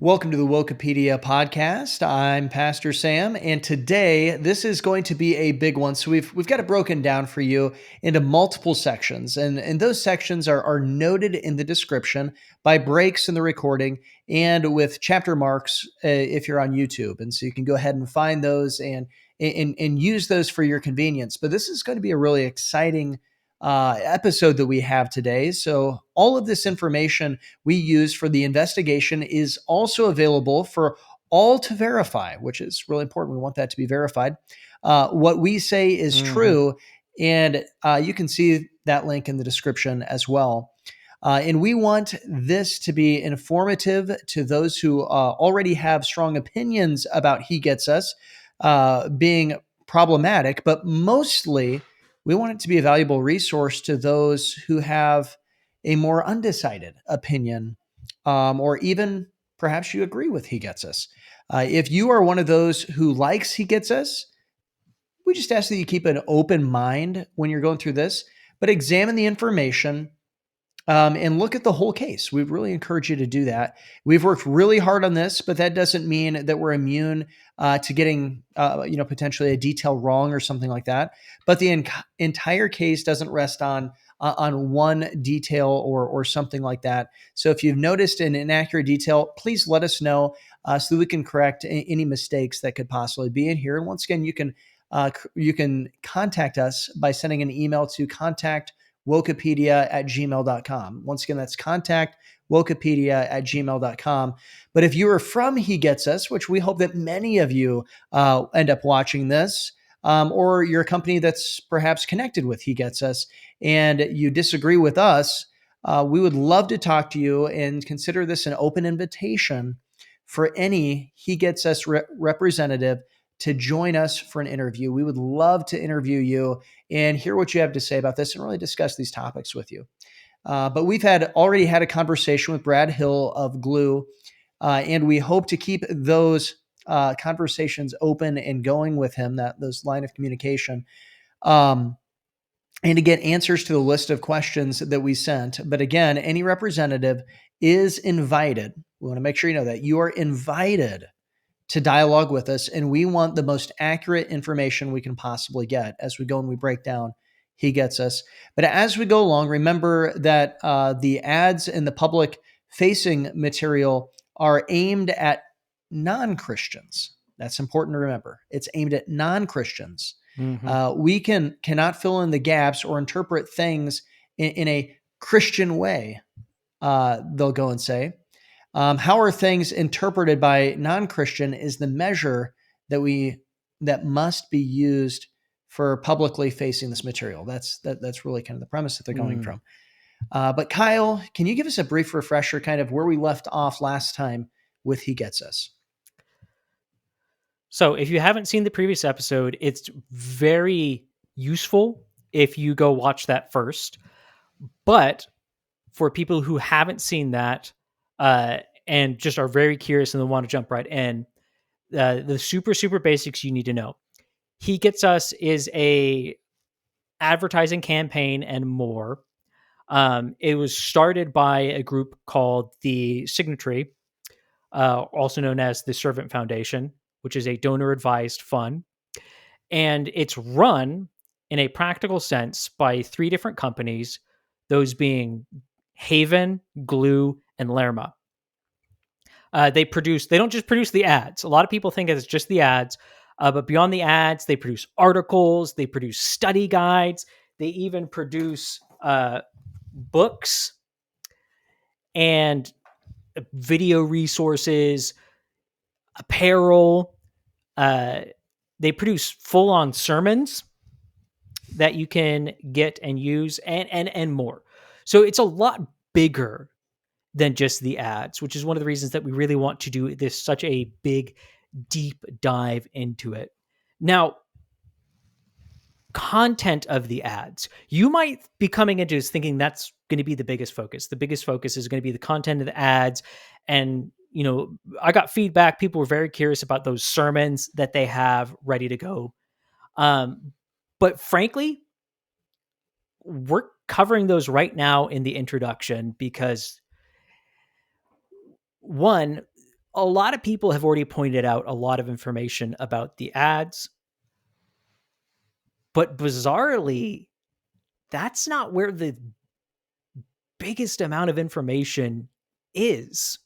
Welcome to the Wokepedia podcast. I'm Pastor Sam, and today this is going to be a big one. So we've got it broken down for you into multiple sections, and those sections are noted in the description by breaks in the recording and with chapter marks if you're on YouTube. And so you can go ahead and find those and use those for your convenience. But this is going to be a really exciting episode that we have today. So all of this information we use for the investigation is also available for all to verify, which is really important. We want that to be verified. What we say is Mhm. true, and you can see that link in the description as well. And we want this to be informative to those who already have strong opinions about He Gets Us being problematic, but mostly we want it to be a valuable resource to those who have a more undecided opinion, or even perhaps you agree with He Gets Us. If you are one of those who likes He Gets Us, we just ask that you keep an open mind when you're going through this, but examine the information and look at the whole case. We really encourage you to do that. We've worked really hard on this, but that doesn't mean that we're immune to getting, potentially a detail wrong or something like that. But the entire case doesn't rest on one detail or something like that. So if you've noticed an inaccurate detail, please let us know so that we can correct any mistakes that could possibly be in here. And once again, you can contact us by sending an email to contactwokepedia@gmail.com. Once again, that's contactwokepedia@gmail.com. But if you are from He Gets Us, which we hope that many of you end up watching this, or you're a company that's perhaps connected with He Gets Us and you disagree with us, we would love to talk to you and consider this an open invitation for any He Gets Us representative to join us for an interview. We would love to interview you and hear what you have to say about this and really discuss these topics with you. But we've already had a conversation with Brad Hill of Glue, and we hope to keep those conversations open and going with him, those line of communication, um, and to get answers to the list of questions that we sent. But again, any representative is invited. We want to make sure you know that you are invited to dialogue with us, and we want the most accurate information we can possibly get as we go and we break down He Gets Us. But as we go along, remember that the ads and the public facing material are aimed at non-Christians. That's important to remember. It's aimed at non-Christians. Mhm. We cannot fill in the gaps or interpret things in a Christian way. They'll go and say, how are things interpreted by non-Christian is the measure that must be used for publicly facing this material. That's really kind of the premise that they're going Mm. from. But Kyle, can you give us a brief refresher, kind of where we left off last time with He Gets Us? So, if you haven't seen the previous episode, it's very useful if you go watch that first. But for people who haven't seen that and just are very curious and they want to jump right in, the super basics you need to know. He Gets Us is a advertising campaign and more. It was started by a group called the Signatory, also known as the Servant Foundation, which is a donor advised fund. And it's run in a practical sense by three different companies, those being Haven, Glue, and Lerma. They don't just produce the ads. A lot of people think it's just the ads, but beyond the ads, they produce articles, they produce study guides, they even produce books and video resources, apparel. Uh, they produce full on sermons that you can get and use, and more. So it's a lot bigger than just the ads, which is one of the reasons that we really want to do this such a big, deep dive into it. Now, content of the ads. You might be coming into this thinking that's going to be the biggest focus. The biggest focus is going to be the content of the ads. And, I got feedback. People were very curious about those sermons that they have ready to go. But frankly, we're covering those right now in the introduction because one, a lot of people have already pointed out a lot of information about the ads, but bizarrely, that's not where the biggest amount of information is.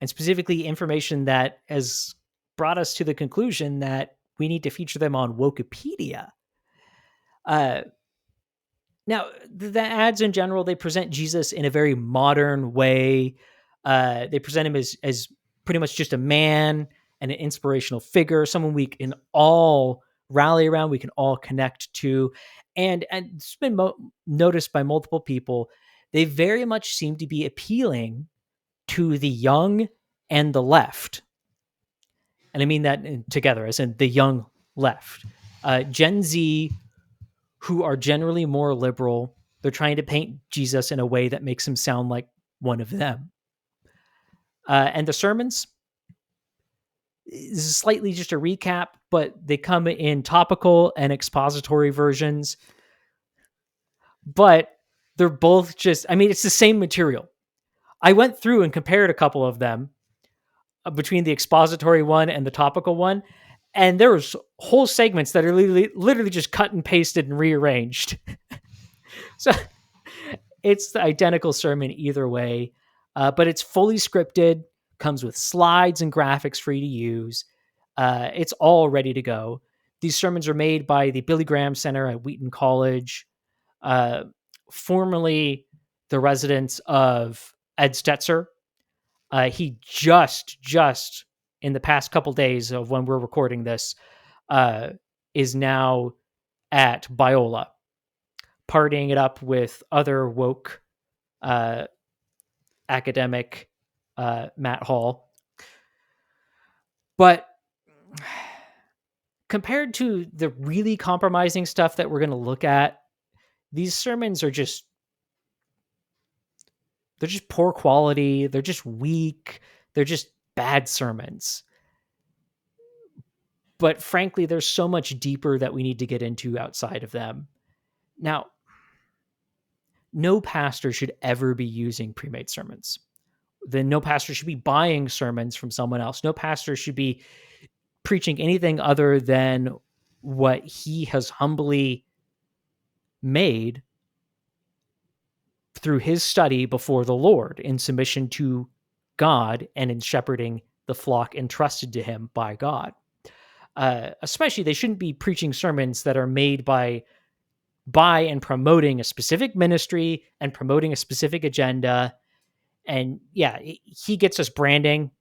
And specifically, information that has brought us to the conclusion that we need to feature them on Wokepedia. Uh, Now, the ads in general, they present Jesus in a very modern way. They present him as pretty much just a man and an inspirational figure, someone we can all rally around, we can all connect to. And it's been noticed by multiple people. They very much seem to be appealing to the young and the left. And I mean that together, as in the young left. Gen Z, who are generally more liberal, they're trying to paint Jesus in a way that makes him sound like one of them. And the sermons is slightly just a recap, but they come in topical and expository versions. But they're both just, I mean, it's the same material. I went through and compared a couple of them between the expository one and the topical one. And there was whole segments that are literally just cut and pasted and rearranged. So it's the identical sermon either way, but it's fully scripted, comes with slides and graphics for you to use. It's all ready to go. These sermons are made by the Billy Graham Center at Wheaton College, uh, formerly the residence of Ed Stetzer. He just in the past couple days of when we're recording this, is now at Biola, partying it up with other woke academic Matt Hall. But compared to the really compromising stuff that we're going to look at, these sermons are just, they're just poor quality. They're just weak. They're just bad sermons. But frankly, there's so much deeper that we need to get into outside of them. Now, no pastor should ever be using pre-made sermons. Then no pastor should be buying sermons from someone else. No pastor should be preaching anything other than what he has humbly made through his study before the Lord in submission to God and in shepherding the flock entrusted to him by God. Especially, they shouldn't be preaching sermons that are made by and promoting a specific ministry and promoting a specific agenda. And yeah, he gets us branding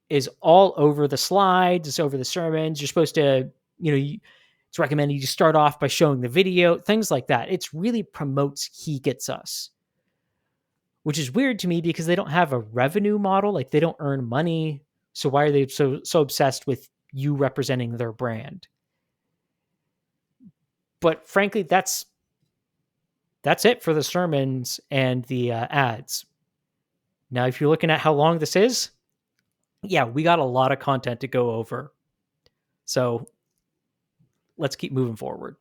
is all over the slides, it's over the sermons. You're supposed to, it's recommended you start off by showing the video, things like that. It's really promotes He Gets Us, which is weird to me because they don't have a revenue model. Like, they don't earn money. So why are they so obsessed with you representing their brand? But frankly, that's it for the sermons and the ads. Now, if you're looking at how long this is, yeah, we got a lot of content to go over. So let's keep moving forward.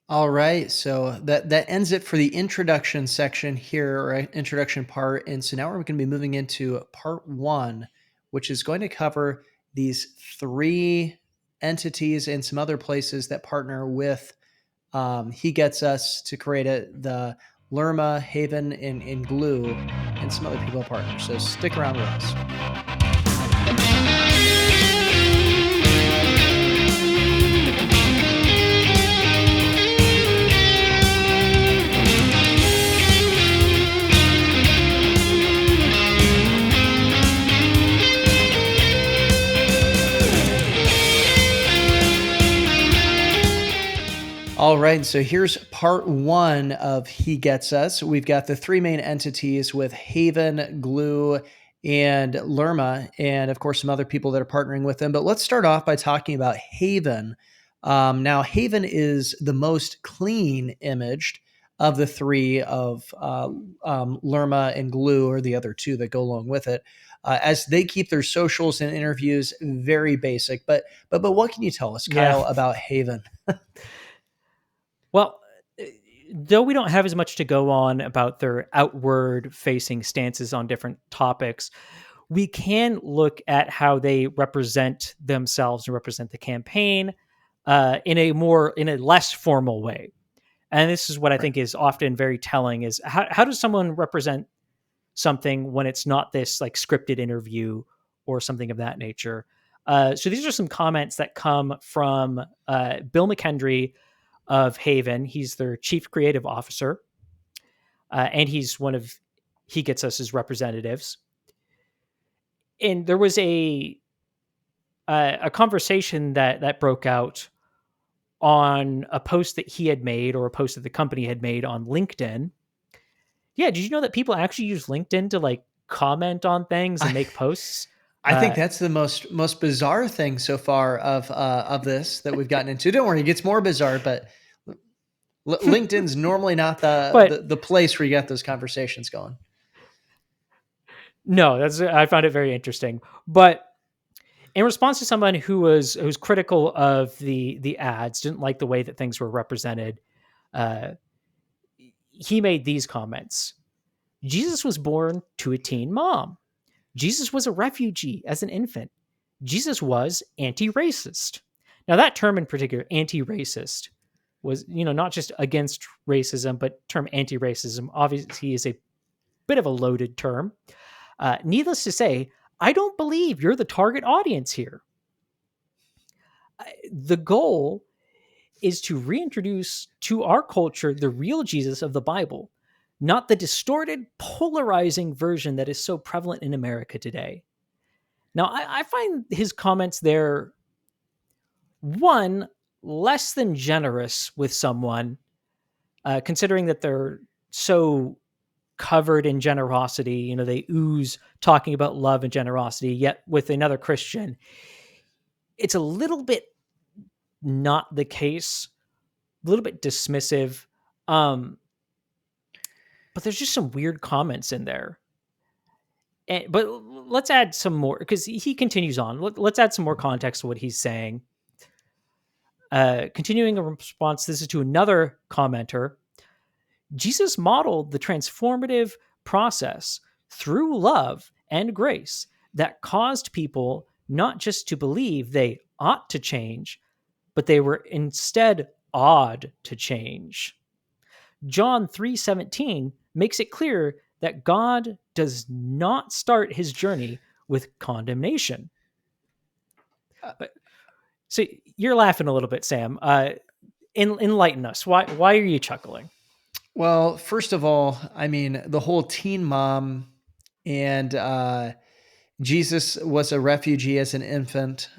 All right, so that ends it for the introduction section here, right? Introduction part. And so now we're going to be moving into part one, which is going to cover these three entities and some other places that partner with He Gets Us to create the Lerma, Haven, and Glue, and some other people partner. So stick around with us. All right, so here's part one of He Gets Us. We've got the three main entities with Haven, Glue, and Lerma, and of course some other people that are partnering with them. But let's start off by talking about Haven. Now, Haven is the most clean imaged of the three of Lerma and Glue, or the other two that go along with it, as they keep their socials and interviews very basic. But what can you tell us, Kyle, about Haven? Well, though we don't have as much to go on about their outward facing stances on different topics, we can look at how they represent themselves and represent the campaign in a less formal way. And this is what I Right. think is often very telling: is how does someone represent something when it's not this like scripted interview or something of that nature. So these are some comments that come from Bill McKendry of Haven. He's their chief creative officer, and he's one of he gets us as representatives. And there was a conversation that broke out on a post that he had made, or a post that the company had made on LinkedIn. Yeah, did you know that people actually use LinkedIn to like comment on things and I make posts? I think Uh, that's the most bizarre thing so far of this that we've gotten into. Don't worry, it gets more bizarre, but LinkedIn's normally not but the place where you get those conversations going. no, that's I found it very interesting. But in response to someone who's critical of the ads, didn't like the way that things were represented, uh, he made these comments. Jesus was born to a teen mom. Jesus was a refugee as an infant. Jesus was anti-racist. Now that term in particular, anti-racist, was not just against racism, but term anti-racism obviously is a bit of a loaded term. Needless to say, I don't believe you're the target audience here. The goal is to reintroduce to our culture the real Jesus of the Bible, not the distorted, polarizing version that is so prevalent in America today. Now, I find his comments there, one, less than generous with someone, considering that they're so covered in generosity. They ooze talking about love and generosity, yet with another Christian, it's a little bit not the case, a little bit dismissive. Um, but there's just some weird comments in there. But let's add some more, because he continues on. Let's add some more context to what he's saying. Continuing a response, this is to another commenter. Jesus modeled the transformative process through love and grace that caused people not just to believe they ought to change, but they were instead awed to change. John 3:17 makes it clear that God does not start his journey with condemnation. Uh, But so you're laughing a little bit, Sam. Enlighten us. Why are you chuckling? well, first of all, I mean, the whole teen mom and Jesus was a refugee as an infant.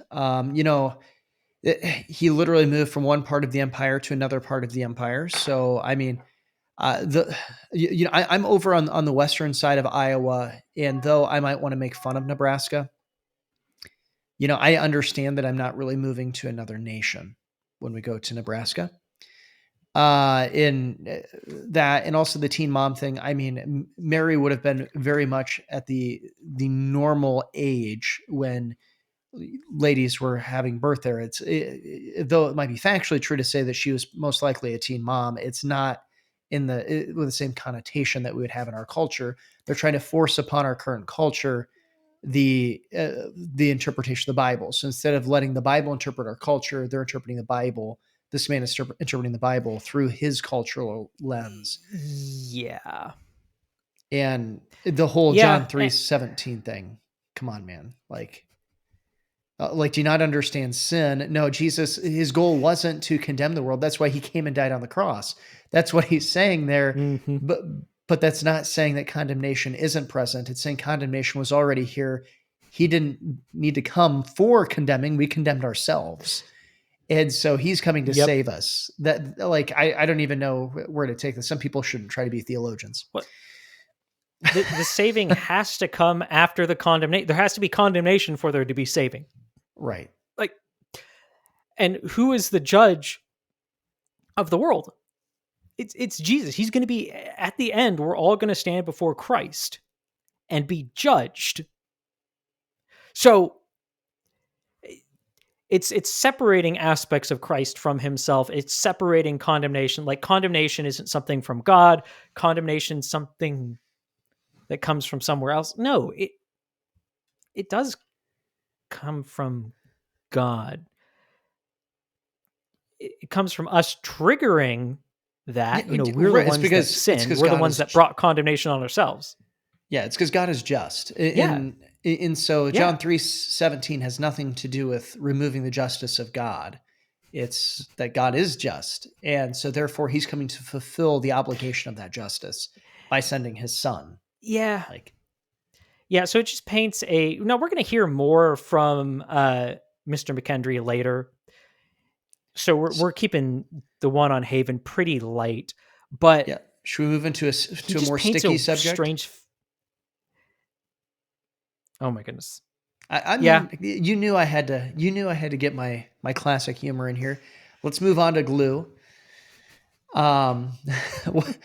He literally moved from one part of the empire to another part of the empire. So, I mean, the I'm over on the western side of Iowa, and though I might want to make fun of Nebraska, I understand that I'm not really moving to another nation when we go to Nebraska. In that, and also the teen mom thing. I mean, Mary would have been very much at the normal age when ladies were having birth there. Though it might be factually true to say that she was most likely a teen mom, it's not with the same connotation that we would have in our culture. They're trying to force upon our current culture the interpretation of the Bible. So instead of letting the Bible interpret our culture, they're interpreting the Bible. This man is interpreting the Bible through his cultural lens, Yeah. and the whole Yeah. John 3:17 thing. Come on, man! Like, do you not understand sin? No, Jesus, his goal wasn't to condemn the world. That's why he came and died on the cross. That's what he's saying there. Mm-hmm. But but that's not saying that condemnation isn't present. It's saying condemnation was already here. He didn't need to come for condemning. We condemned ourselves. And so he's coming to Yep. save us. That, like, I don't even know where to take this. Some people shouldn't try to be theologians. What the saving has to come after the condemnation. There has to be condemnation for there to be saving. Right. Like, and who is the judge of the world? It's Jesus. He's going to be at the end. We're all going to stand before Christ and be judged. So it's separating aspects of Christ from himself. It's separating condemnation. Like, condemnation isn't something from God. Condemnation is something that comes from somewhere else. No, it does come from God. It comes from us triggering that. Yeah, We're the right. It's ones that because sinned. We're the God ones is that brought condemnation on ourselves. yeah, it's because God is just. Yeah. In so Yeah. John 3:17 has nothing to do with removing the justice of God. It's that God is just. And so therefore he's coming to fulfill the obligation of that justice by sending his son. Yeah. Like, Yeah. So it just paints a. No, we're going to hear more from Mr. McKendry later. So we're keeping the one on Haven pretty light, but yeah. Should we move into he to a just more paints sticky a subject? strange. Oh my goodness. I Yeah. mean, you knew I had to. You knew I had to get my classic humor in here. Let's move on to glue. Um, what,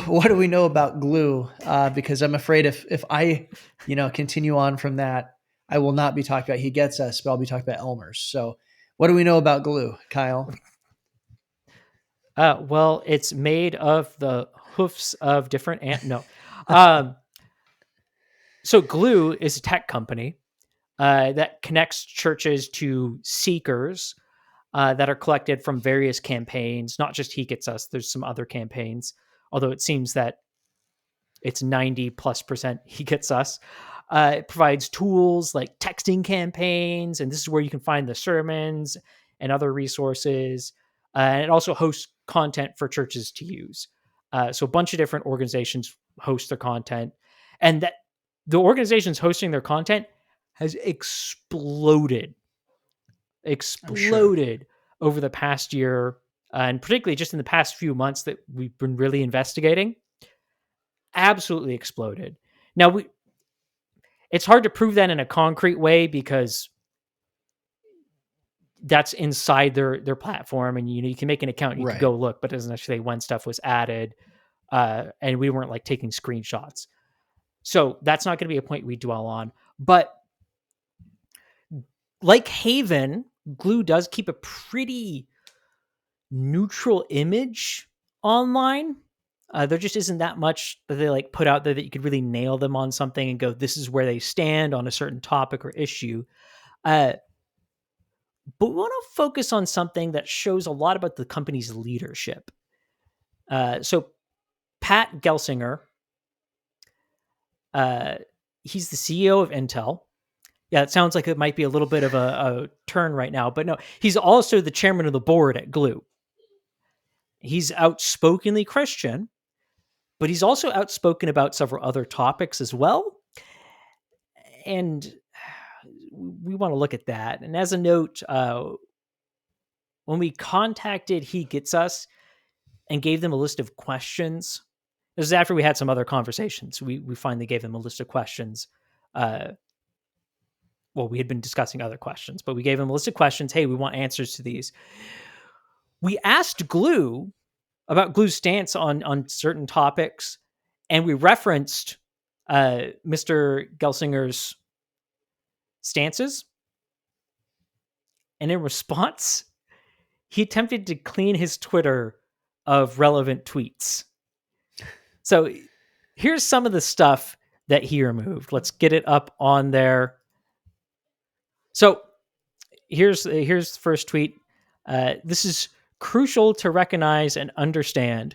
what do we know about glue? Because I'm afraid if I continue on from that, I will not be talking about He Gets Us, but I'll be talking about Elmer's. So, what do we know about glue, Kyle? Well, it's made of the hoofs of different no. Um, so Glue is a tech company that connects churches to seekers that are collected from various campaigns, not just He Gets Us. There's some other campaigns, although it seems that it's 90+% He Gets Us. It provides tools like texting campaigns, and this is where you can find the sermons and other resources. And it also hosts content for churches to use. So a bunch of different organizations host their content, and that the organizations hosting their content has I'm sure. exploded over the past year, and particularly just in the past few months that we've been really investigating. Absolutely exploded. Now it's hard to prove that in a concrete way because that's inside their platform, and you can make an account and you could Right. go look, but it doesn't actually say when stuff was added, and we weren't like taking screenshots. So that's not going to be a point we dwell on. But like Haven, Glue does keep a pretty neutral image online. There just isn't that much that they like put out there that you could really nail them on something and go, this is where they stand on a certain topic or issue. Uh, but we want to focus on something that shows a lot about the company's leadership. So Pat Gelsinger, uh, he's the CEO of Intel. Yeah, it sounds like it might be a little bit of a turn right now, but no, he's also the chairman of the board at Glue. He's outspokenly Christian, but he's also outspoken about several other topics as well. And we want to look at that. And as a note, when we contacted He Gets Us and gave them a list of questions, this is after we had some other conversations. We finally gave them a list of questions. Well, we had been discussing other questions, but we gave them a list of questions. Hey, we want answers to these. We asked Glue about Glue's stance on certain topics, and we referenced Mr. Gelsinger's stances. And in response, he attempted to clean his Twitter of relevant tweets. So here's some of the stuff that he removed. Let's get it up on there. So here's the first tweet. This is crucial to recognize and understand.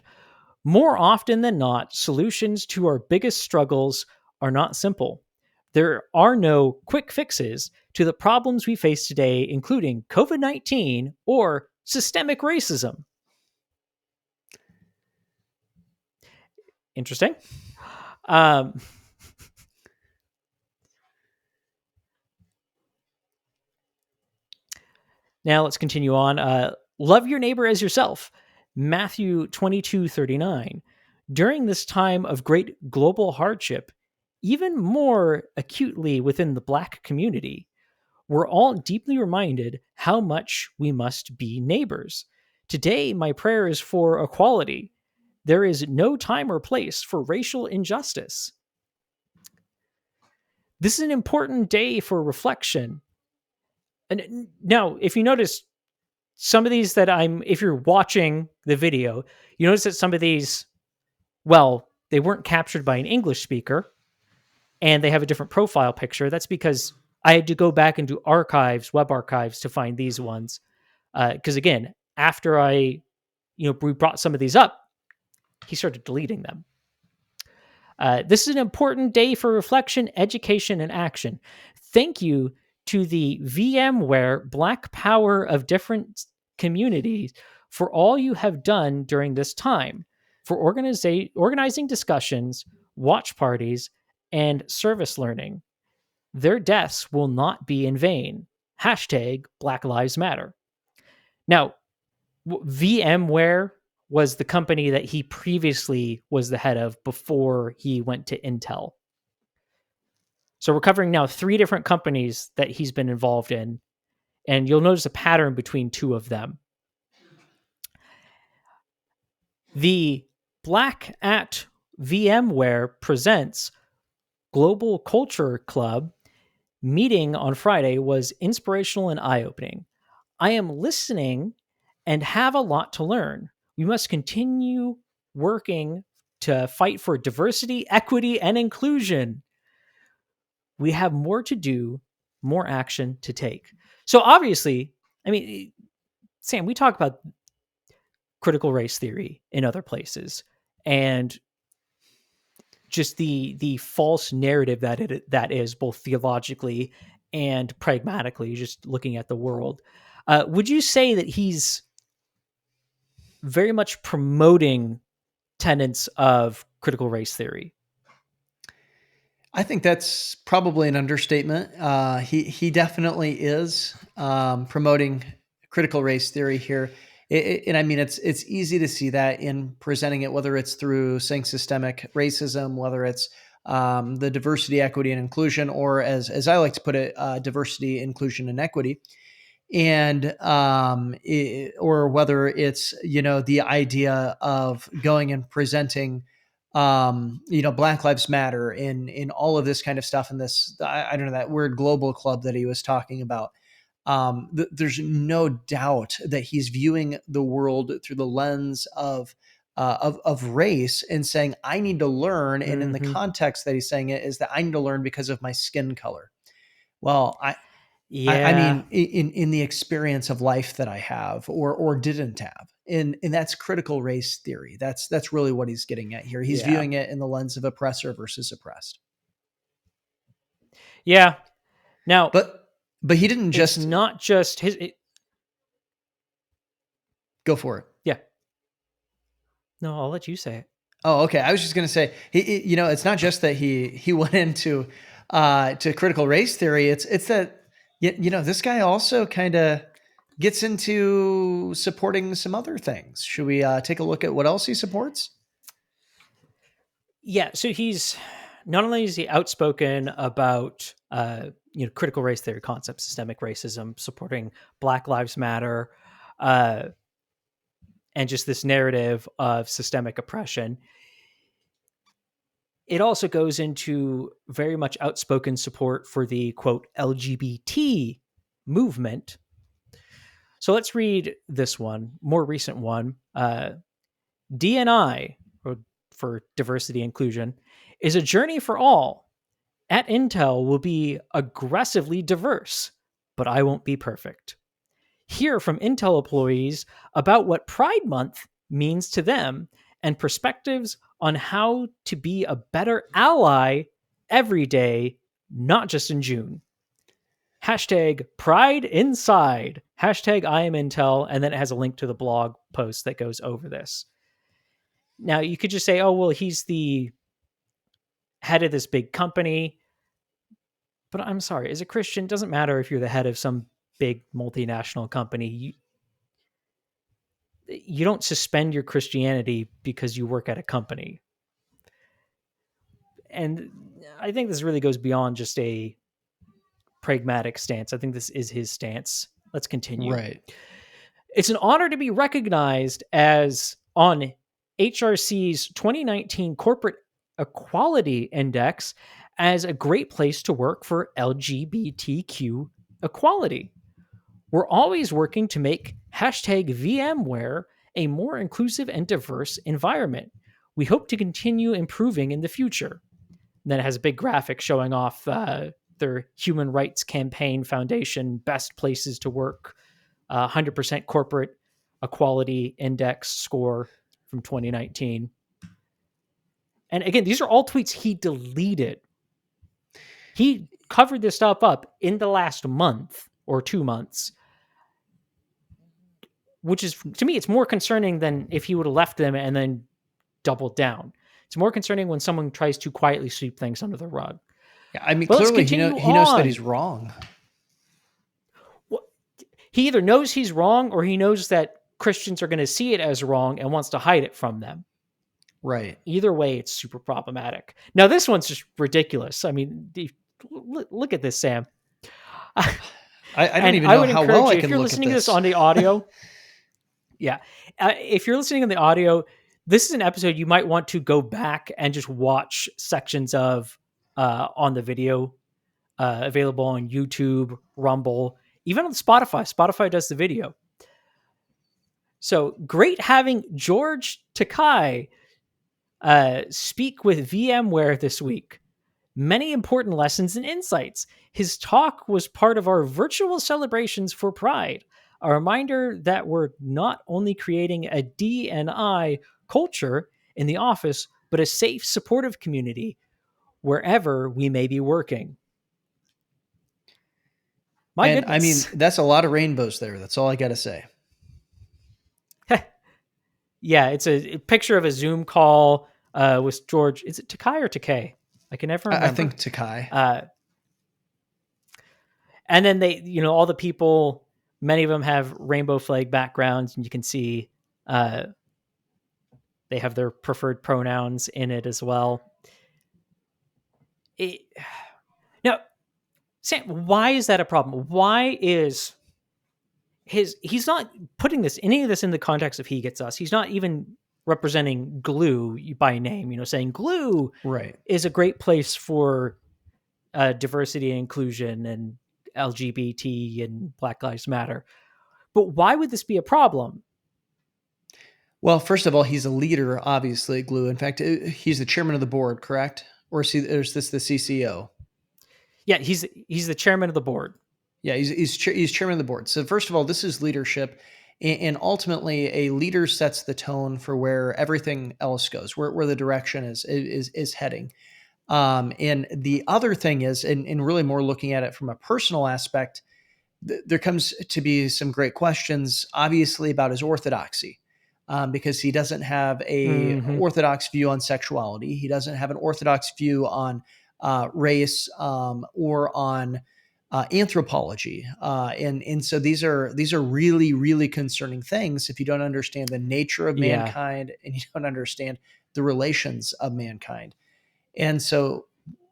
More often than not, solutions to our biggest struggles are not simple. There are no quick fixes to the problems we face today, including COVID-19 or systemic racism. Interesting. Um, Now let's continue on. Love your neighbor as yourself. Matthew 22:39. During this time of great global hardship, even more acutely within the Black community, we're all deeply reminded how much we must be neighbors. Today, my prayer is for equality. There is no time or place for racial injustice. This is an important day for reflection. And now, if you notice, some of these that if you're watching the video, you notice that some of these, well, they weren't captured by an English speaker and they have a different profile picture. That's because I had to go back into archives, web archives, to find these ones. Because again, after we brought some of these up, he started deleting them. This is an important day for reflection, education, and action. Thank you to the VMware Black Power of different communities for all you have done during this time, for organizing discussions, watch parties, and service learning. Their deaths will not be in vain. Hashtag Black Lives Matter. Now, VMware was the company that he previously was the head of before he went to Intel. So we're covering now 3 different companies that he's been involved in, and you'll notice a pattern between 2 of them. The Black at VMware Presents Global Culture Club meeting on Friday was inspirational and eye-opening. I am listening and have a lot to learn. We must continue working to fight for diversity, equity, and inclusion. We have more to do, more action to take. So obviously, I mean, Sam, we talk about critical race theory in other places, and just the false narrative that is both theologically and pragmatically, just looking at the world. Would you say that he's very much promoting tenets of critical race theory? I think that's probably an understatement. He definitely is promoting critical race theory here, and I mean it's easy to see that in presenting it, whether it's through saying systemic racism, whether it's the diversity, equity, and inclusion, or as I like to put it, diversity, inclusion, and equity, and or whether it's the idea of going and presenting Black Lives Matter in all of this kind of stuff, and this I don't know, that word global club that he was talking about. There's no doubt that he's viewing the world through the lens of race and saying, I need to learn. And in the Mm-hmm. context that he's saying it is that I need to learn because of my skin color. Well, I Yeah, mean, in the experience of life that I have or didn't have, and that's critical race theory. That's really what he's getting at here. He's yeah, viewing it in the lens of oppressor versus oppressed. yeah. Now, But he didn't it's just not just his. go for it. Yeah. No, I'll let you say it. Oh, okay. I was just going to say, it's not just that he went into to critical race theory. It's that this guy also kind of gets into supporting some other things. Should we take a look at what else he supports? Yeah. So he's not only is he outspoken about critical race theory concepts, systemic racism, supporting Black Lives Matter, uh, and just this narrative of systemic oppression. It also goes into very much outspoken support for the quote LGBT movement. So let's read this one, more recent one. DNI, or for diversity inclusion, is a journey for all. At Intel will be aggressively diverse, but I won't be perfect. Hear from Intel employees about what Pride Month means to them and perspectives on how to be a better ally every day, not just in June. Hashtag Pride Inside. Hashtag I am Intel. And then it has a link to the blog post that goes over this. Now, you could just say, oh, well, he's the head of this big company. But I'm sorry, as a Christian, it doesn't matter if you're the head of some big multinational company. You don't suspend your Christianity because you work at a company. And I think this really goes beyond just a pragmatic stance. I think this is his stance. Let's continue. Right. It's an honor to be recognized as on HRC's 2019 Corporate Equality Index as a great place to work for LGBTQ equality. We're always working to make hashtag VMware a more inclusive and diverse environment. We hope to continue improving in the future. And then it has a big graphic showing off the their Human Rights Campaign Foundation Best Places to Work 100% Corporate Equality Index score from 2019. And again, these are all tweets he deleted. He covered this stuff up in the last month or 2 months, which is, to me, it's more concerning than if he would have left them and then doubled down. It's more concerning when someone tries to quietly sweep things under the rug. Yeah, I mean, But let's clearly continue he knows that on. he's wrong. Well, he either knows he's wrong or he knows that Christians are going to see it as wrong and wants to hide it from them. Right. Either way, it's super problematic. Now, this one's just ridiculous. I mean, look at this, Sam. I don't even know how well I can look at this. If you're listening to this on the audio, yeah. If you're listening on the audio, this is an episode you might want to go back and just watch sections of on the video, available on YouTube, Rumble, even on Spotify. Spotify does the video. So great having George Takai speak with VMware this week. Many important lessons and insights. His talk was part of our virtual celebrations for Pride, a reminder that we're not only creating a D&I culture in the office, but a safe, supportive community wherever we may be working. My goodness. I mean, that's a lot of rainbows there. That's all I got to say. Yeah, it's a picture of a Zoom call with George. Is it Takai or Takei? I can never remember. I think Takai. And then they, all the people, many of them have rainbow flag backgrounds, and you can see they have their preferred pronouns in it as well. Now, Sam, why is that a problem? Why is he's not putting any of this in the context of He Gets Us. He's not even representing Glue by name, saying Glue is a great place for diversity and inclusion and LGBT and Black Lives Matter. But why would this be a problem? Well, first of all, he's a leader, obviously, at Glue. In fact, he's the chairman of the board, correct? Or is this the CCO? Yeah, he's the chairman of the board. Yeah, he's chairman of the board. So first of all, this is leadership. And ultimately, a leader sets the tone for where everything else goes, where the direction is heading. And the other thing is, and really more looking at it from a personal aspect, there comes to be some great questions, obviously, about his orthodoxy, because he doesn't have a orthodox view on sexuality. He doesn't have an orthodox view on race or on anthropology. And so these are really, really concerning things if you don't understand the nature of mankind and you don't understand the relations of mankind. And so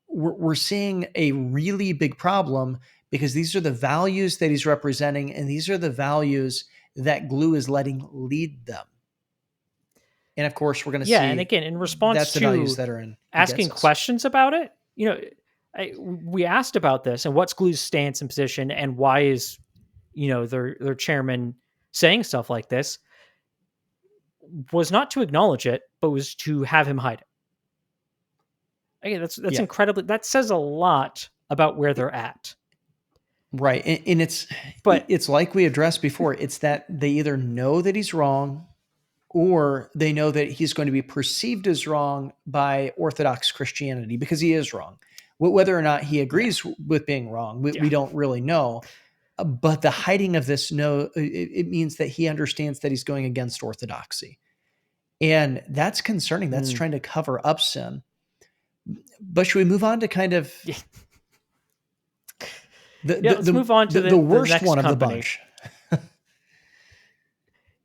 we're seeing a really big problem because these are the values that he's representing, and these are the values that Glue is letting lead them. And of course, we're going to see. Yeah, and again, in response the values that are in asking questions about it, we asked about this and what's Glue's stance and position, and why is their chairman saying stuff like this, was not to acknowledge it, but was to have him hide it. Again, that's incredibly. That says a lot about where they're at. Right, and it's like we addressed before. It's that they either know that he's wrong, or they know that he's going to be perceived as wrong by Orthodox Christianity because he is wrong. Whether or not he agrees with being wrong, we don't really know. But the hiding of this, it means that he understands that he's going against orthodoxy. And that's concerning. That's trying to cover up sin. But should we move on to kind of let's move on to the worst next one company. of the bunch?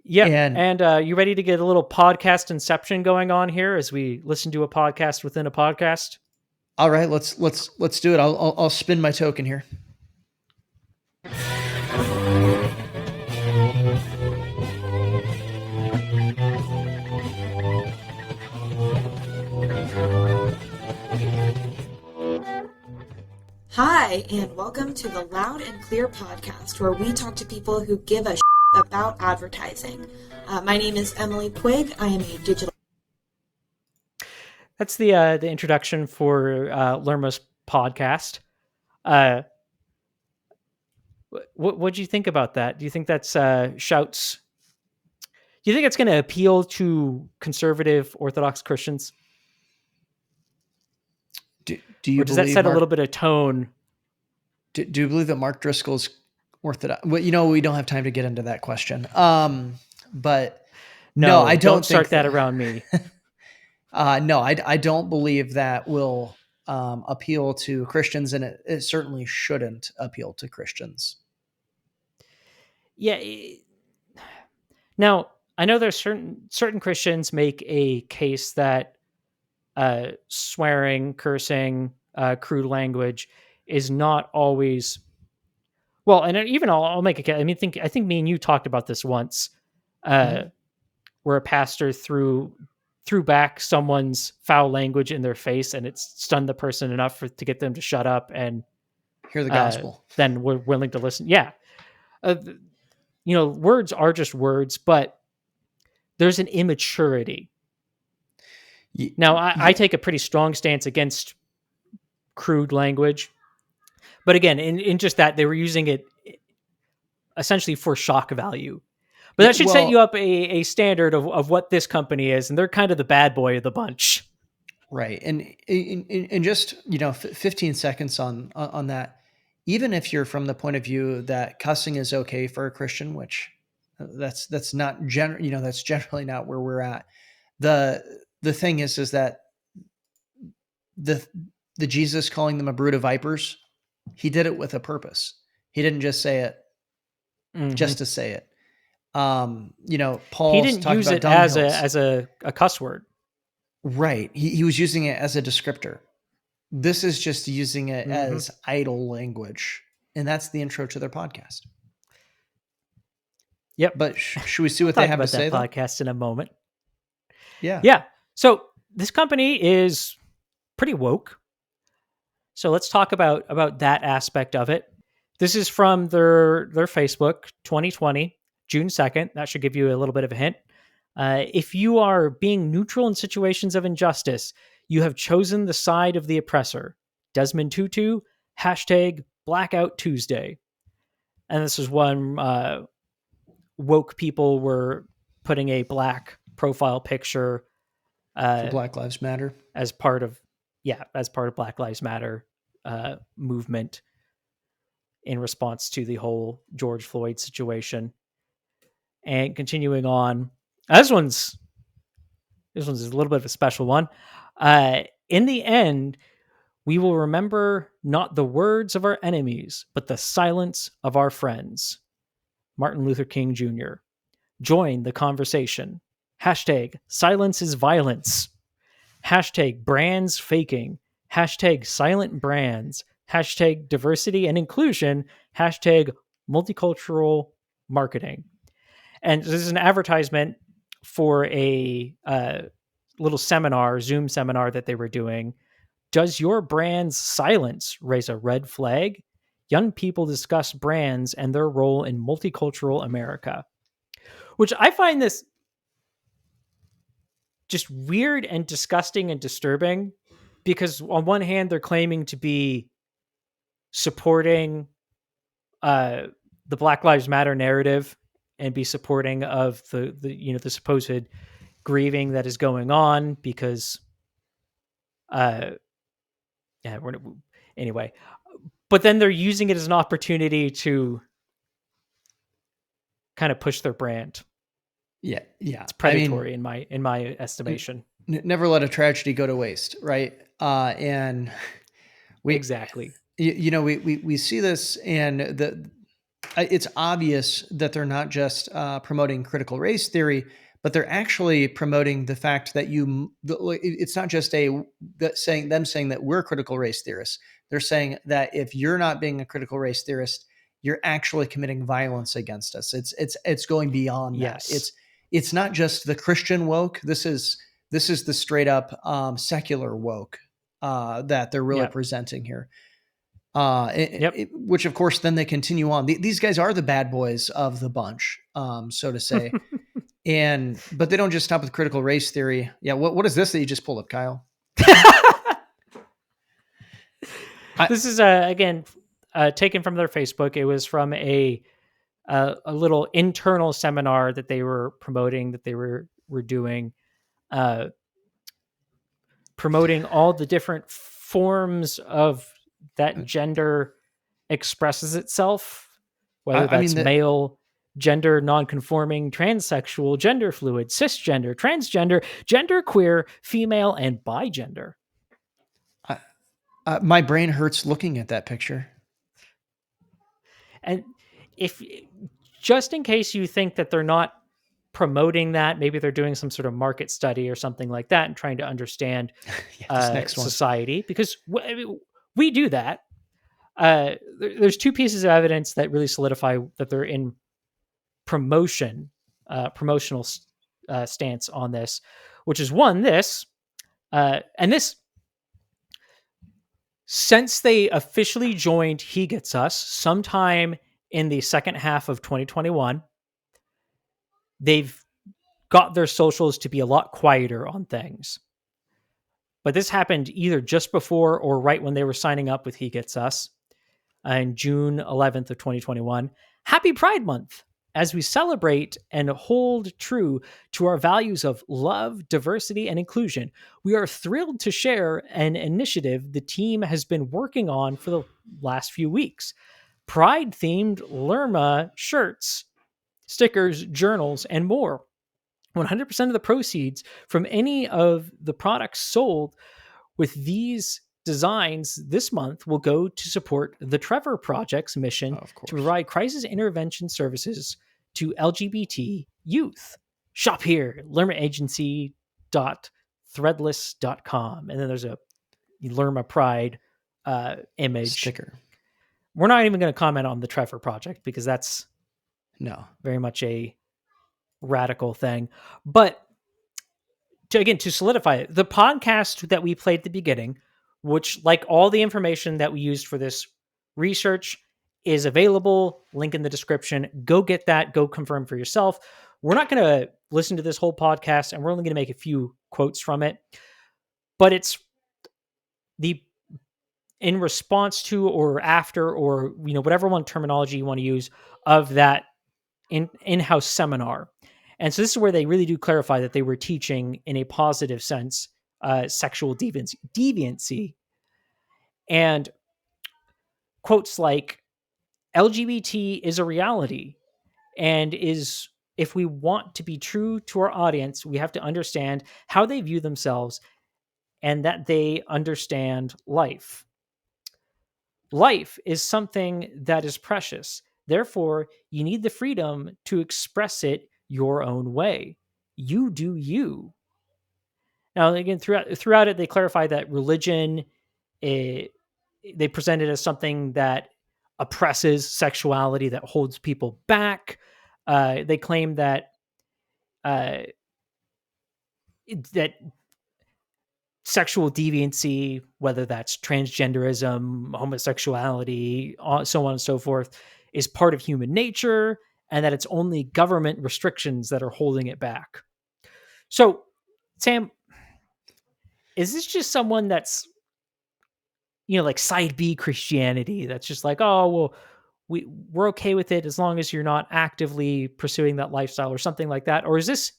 Yeah, and you ready to get a little podcast inception going on here as we listen to a podcast within a podcast? All right, let's do it. I'll spin my token here. Hi, and welcome to the Loud and Clear podcast, where we talk to people who give a about advertising. My name is Emily Quigg. I am a digital. That's the introduction for Lerma's podcast. What do you think about that? Do you think that's shouts? Do you think it's going to appeal to conservative Orthodox Christians? Do Or you does that believe set a little bit of tone? Do you believe that Mark Driscoll's Orthodox? Well, we don't have time to get into that question. But no, I don't think start that around me. No, I don't believe that will appeal to Christians, and it certainly shouldn't appeal to Christians. Yeah. Now, I know there's certain Christians make a case that swearing, cursing, crude language is not always well. And even I'll make a case. I think me and you talked about this once, where a pastor threw back someone's foul language in their face, and it stunned the person enough to get them to shut up and hear the gospel. Then we're willing to listen. Yeah. Words are just words, but there's an immaturity. Now, I take a pretty strong stance against crude language. But again, in just that, they were using it essentially for shock value. But that should set you up a standard of what this company is, and they're kind of the bad boy of the bunch. Right. And in just, 15 seconds on that, even if you're from the point of view that cussing is okay for a Christian, which that's not that's generally not where we're at. The thing is that the Jesus calling them a brood of vipers, he did it with a purpose. He didn't just say it just to say it. Paul, he didn't use it as a cuss word. Right. He was using it as a descriptor. This is just using it as idle language. And that's the intro to their podcast. Yep. But should we see what they have to say? That podcast in a moment. Yeah. Yeah. So this company is pretty woke. So let's talk about that aspect of it. This is from their Facebook, 2020, June 2nd. That should give you a little bit of a hint. If you are being neutral in situations of injustice, you have chosen the side of the oppressor. Desmond Tutu, hashtag Blackout Tuesday. And this is one woke people were putting a black profile picture for Black Lives Matter as part of Black Lives Matter movement in response to the whole George Floyd situation. And continuing on, this one's a little bit of a special one. In the end, we will remember not the words of our enemies, but the silence of our friends. Martin Luther King Jr. Join the conversation. Hashtag silence is violence. Hashtag brands faking. Hashtag silent brands. Hashtag diversity and inclusion. Hashtag multicultural marketing. And this is an advertisement for a little seminar, Zoom seminar that they were doing. Does your brand's silence raise a red flag? Young people discuss brands and their role in multicultural America. Which I find this just weird and disgusting and disturbing, because on one hand, they're claiming to be supporting the Black Lives Matter narrative and be supporting of the supposed grieving that is going on because anyway, but then they're using it as an opportunity to kind of push their brand. Yeah. It's predatory in my estimation. Never let a tragedy go to waste, right? And exactly. We see this, and it's obvious that they're not just promoting critical race theory, but they're actually promoting the fact that it's not just saying that we're critical race theorists. They're saying that if you're not being a critical race theorist, you're actually committing violence against us. It's going beyond that. It's not just the Christian woke. This is the straight up secular woke that they're really presenting here. Which of course then they continue on. These guys are the bad boys of the bunch, so to say. But they don't just stop with critical race theory. Yeah. What is this that you just pulled up, Kyle? This is again taken from their Facebook. It was from a little internal seminar that they were promoting, that they were doing, uh, promoting all the different forms of that gender expresses itself, whether I mean that's that male, gender non-conforming, transsexual, gender fluid, cisgender, transgender, genderqueer, female, and bigender. my brain hurts looking at that picture. And if just in case you think that they're not promoting that, maybe they're doing some sort of market study or something like that and trying to understand Yeah, this next one. society, because we do that. There's two pieces of evidence that really solidify that they're in promotional stance on this, which is one, this, and this, since they officially joined He Gets Us sometime in the second half of 2021, they've got their socials to be a lot quieter on things. But this happened either just before or right when they were signing up with He Gets Us on June 11th of 2021. Happy Pride Month, as we celebrate and hold true to our values of love, diversity, and inclusion. We are thrilled to share an initiative the team has been working on for the last few weeks. Pride-themed Lerma shirts, stickers, journals, and more. 100% of the proceeds from any of the products sold with these designs this month will go to support the Trevor Project's mission to provide crisis intervention services to LGBT youth. Shop here, lermaagency.threadless.com. And then there's a Lerma Pride image. Sticker. We're not even going to comment on the Trevor Project because that's very much a radical thing. But to solidify it, the podcast that we played at the beginning, which, like all the information that we used for this research, is available, link in the description. Go get that, go confirm for yourself. We're not going to listen to this whole podcast, and we're only going to make a few quotes from it, but it's in response to or after, or whatever one terminology you want to use, of that in-house seminar. And so this is where they really do clarify that they were teaching in a positive sense sexual deviancy. And quotes like, LGBT is a reality, and if we want to be true to our audience, we have to understand how they view themselves and that they understand life. Life is something that is precious. Therefore, you need the freedom to express it your own way. You do you. Now, again, throughout it, they clarify that religion, they present it as something that oppresses sexuality, that holds people back. They claim that that sexual deviancy, whether that's transgenderism, homosexuality, so on and so forth, is part of human nature, and that it's only government restrictions that are holding it back. So, Sam, is this just someone that's, like side B Christianity, that's just like, oh, well, we're okay with it as long as you're not actively pursuing that lifestyle or something like that? Or is this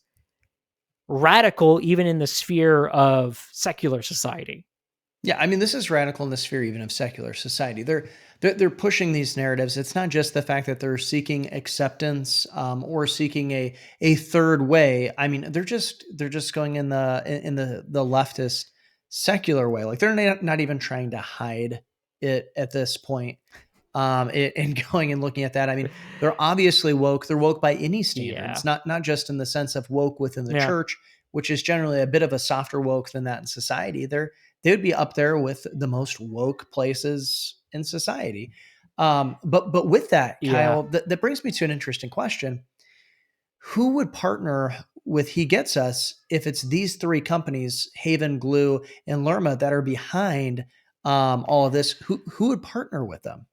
radical even in the sphere of secular society? Yeah, I mean, this is radical in the sphere even of secular society. They're pushing these narratives. It's not just the fact that they're seeking acceptance or seeking a third way. I mean, they're just going in the leftist secular way. Like they're not even trying to hide it at this point. And going and looking at that, I mean, they're obviously woke. They're woke by any standards, not just in the sense of woke within the church, which is generally a bit of a softer woke than that in society. They would be up there with the most woke places in society. But with that, Kyle, that brings me to an interesting question. Who would partner with He Gets Us if it's these three companies, Haven, Glue, and Lerma, that are behind all of this? Who would partner with them?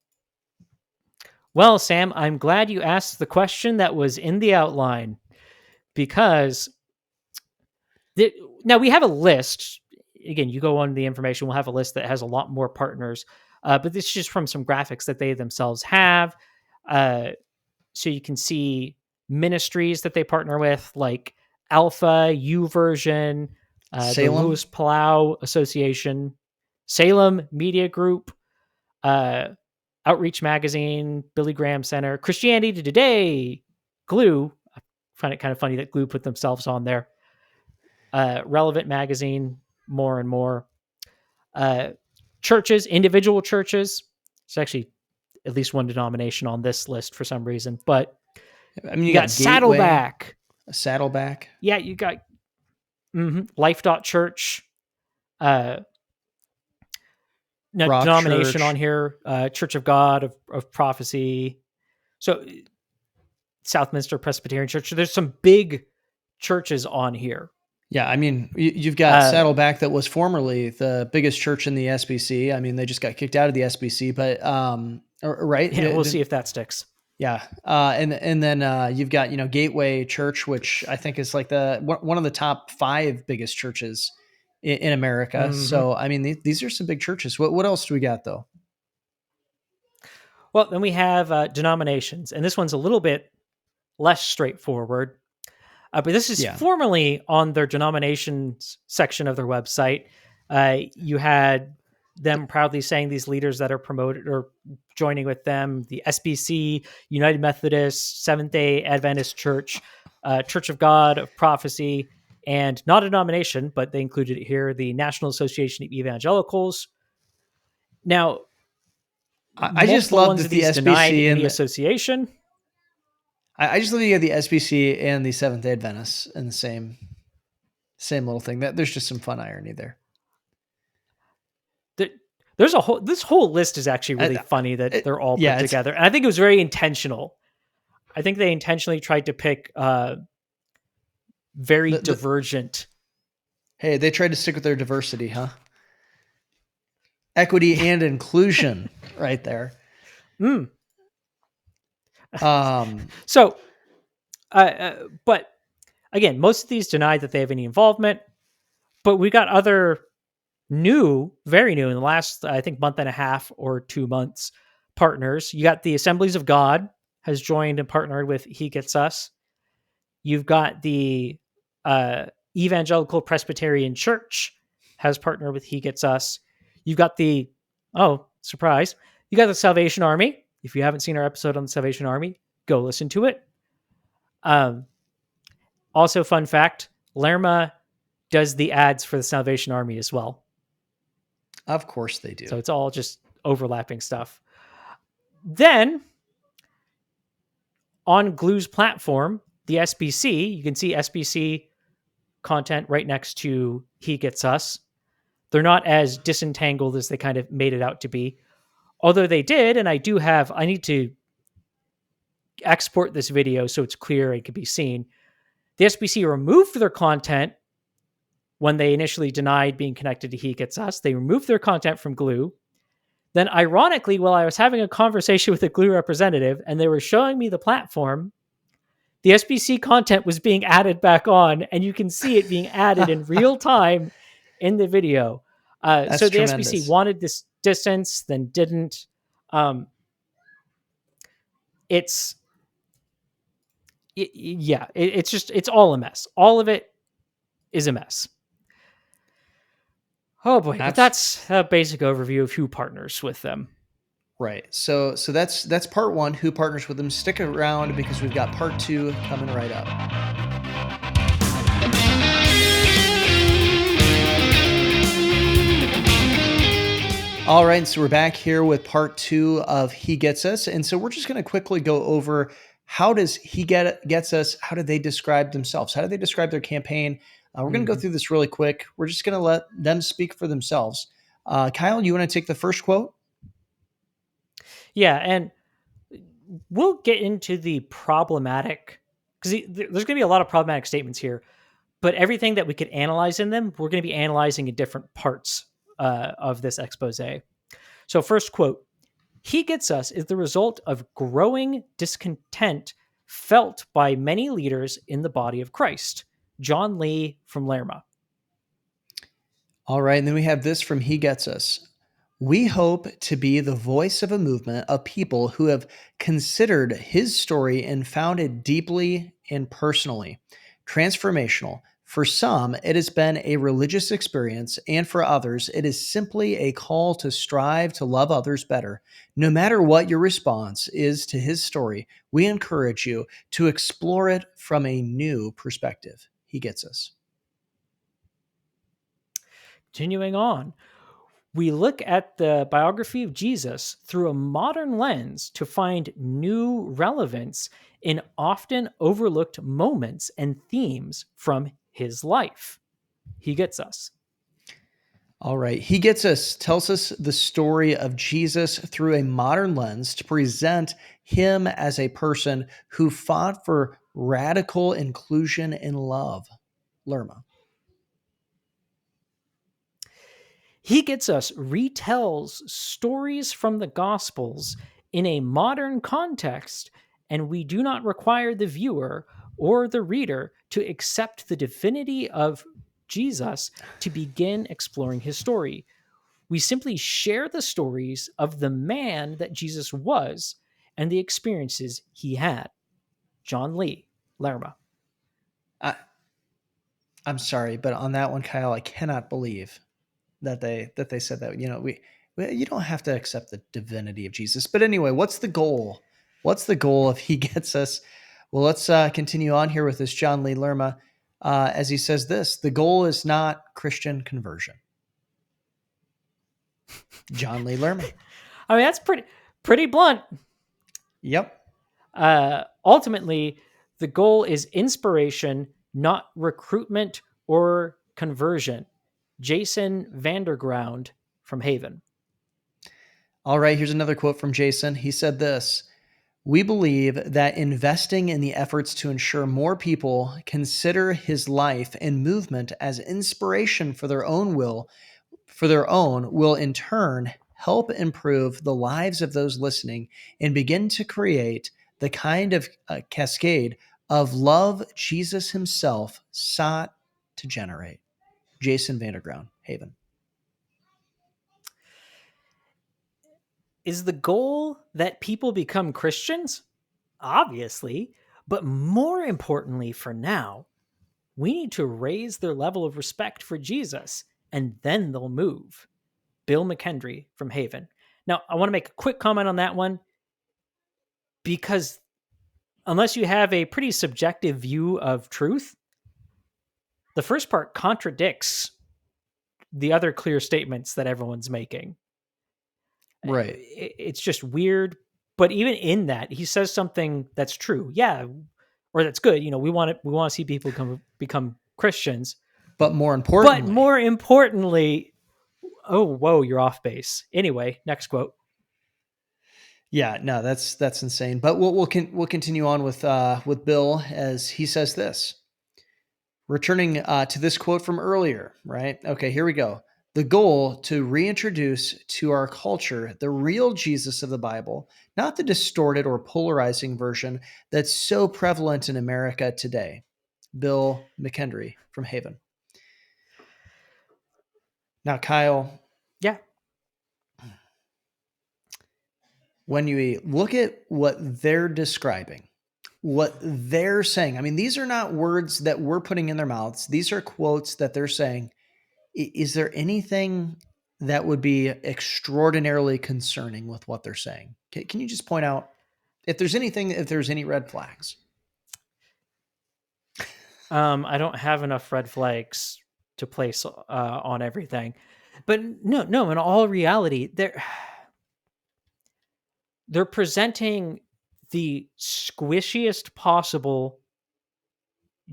Well, Sam, I'm glad you asked the question that was in the outline, because now we have a list. Again, you go on the information, we'll have a list that has a lot more partners. But this is just from some graphics that they themselves have. So you can see ministries that they partner with, like Alpha, YouVersion, the Salem. Lewis Palau Association, Salem Media Group, Outreach Magazine, Billy Graham Center, Christianity Today, Glue. I find it kind of funny that Glue put themselves on there. Relevant Magazine, more and more. Churches, individual churches. It's actually at least one denomination on this list for some reason, but I mean, you got Gateway, Saddleback. Saddleback. Yeah, you got Life.Church. Denomination Church on here. Church of God of Prophecy. So Southminster Presbyterian Church. There's some big churches on here. Yeah, I mean, you've got Saddleback, that was formerly the biggest church in the SBC. I mean, they just got kicked out of the SBC, but right? Yeah, we'll see if that sticks. Yeah, and then you've got Gateway Church, which I think is like one of the top 5 biggest churches in America. Mm-hmm. So I mean, these are some big churches. What else do we got though? Well, then we have denominations, and this one's a little bit less straightforward. But this is formerly on their denominations section of their website. You had them proudly saying these leaders that are promoted or joining with them: the SBC, United Methodist, Seventh-day Adventist Church, Church of God of Prophecy, and not a denomination, but they included it here, the National Association of Evangelicals. Now, I just love that the SBC and the association. I just love you have the SBC and the Seventh-day Adventists in the same little thing. That there's just some fun irony there. There's this whole list is actually really funny that they're all put together. And I think it was very intentional. I think they intentionally tried to pick very divergent. Hey, they tried to stick with their diversity, huh? Equity and inclusion right there. But again, most of these denied that they have any involvement, but we got other very new in the last, I think, month and a half or 2 months, partners. You got the Assemblies of God has joined and partnered with He Gets Us. You've got the Evangelical Presbyterian Church has partnered with He Gets Us. You've got you got the Salvation Army. If you haven't seen our episode on the Salvation Army, go listen to it. Also, fun fact, Lerma does the ads for the Salvation Army as well. Of course they do. So it's all just overlapping stuff. Then, on Glue's platform, the SBC, you can see SBC content right next to He Gets Us. They're not as disentangled as they kind of made it out to be. Although they did, and I need to export this video so it's clear and can be seen. The SBC removed their content when they initially denied being connected to He Gets Us. They removed their content from Glue. Then, ironically, while I was having a conversation with a Glue representative and they were showing me the platform, the SBC content was being added back on, and you can see it being added in real time in the video. So the tremendous. SBC wanted this distance, then didn't. It's all a mess. All of it is a mess. Oh boy, but that's a basic overview of who partners with them. Right. So that's part 1, who partners with them. Stick around because we've got part 2 coming right up. All right, so we're back here with part 2 of He Gets Us. And so we're just going to quickly go over, how does He Gets Us, how do they describe themselves? How do they describe their campaign? We're going to go through this really quick. We're just going to let them speak for themselves. Kyle, you want to take the first quote? Yeah, and we'll get into the problematic, because there's going to be a lot of problematic statements here, but everything that we could analyze in them, we're going to be analyzing in different parts of this expose. So first quote, He Gets Us is the result of growing discontent felt by many leaders in the body of Christ. John Lee from Lerma. All right, and then we have this from He Gets Us. We hope to be the voice of a movement of people who have considered his story and found it deeply and personally transformational. For some, it has been a religious experience, and for others, it is simply a call to strive to love others better. No matter what your response is to his story, we encourage you to explore it from a new perspective. He gets us. Continuing on, we look at the biography of Jesus through a modern lens to find new relevance in often overlooked moments and themes from his life. He gets us. All right. He gets us, tells us the story of Jesus through a modern lens to present him as a person who fought for radical inclusion and love. Lerma. He Gets Us retells stories from the Gospels in a modern context, and we do not require the viewer or the reader to accept the divinity of Jesus to begin exploring his story. We simply share the stories of the man that Jesus was and the experiences he had. John Lee, Lerma. I, I'm sorry, but on that one, Kyle, I cannot believe that they said that. You don't have to accept the divinity of Jesus. But anyway, what's the goal? What's the goal if he gets us? Well, let's continue on here with this John Lee Lerma as he says this: the goal is not Christian conversion. John Lee Lerma. I mean, that's pretty blunt. Yep. Ultimately, the goal is inspiration, not recruitment or conversion. Jason Vanderground from Haven. All right, here's another quote from Jason. He said this: we believe that investing in the efforts to ensure more people consider his life and movement as inspiration for their own will in turn help improve the lives of those listening and begin to create the kind of cascade of love Jesus himself sought to generate. Jason Vanderground, Haven. Is the goal that people become Christians? Obviously, but more importantly for now, we need to raise their level of respect for Jesus, and then they'll move. Bill McKendry from Haven. Now, I want to make a quick comment on that one because unless you have a pretty subjective view of truth, the first part contradicts the other clear statements that everyone's making. Right. It's just weird. But even in that, he says something that's true. Yeah. Or that's good. We want to see people become Christians. But more importantly, oh, whoa, you're off base. Anyway, next quote. Yeah, no, that's insane. But we'll continue on with Bill as he says this. Returning to this quote from earlier, right? Okay, here we go. The goal to reintroduce to our culture the real Jesus of the Bible, not the distorted or polarizing version that's so prevalent in America today. Bill McKendry from Haven. Now, Kyle. Yeah. When you look at what they're describing, what they're saying, I mean, these are not words that we're putting in their mouths. These are quotes that they're saying. Is there anything that would be extraordinarily concerning with what they're saying? Can you just point out if there's any red flags? I don't have enough red flags to place on everything, but no. In all reality, they're presenting the squishiest possible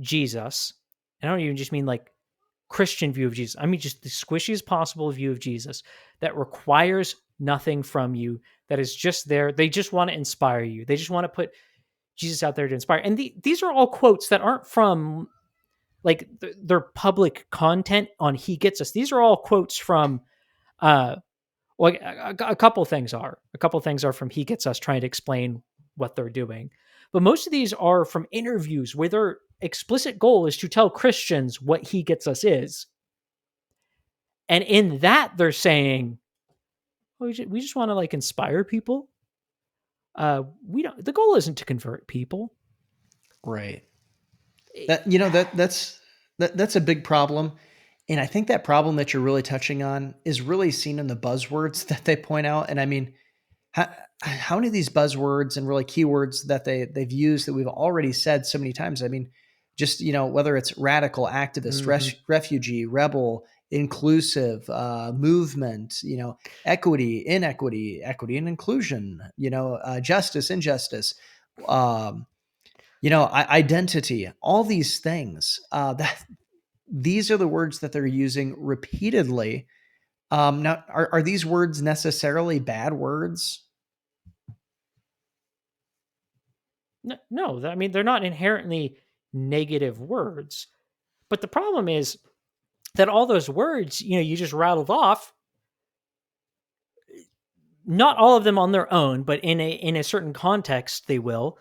Jesus. I don't even just mean like Christian view of Jesus. I mean just the squishiest possible view of Jesus that requires nothing from you, that is just there. They just want to inspire you. They just want to put Jesus out there to inspire. And these are all quotes that aren't from like their public content on He Gets Us. These are all quotes from a couple things are from He Gets Us trying to explain what they're doing. But most of these are from interviews where their explicit goal is to tell Christians what He Gets Us is. And in that, they're saying We just want to like inspire people. We don't. The goal isn't to convert people. Right. That's a big problem. And I think that problem that you're really touching on is really seen in the buzzwords that they point out. And I mean, how many of these buzzwords and really keywords that they've used that we've already said so many times? I mean, just whether it's radical, activist, refugee, rebel, inclusive, movement, equity, inequity, equity and inclusion, justice, injustice, um, identity, all these things. That these are the words that they're using repeatedly. Now, are these words necessarily bad words? No, I mean, they're not inherently negative words. But the problem is that all those words, you just rattled off, not all of them on their own, but in a certain context they will,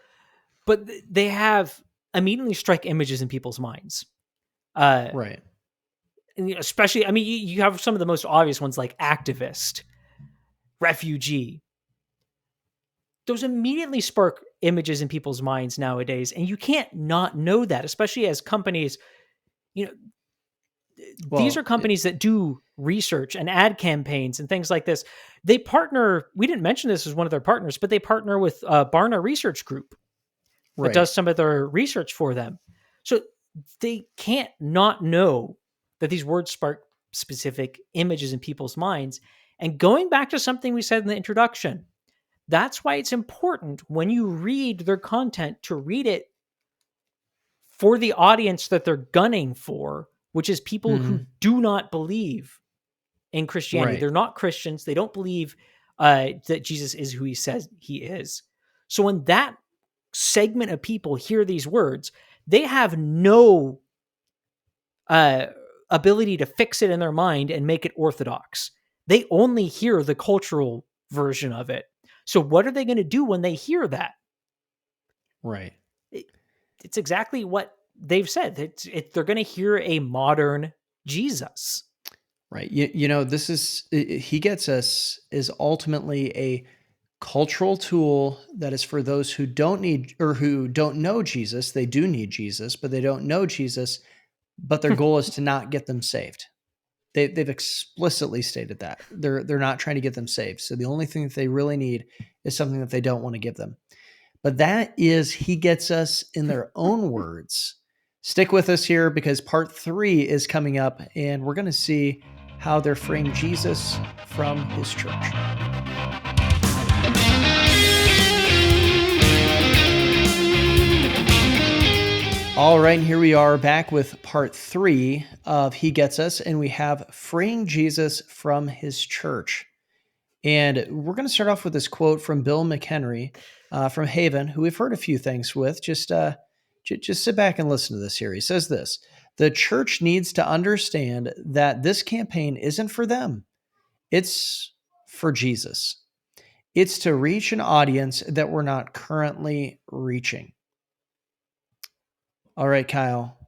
but they have immediately strike images in people's minds. Right. Especially, I mean, you have some of the most obvious ones like activist, refugee. Those immediately spark images in people's minds nowadays, and you can't not know that, especially as companies. These are companies that do research and ad campaigns and things like this. They partner. We didn't mention this as one of their partners, but they partner with Barna Research Group that does some of their research for them. So they can't not know that these words spark specific images in people's minds. And going back to something we said in the introduction, that's why it's important when you read their content to read it for the audience that they're gunning for, which is people who do not believe in Christianity. They're not Christians. They don't believe that Jesus is who he says he is. So when that segment of people hear these words, they have no ability to fix it in their mind and make it orthodox. They only hear the cultural version of it. So what are they going to do when they hear that? Right. It's exactly what they've said. They're going to hear a modern Jesus. Right. This is, he gets us is ultimately a cultural tool that is for those who don't need or who don't know Jesus. They do need Jesus, but they don't know Jesus, but their goal is to not get them saved. They've explicitly stated that they're not trying to get them saved. So the only thing that they really need is something that they don't want to give them. But that is, he gets us in their own words. Stick with us here because part 3 is coming up, and we're going to see how they're freeing Jesus from his church. All right, and here we are back with part 3 of He Gets Us, and we have freeing Jesus from his church. And we're going to start off with this quote from Bill McHenry from Haven, who we've heard a few things with. Just sit back and listen to this here. He says this: the church needs to understand that this campaign isn't for them. It's for Jesus. It's to reach an audience that we're not currently reaching. All right, Kyle,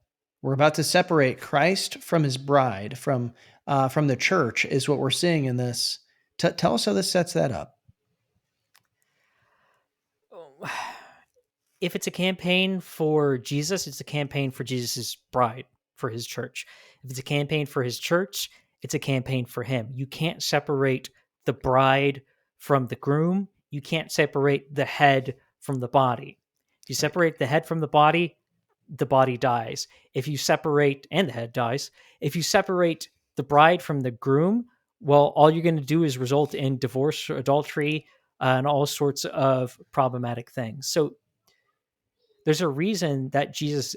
we're about to separate Christ from his bride, from the church, is what we're seeing in this. Tell us how this sets that up. If it's a campaign for Jesus, it's a campaign for Jesus's bride, for his church. If it's a campaign for his church, it's a campaign for him. You can't separate the bride from the groom. You can't separate the head from the body. If you separate the head from the body dies. If you separate, and the head dies. If you separate the bride from the groom, well, all you're going to do is result in divorce, adultery, and all sorts of problematic things. So there's a reason that Jesus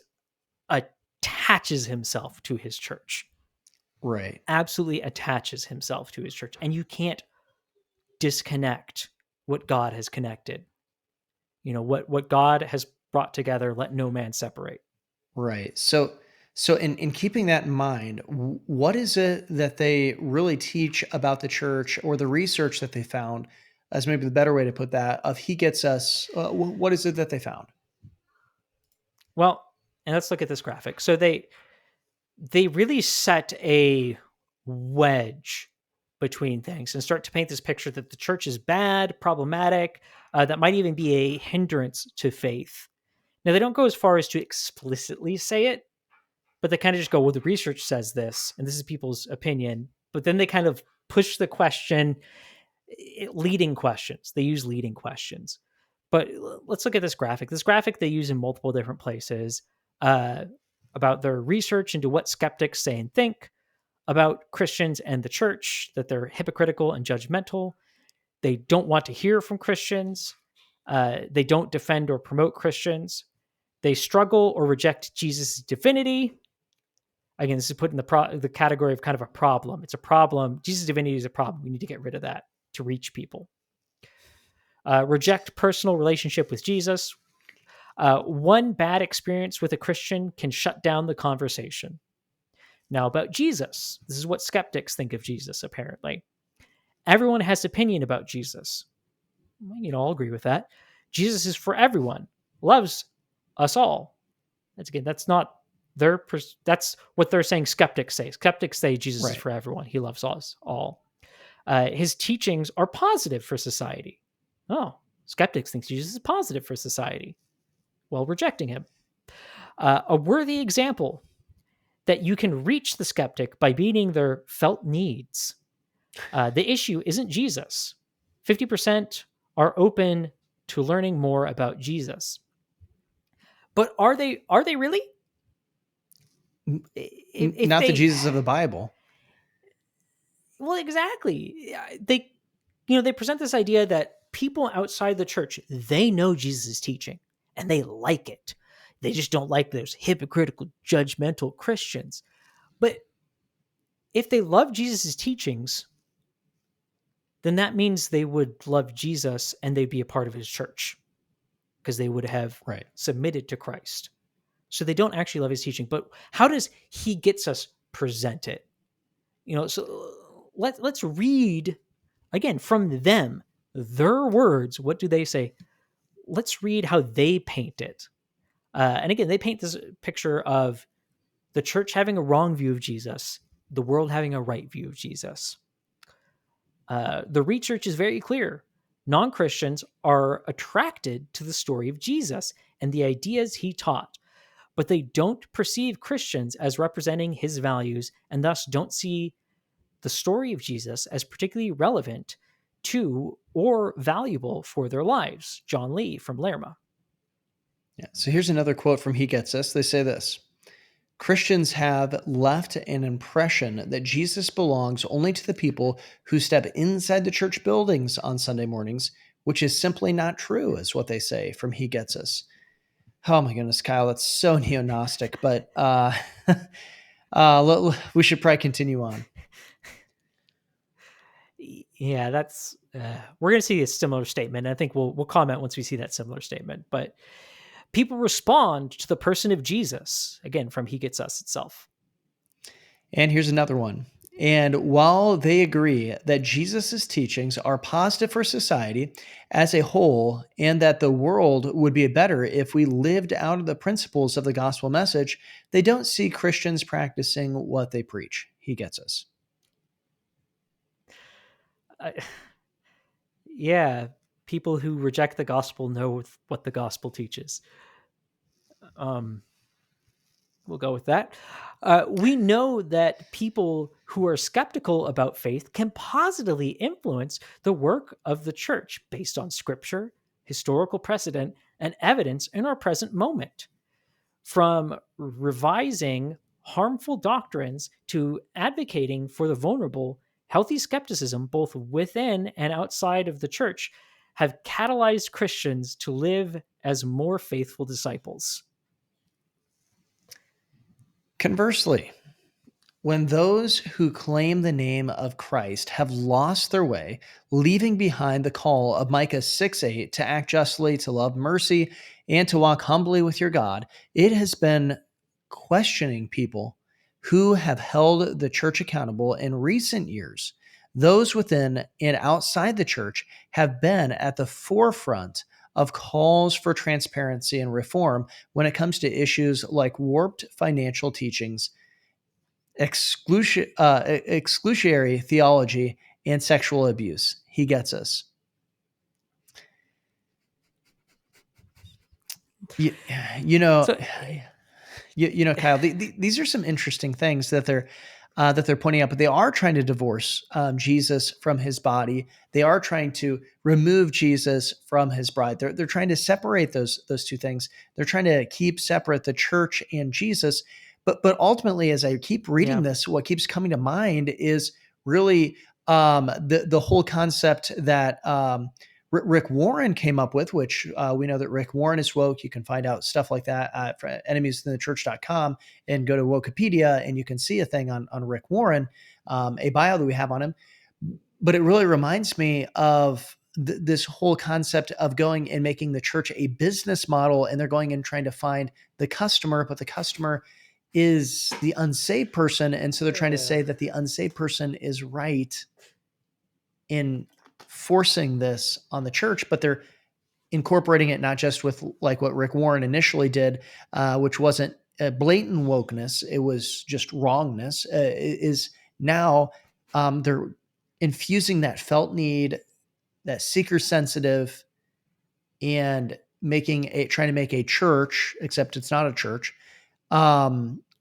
attaches himself to his church. Right. Absolutely attaches himself to his church. And you can't disconnect what God has connected. What God has brought together, let no man separate. Right. So in keeping that in mind, what is it that they really teach about the church, or the research that they found, as maybe the better way to put that, of He Gets Us? What is it that they found? Well, and let's look at this graphic. So they really set a wedge between things and start to paint this picture that the church is bad, problematic, that might even be a hindrance to faith. Now, they don't go as far as to explicitly say it, but they kind of just go, well, the research says this, and this is people's opinion. But then they kind of push the question, leading questions. They use leading questions. But let's look at this graphic. This graphic they use in multiple different places about their research into what skeptics say and think about Christians and the church, that they're hypocritical and judgmental. They don't want to hear from Christians. They don't defend or promote Christians. They struggle or reject Jesus' divinity. Again, this is put in the category of kind of a problem. It's a problem. Jesus' divinity is a problem. We need to get rid of that to reach people. Reject personal relationship with Jesus. One bad experience with a Christian can shut down the conversation. Now, about Jesus, this is what skeptics think of Jesus, apparently. Everyone has opinion about Jesus. I'll agree with that. Jesus is for everyone, loves us all. That's not that's what they're saying skeptics say. Skeptics say Jesus is for everyone. He loves us all. His teachings are positive for society. Oh, skeptics think Jesus is positive for society while rejecting him. A worthy example that you can reach the skeptic by meeting their felt needs. The issue isn't Jesus. 50% are open to learning more about Jesus. But are they really? Not the Jesus of the Bible. Well, exactly. They present this idea that people outside the church, they know Jesus' teaching and they like it. They just don't like those hypocritical, judgmental Christians. But if they love Jesus' teachings, then that means they would love Jesus and they'd be a part of his church because they would have submitted to Christ. So they don't actually love his teaching. But how does he gets us present it? So let's read again from them, their words. What do they say? Let's read how they paint it. And again, they paint this picture of the church having a wrong view of Jesus, the world having a right view of Jesus. The research is very clear. Non-Christians are attracted to the story of Jesus and the ideas he taught, but they don't perceive Christians as representing his values and thus don't see the story of Jesus as particularly relevant to or valuable for their lives. John Lee from Lerma. Yeah. So here's another quote from He Gets Us. They say this: Christians have left an impression that Jesus belongs only to the people who step inside the church buildings on Sunday mornings, which is simply not true, is what they say from He Gets Us. Oh my goodness, Kyle, that's so neo-Gnostic, but we should probably continue on. Yeah, that's we're going to see a similar statement. I think we'll comment once we see that similar statement. But people respond to the person of Jesus, again, from He Gets Us itself. And here's another one. And while they agree that Jesus' teachings are positive for society as a whole and that the world would be better if we lived out of the principles of the gospel message, they don't see Christians practicing what they preach. He Gets Us. Yeah, people who reject the gospel know what the gospel teaches. We'll go with that. We know that people who are skeptical about faith can positively influence the work of the church based on scripture, historical precedent, and evidence in our present moment. From revising harmful doctrines to advocating for the vulnerable, healthy skepticism, both within and outside of the church, have catalyzed Christians to live as more faithful disciples. Conversely, when those who claim the name of Christ have lost their way, leaving behind the call of Micah 6:8 to act justly, to love mercy, and to walk humbly with your God, it has been questioning people who have held the church accountable in recent years. Those within and outside the church have been at the forefront of calls for transparency and reform when it comes to issues like warped financial teachings, exclusionary theology, and sexual abuse. He gets us. You know, So, Kyle, these are some interesting things that they're pointing out, but they are trying to divorce Jesus from his body. They are trying to remove Jesus from his bride. They're trying to separate those two things. They're trying to keep separate the church and Jesus. But ultimately, as I keep reading yeah. this, what keeps coming to mind is really the whole concept that Rick Warren came up with, which we know that Rick Warren is woke. You can find out stuff like that at enemieswithinthechurch.com and go to Wokepedia, and you can see a thing on Rick Warren, a bio that we have on him. But it really reminds me of this whole concept of going and making the church a business model, and they're going and trying to find the customer, but the customer is the unsaved person. And so they're trying to say that the unsaved person is right in forcing this on the church, but they're incorporating it not just with like what Rick Warren initially did, which wasn't a blatant wokeness, it was just wrongness, is now they're infusing that felt need, that seeker sensitive, and trying to make a church, except it's not a church,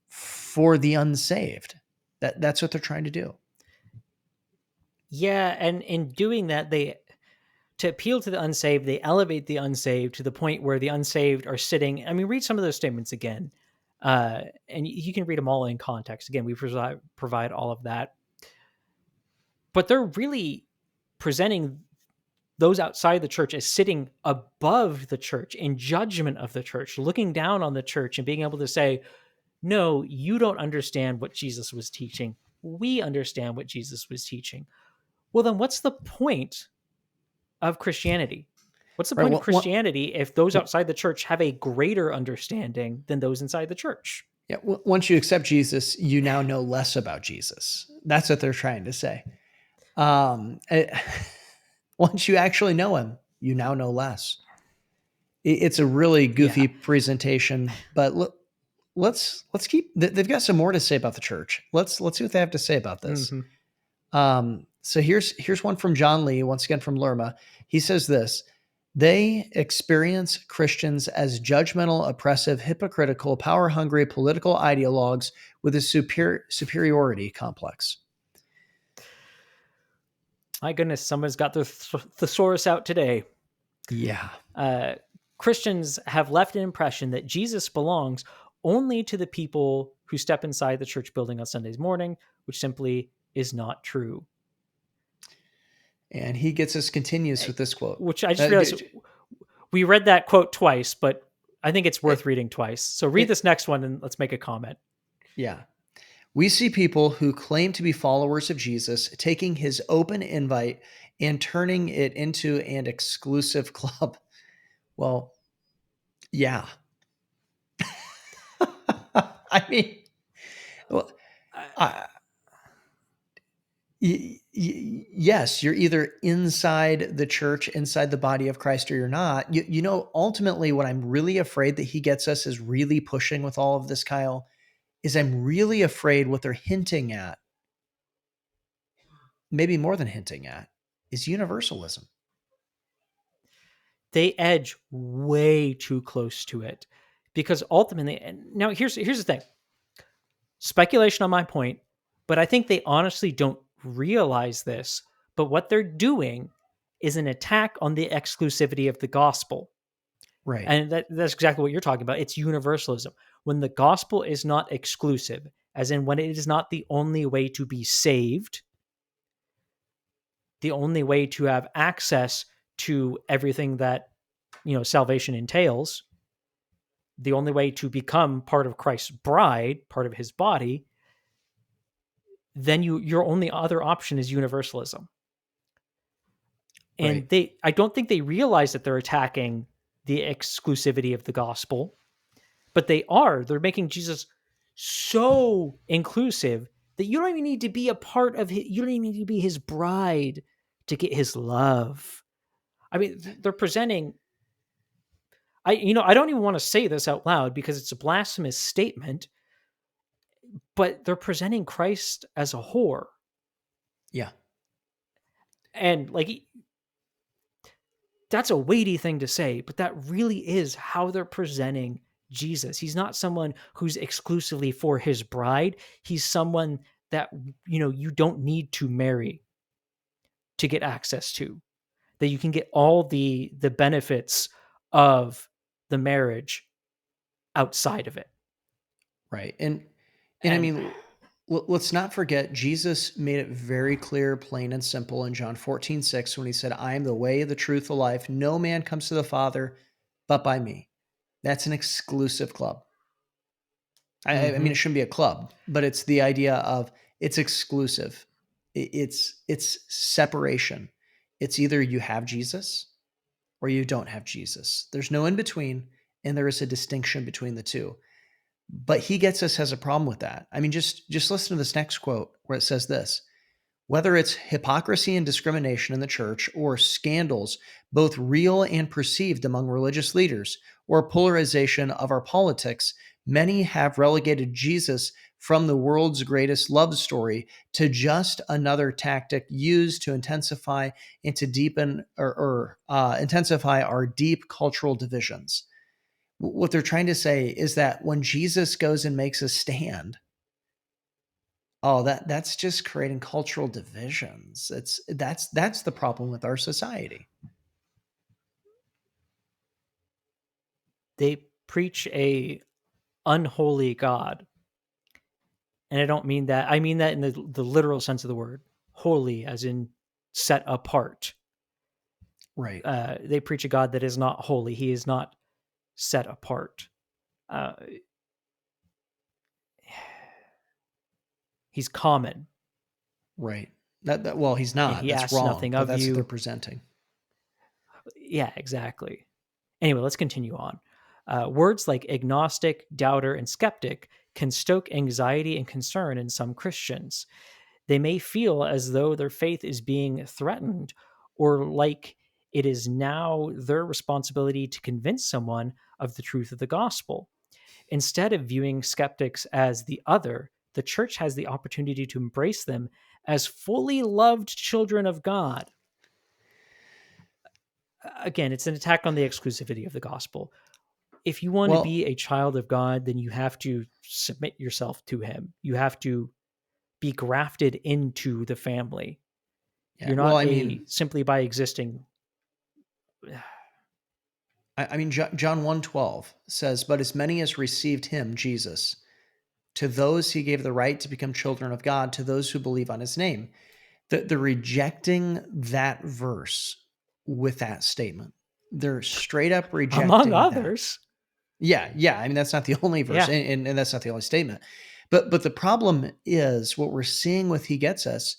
for the unsaved. That's what they're trying to do. Yeah, and in doing that, to appeal to the unsaved, they elevate the unsaved to the point where the unsaved are sitting. I mean, read some of those statements again, and you can read them all in context. Again, we provide all of that, but they're really presenting those outside the church as sitting above the church in judgment of the church, looking down on the church and being able to say, no, you don't understand what Jesus was teaching. We understand what Jesus was teaching. Well, then what's the point of Christianity? What's the point of Christianity if those outside the church have a greater understanding than those inside the church? Yeah. Once you accept Jesus, you now know less about Jesus. That's what they're trying to say. Once you actually know him, you now know less. It's a really goofy presentation, but let's keep. They've got some more to say about the church. Let's see what they have to say about this. Mm-hmm. So here's one from John Lee, once again from Lerma. He says this: they experience Christians as judgmental, oppressive, hypocritical, power-hungry political ideologues with a superiority complex. My goodness, someone's got their thesaurus out today. Yeah. Christians have left an impression that Jesus belongs only to the people who step inside the church building on Sundays morning, which simply is not true. And he gets us continues with this quote. Which I just realized we read that quote twice, but I think it's worth reading twice. So read this next one and let's make a comment. Yeah. We see people who claim to be followers of Jesus taking his open invite and turning it into an exclusive club. Well, yeah. I mean, well, yes, you're either inside the church, inside the body of Christ, or you're not. Ultimately, what I'm really afraid that he gets us is really pushing with all of this, Kyle, is I'm really afraid what they're hinting at, maybe more than hinting at, is universalism. They edge way too close to it because ultimately, and now here's the thing, speculation on my point, but I think they honestly don't realize this, but what they're doing is an attack on the exclusivity of the gospel. Right. And that's exactly what you're talking about. It's universalism. When the gospel is not exclusive, as in when it is not the only way to be saved, the only way to have access to everything that, salvation entails, the only way to become part of Christ's bride, part of his body, then your only other option is universalism. And right. I don't think they realize that they're attacking the exclusivity of the gospel, but they're making Jesus so inclusive that you don't even need to be a part of it. You don't even need to be his bride to get his love. I mean, they're presenting, I don't even want to say this out loud because it's a blasphemous statement, but they're presenting Christ as a whore. Yeah. And like, that's a weighty thing to say, but that really is how they're presenting Jesus. He's not someone who's exclusively for his bride. He's someone that, you don't need to marry to get access to, that you can get all the benefits of the marriage outside of it. Right. And I mean, let's not forget, Jesus made it very clear, plain and simple in John 14:6 when he said, I am the way, the truth, the life. No man comes to the Father but by me. That's an exclusive club. I mean, it shouldn't be a club, but it's the idea of it's exclusive. It's separation. It's either you have Jesus or you don't have Jesus. There's no in between, and there is a distinction between the two. But He Gets Us has a problem with that. I mean, just listen to this next quote where it says this: whether it's hypocrisy and discrimination in the church, or scandals, both real and perceived among religious leaders, or polarization of our politics, many have relegated Jesus from the world's greatest love story to just another tactic used to intensify and to deepen or intensify our deep cultural divisions. What they're trying to say is that when Jesus goes and makes a stand, that's just creating cultural divisions. That's the problem with our society. They preach a unholy God. And I don't mean that. I mean that in the literal sense of the word. Holy as in set apart. Right. They preach a God that is not holy. He is not set apart. He's common. Right. Well, he's not. He That's asks wrong. nothing But of that's you. what they're presenting. Yeah, exactly. Anyway, let's continue on. Words like agnostic, doubter, and skeptic can stoke anxiety and concern in some Christians. They may feel as though their faith is being threatened, or like it is now their responsibility to convince someone of the truth of the gospel. Instead of viewing skeptics as the other, the church has the opportunity to embrace them as fully loved children of God. Again, it's an attack on the exclusivity of the gospel. If you want to be a child of God, then you have to submit yourself to him. You have to be grafted into the family. Yeah, you're not simply by existing. I mean, John 1:12 says, but as many as received him, Jesus, to those he gave the right to become children of God, to those who believe on his name. They're rejecting that verse with that statement. They're straight up rejecting among others. That. Yeah. I mean, that's not the only verse, and that's not the only statement. But the problem is, what we're seeing with He Gets Us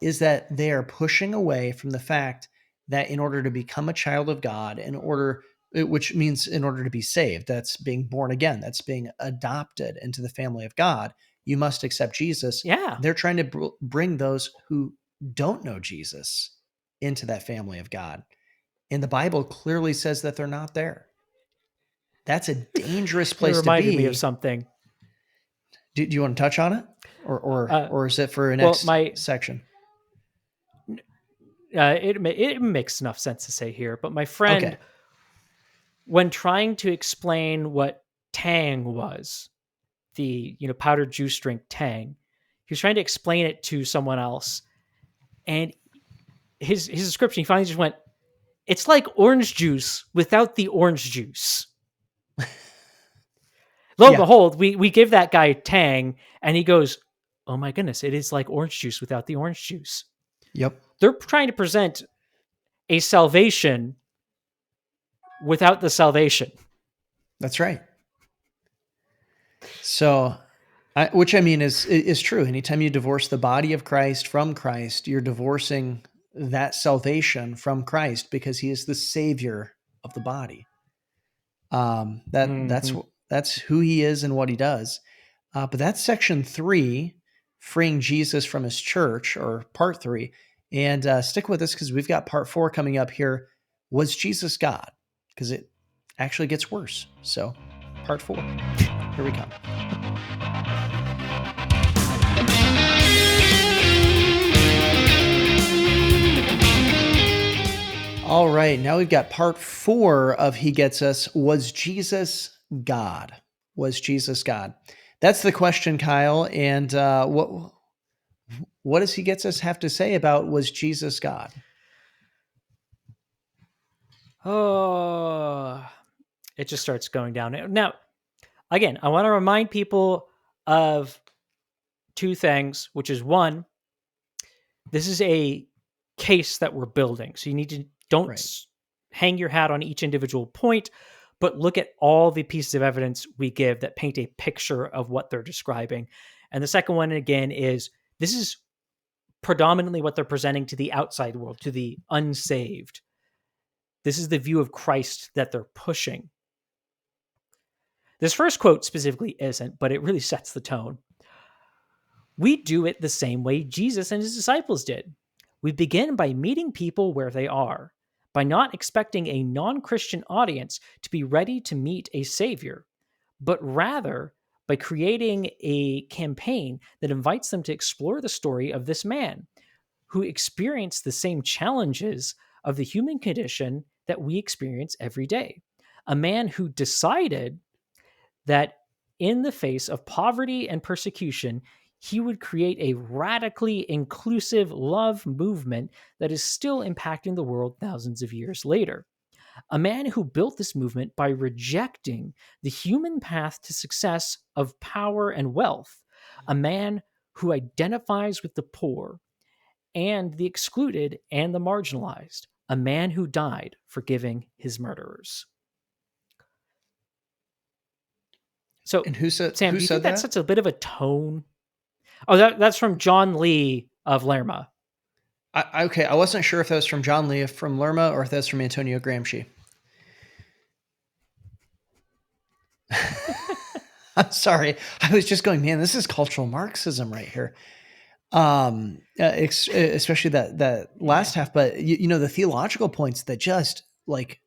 is that they are pushing away from the fact that in order to become a child of God, which means in order to be saved, that's being born again, that's being adopted into the family of God, you must accept Jesus. Yeah. They're trying to bring those who don't know Jesus into that family of God. And the Bible clearly says that they're not there. That's a dangerous place to be. It reminded me of something. Do you want to touch on it? Or is it for a next section? It makes enough sense to say here, but my friend, when trying to explain what Tang was, the powdered juice drink Tang, he was trying to explain it to someone else, and his description, he finally just went, "It's like orange juice without the orange juice." Lo and behold, we give that guy Tang, and he goes, "Oh my goodness, it is like orange juice without the orange juice." Yep. They're trying to present a salvation without the salvation. That's right. So, which I mean is true. Anytime you divorce the body of Christ from Christ, you're divorcing that salvation from Christ, because he is the savior of the body. That's who he is and what he does. But that's section 3, freeing Jesus from his church, or part 3. And stick with us, because we've got part 4 coming up here. Was Jesus God? Because it actually gets worse. So, part 4. Here we come. All right, now we've got part 4 of He Gets Us. Was Jesus God? Was Jesus God? That's the question, Kyle. And what does He Gets Us have to say about was Jesus God? Oh, it just starts going down. Now, again, I want to remind people of two things, which is one, this is a case that we're building. So you need to don't Right. hang your hat on each individual point, but look at all the pieces of evidence we give that paint a picture of what they're describing. And the second one, again, is this is predominantly what they're presenting to the outside world, to the unsaved. This is the view of Christ that they're pushing. This first quote specifically isn't, but it really sets the tone. We do it the same way Jesus and his disciples did. We begin by meeting people where they are, by not expecting a non-Christian audience to be ready to meet a savior, but rather by creating a campaign that invites them to explore the story of this man who experienced the same challenges of the human condition that we experience every day. A man who decided that in the face of poverty and persecution, he would create a radically inclusive love movement that is still impacting the world thousands of years later. A man who built this movement by rejecting the human path to success of power and wealth. A man who identifies with the poor and the excluded and the marginalized. A man who died forgiving his murderers. So, And who said Sam, do you think that that? sets a bit of a tone? Oh, that's from John Lee of Lerma. Okay, I wasn't sure if that was from John Lee from Lerma or if that's from Antonio Gramsci. I'm sorry. I was just going, man, this is cultural Marxism right here. Especially that last half, but the theological points that just like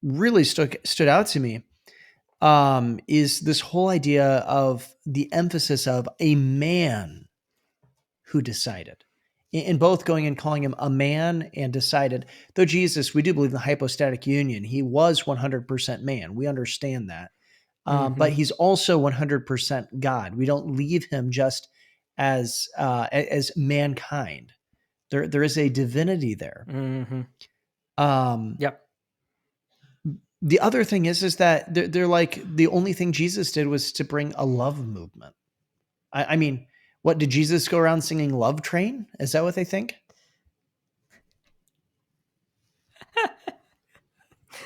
really stood out to me is this whole idea of the emphasis of a man who decided. In both going and calling him a man and decided, though Jesus, we do believe in the hypostatic union. He was 100% man. We understand that. But he's also 100% God. We don't leave him just as mankind. There is a divinity there. Yep. The other thing is that they're like the only thing Jesus did was to bring a love movement. I mean, what did Jesus go around singing "Love Train"? Is that what they think?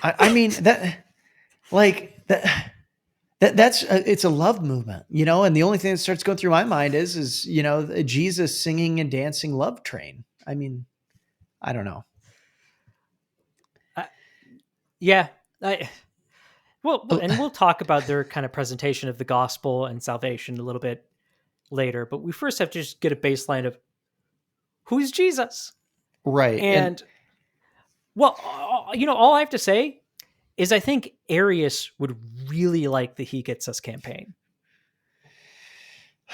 I mean that, like that. That's it's a love movement, and the only thing that starts going through my mind is Jesus singing and dancing "Love Train." I mean, I don't know. Yeah. And we'll talk about their kind of presentation of the gospel and salvation a little bit later, but we first have to just get a baseline of who's Jesus. Right. And all I have to say is I think Arius would really like the He Gets Us campaign.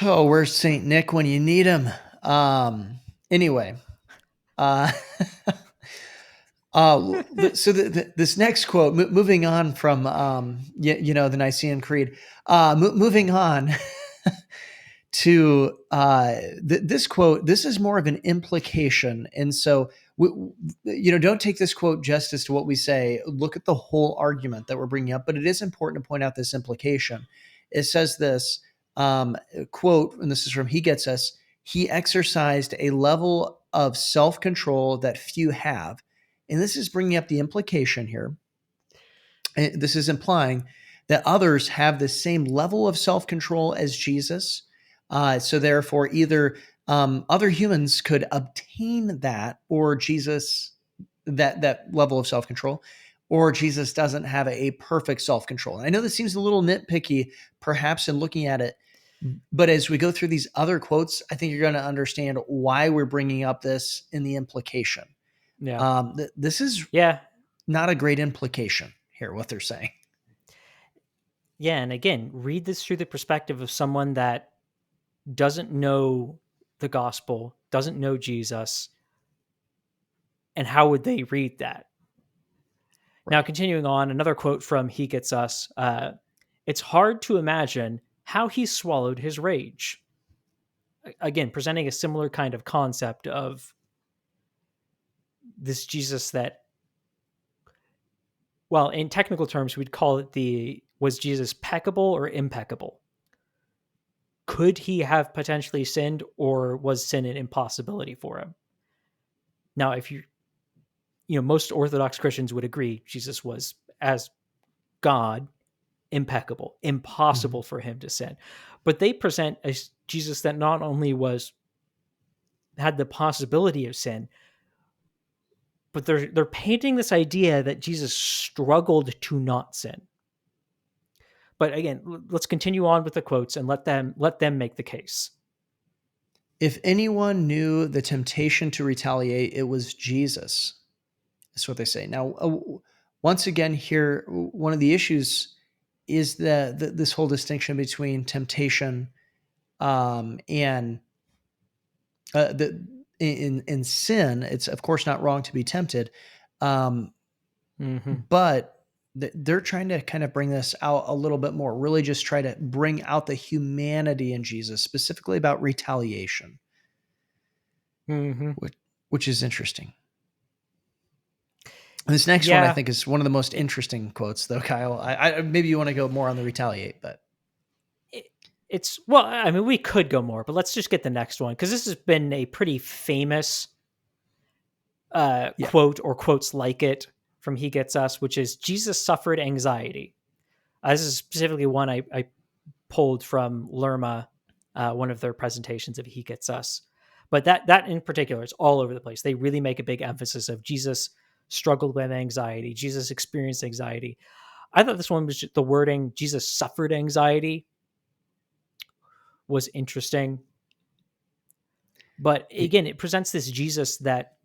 Oh, where's Saint Nick when you need him? Anyway, so this next quote, moving on from the Nicene Creed, moving on to this quote. This is more of an implication, and so don't take this quote just as to what we say. Look at the whole argument that we're bringing up, but it is important to point out this implication. It says this quote, and this is from He Gets Us. He exercised a level of self-control that few have. And this is bringing up the implication here. And this is implying that others have the same level of self-control as Jesus. So therefore, either other humans could obtain that, or Jesus, that level of self-control, or Jesus doesn't have a perfect self-control. And I know this seems a little nitpicky, perhaps, in looking at it, but as we go through these other quotes, I think you're going to understand why we're bringing up this in the implication. Yeah. This is not a great implication here, what they're saying. Yeah. And again, read this through the perspective of someone that doesn't know the gospel, doesn't know Jesus, And how would they read that? Right. Now, continuing on, another quote from He Gets Us. It's hard to imagine how he swallowed his rage. Again, presenting a similar kind of concept of this Jesus that, well, in technical terms, we'd call it was Jesus peccable or impeccable? Could he have potentially sinned, or was sin an impossibility for him? Now, if most Orthodox Christians would agree Jesus was, as God, impeccable, impossible Mhm. for him to sin. But they present a Jesus that not only had the possibility of sin, but they're painting this idea that Jesus struggled to not sin. But again, let's continue on with the quotes and let them make the case. If anyone knew the temptation to retaliate, it was Jesus. That's what they say. Now, once again, here, one of the issues is this whole distinction between temptation and the in sin. It's of course not wrong to be tempted, Mm-hmm. but they're trying to kind of bring this out a little bit more. Really, just try to bring out the humanity in Jesus, specifically about retaliation, Mm-hmm. which is interesting. This next one, I Yeah. think, is one of the most interesting quotes, though, Kyle. I maybe you want to go more on the retaliate, but It's, well, I mean, we could go more, but let's just get the next one, because this has been a pretty famous yeah, quote, or quotes like it, from He Gets Us, which is Jesus suffered anxiety. This is specifically one I pulled from Lerma, one of their presentations of He Gets Us. But that in particular is all over the place. They really make a big emphasis of Jesus struggled with anxiety. Jesus experienced anxiety. I thought this one was just, the wording Jesus suffered anxiety was interesting. But again, it presents this Jesus that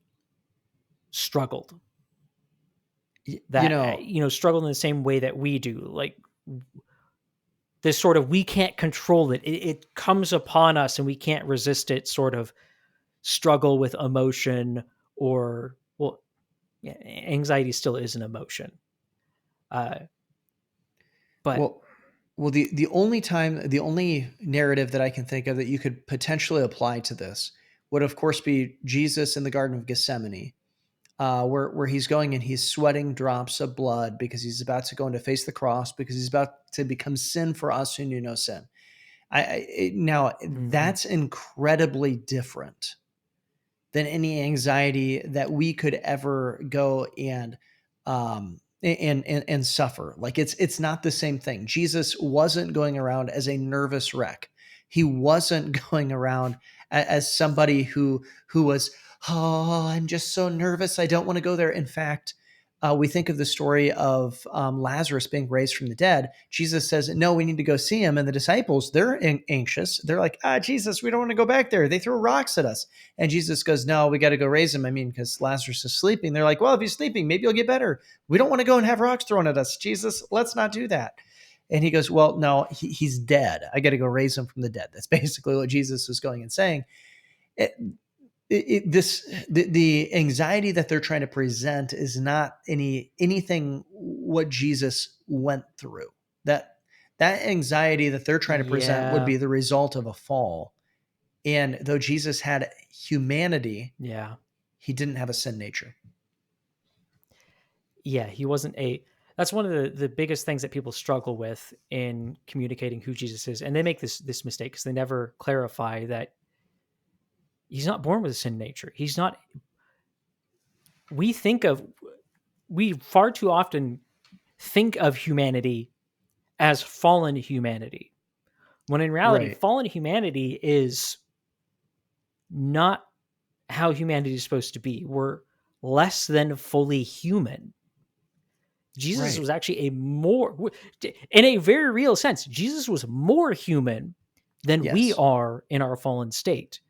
struggled, you know, struggled in the same way that we do. Like, this sort of, we can't control it. It comes upon us and we can't resist it, sort of struggle with emotion. Or, well, yeah, anxiety still is an emotion. But well, the only narrative that I can think of that you could potentially apply to this would, of course, be Jesus in the Garden of Gethsemane, where he's going and he's sweating drops of blood because he's about to go and to face the cross, because he's about to become sin for us who knew no sin. Now mm-hmm. that's incredibly different than any anxiety that we could ever go and suffer. Like, it's not the same thing. Jesus wasn't going around as a nervous wreck. He wasn't going around as somebody who was, oh, I'm just so nervous, I don't want to go there. In fact, we think of the story of Lazarus being raised from the dead. Jesus says, no, we need to go see him. And the disciples, they're anxious. They're like, Jesus, we don't want to go back there. They throw rocks at us. And Jesus goes, no, we got to go raise him. I mean, because Lazarus is sleeping. They're like, well, if he's sleeping, maybe he'll get better. We don't want to go and have rocks thrown at us. Jesus, let's not do that. And he goes, well, no, he's dead. I got to go raise him from the dead. That's basically what Jesus is going and saying. The anxiety that they're trying to present is not anything what Jesus went through. That anxiety that they're trying to present would Yeah. be the result of a fall. And though Jesus had humanity, Yeah. he didn't have a sin nature. Yeah. He wasn't that's one of the biggest things that people struggle with in communicating who Jesus is. And they make this mistake because they never clarify that he's not born with a sin nature. He's not. We far too often think of humanity as fallen humanity, when in reality, Right. fallen humanity is not how humanity is supposed to be. We're less than fully human. Jesus Right. was actually in a very real sense, Jesus was more human than we Yes. are in our fallen state.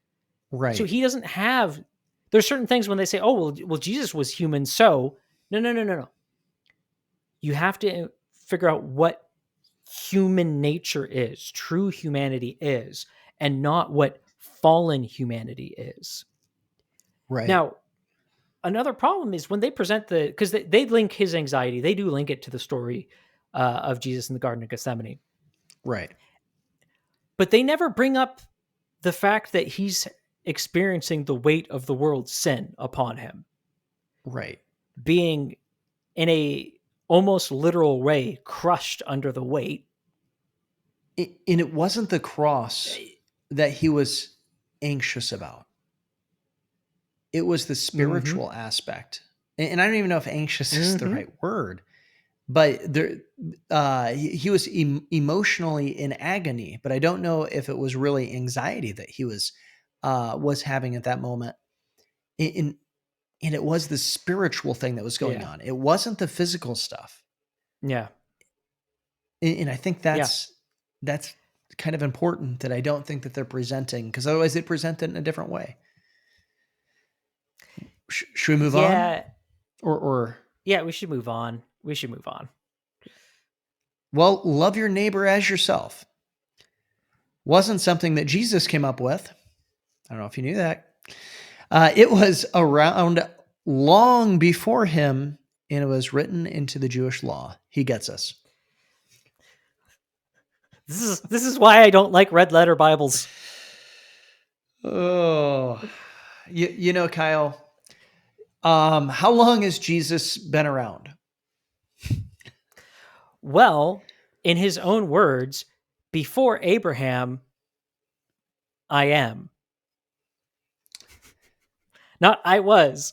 So Right. he doesn't have, there's certain things when they say, oh, well, Jesus was human. So no. You have to figure out what human nature is, true humanity is, and not what fallen humanity is. Right. Now, another problem is when they present because they link his anxiety, they do link it to the story of Jesus in the Garden of Gethsemane, Right. but they never bring up the fact that he's experiencing the weight of the world's sin upon him, Right. being in a almost literal way crushed under the weight. And it wasn't the cross that he was anxious about. It was the spiritual aspect. And I don't even know if anxious is the right word, but he was emotionally in agony, but I don't know if it was really anxiety that he was having at that moment. And it was the spiritual thing that was going on. It wasn't the physical stuff. Yeah. And I think that's kind of important, that I don't think that they're presenting, because otherwise they present it in a different way. Should we move on? Or yeah, we should move on. We should move on. Well, love your neighbor as yourself wasn't something that Jesus came up with. I don't know if you knew that. It was around long before him, and it was written into the Jewish law. He gets us. This is why I don't like red letter Bibles. Oh, you know, Kyle, how long has Jesus been around? Well, in his own words, before Abraham, I am. Not I was.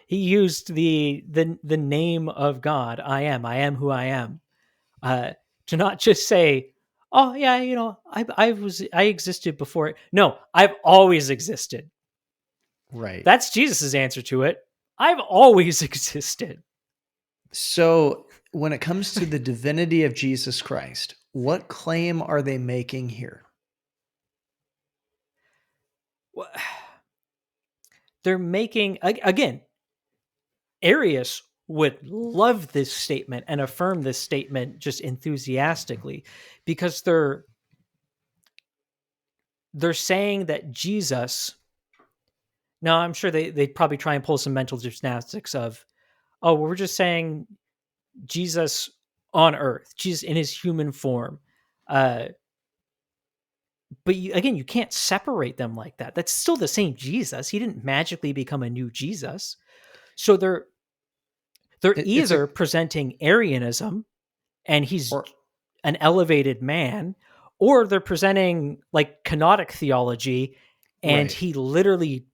He used the name of God. I am who I am. To not just say, oh yeah, you know, I existed before. No, I've always existed. Right. That's Jesus's answer to it. I've always existed. So when it comes to the divinity of Jesus Christ, what claim are they making here? They're making, again, Arius would love this statement and affirm this statement just enthusiastically, because they're saying that Jesus, now I'm sure they'd probably try and pull some mental gymnastics of, oh, we're just saying Jesus on earth, Jesus in his human form. But again, you can't separate them like that. That's still the same Jesus. He didn't magically become a new Jesus. So they're either presenting Arianism and he's an elevated man, or they're presenting like kenotic theology and he literally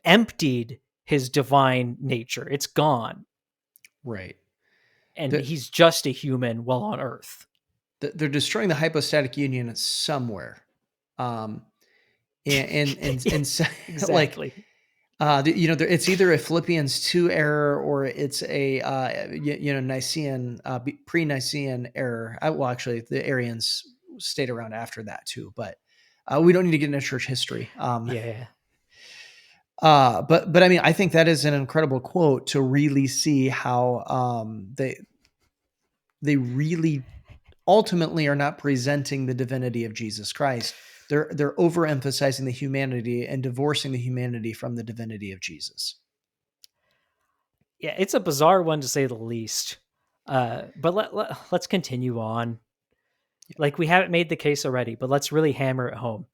emptied his divine nature. It's gone. Right. And he's just a human while on earth. They're destroying the hypostatic union somewhere. And exactly. You know, it's either a Philippians 2 error or it's a Nicene pre-Nicene error. Well, actually, the Arians stayed around after that too, but we don't need to get into church history. Yeah. But I mean, I think that is an incredible quote to really see how they really ultimately are not presenting the divinity of Jesus Christ. They're overemphasizing the humanity and divorcing the humanity from the divinity of Jesus. Yeah, it's a bizarre one to say the least. But let's continue on. Like, we haven't made the case already, but let's really hammer it home.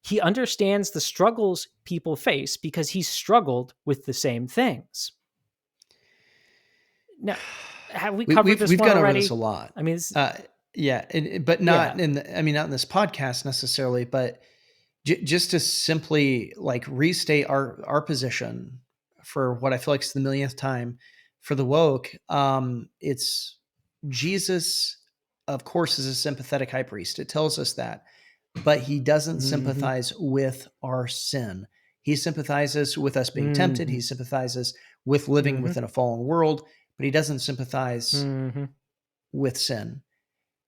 He understands the struggles people face because he struggled with the same things. Now, have we covered this? We've one gone already? over this a lot. I mean, yeah, but not not in this podcast necessarily, but just to simply like restate our position for what I feel like is the millionth time for the woke. It's Jesus, of course, is a sympathetic high priest. It tells us that, but he doesn't sympathize with our sin. He sympathizes with us being tempted. He sympathizes with living within a fallen world, but he doesn't sympathize with sin.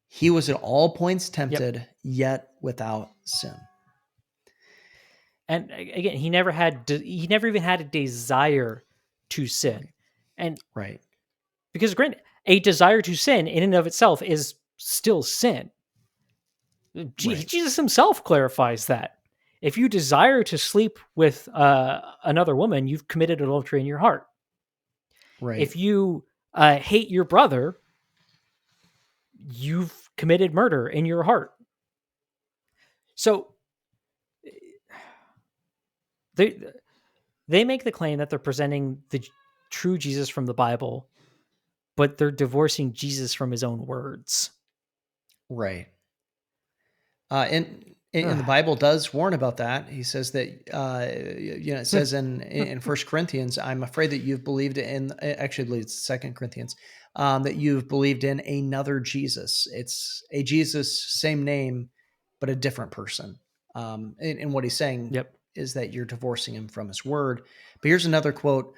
He was at all points tempted, yet without sin. And again, he never even had a desire to sin. And right. Because granted, a desire to sin in and of itself is still sin. Jesus himself clarifies that. If you desire to sleep with another woman, you've committed adultery in your heart. Right. If you hate your brother, you've committed murder in your heart. So they make the claim that they're presenting the true Jesus from the Bible, but they're divorcing Jesus from his own words. Right. And the Bible does warn about that. He says that, it says in First Corinthians, I'm afraid that you've believed in, actually, I believe it's Second Corinthians, that you've believed in another Jesus. It's a Jesus, same name, but a different person. And what he's saying Yep. is that you're divorcing him from his word. But here's another quote.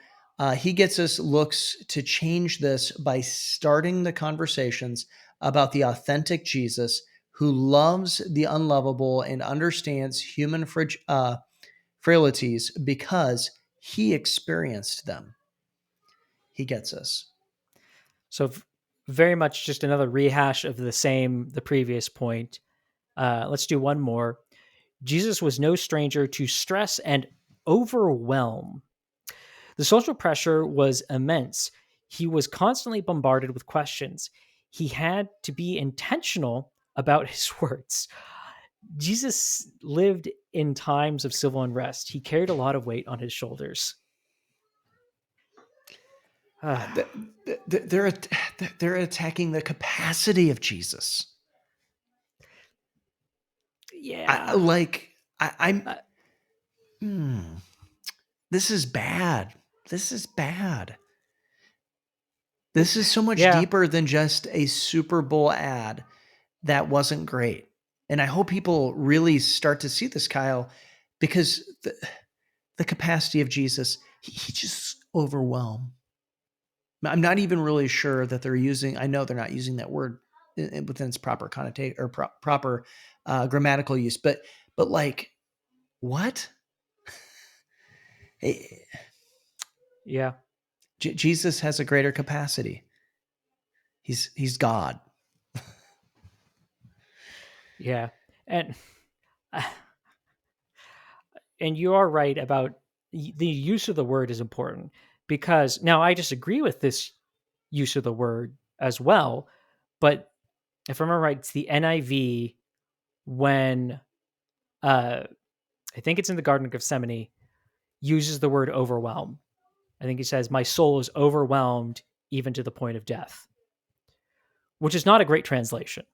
He gets us looks to change this by starting the conversations about the authentic Jesus who loves the unlovable and understands human frailties because he experienced them. He gets us. So very much just another rehash of the previous point. Let's do one more. Jesus was no stranger to stress and overwhelm. The social pressure was immense. He was constantly bombarded with questions. He had to be intentional about his words. Jesus lived in times of civil unrest. He carried a lot of weight on his shoulders. They're attacking the capacity of Jesus. Yeah. This is bad. This is bad. This is so much Yeah. deeper than just a Super Bowl ad that wasn't great. And I hope people really start to see this, Kyle, because the capacity of Jesus, he just overwhelmed. I'm not even really sure that they're using, I know they're not using that word within its proper connotation or proper grammatical use, but like, what? Yeah. Jesus has a greater capacity. He's God. Yeah. And you are right about the use of the word is important, because now I disagree with this use of the word as well. But if I remember right, it's the NIV when I think it's in the Garden of Gethsemane, uses the word overwhelm. I think he says, "My soul is overwhelmed even to the point of death," which is not a great translation,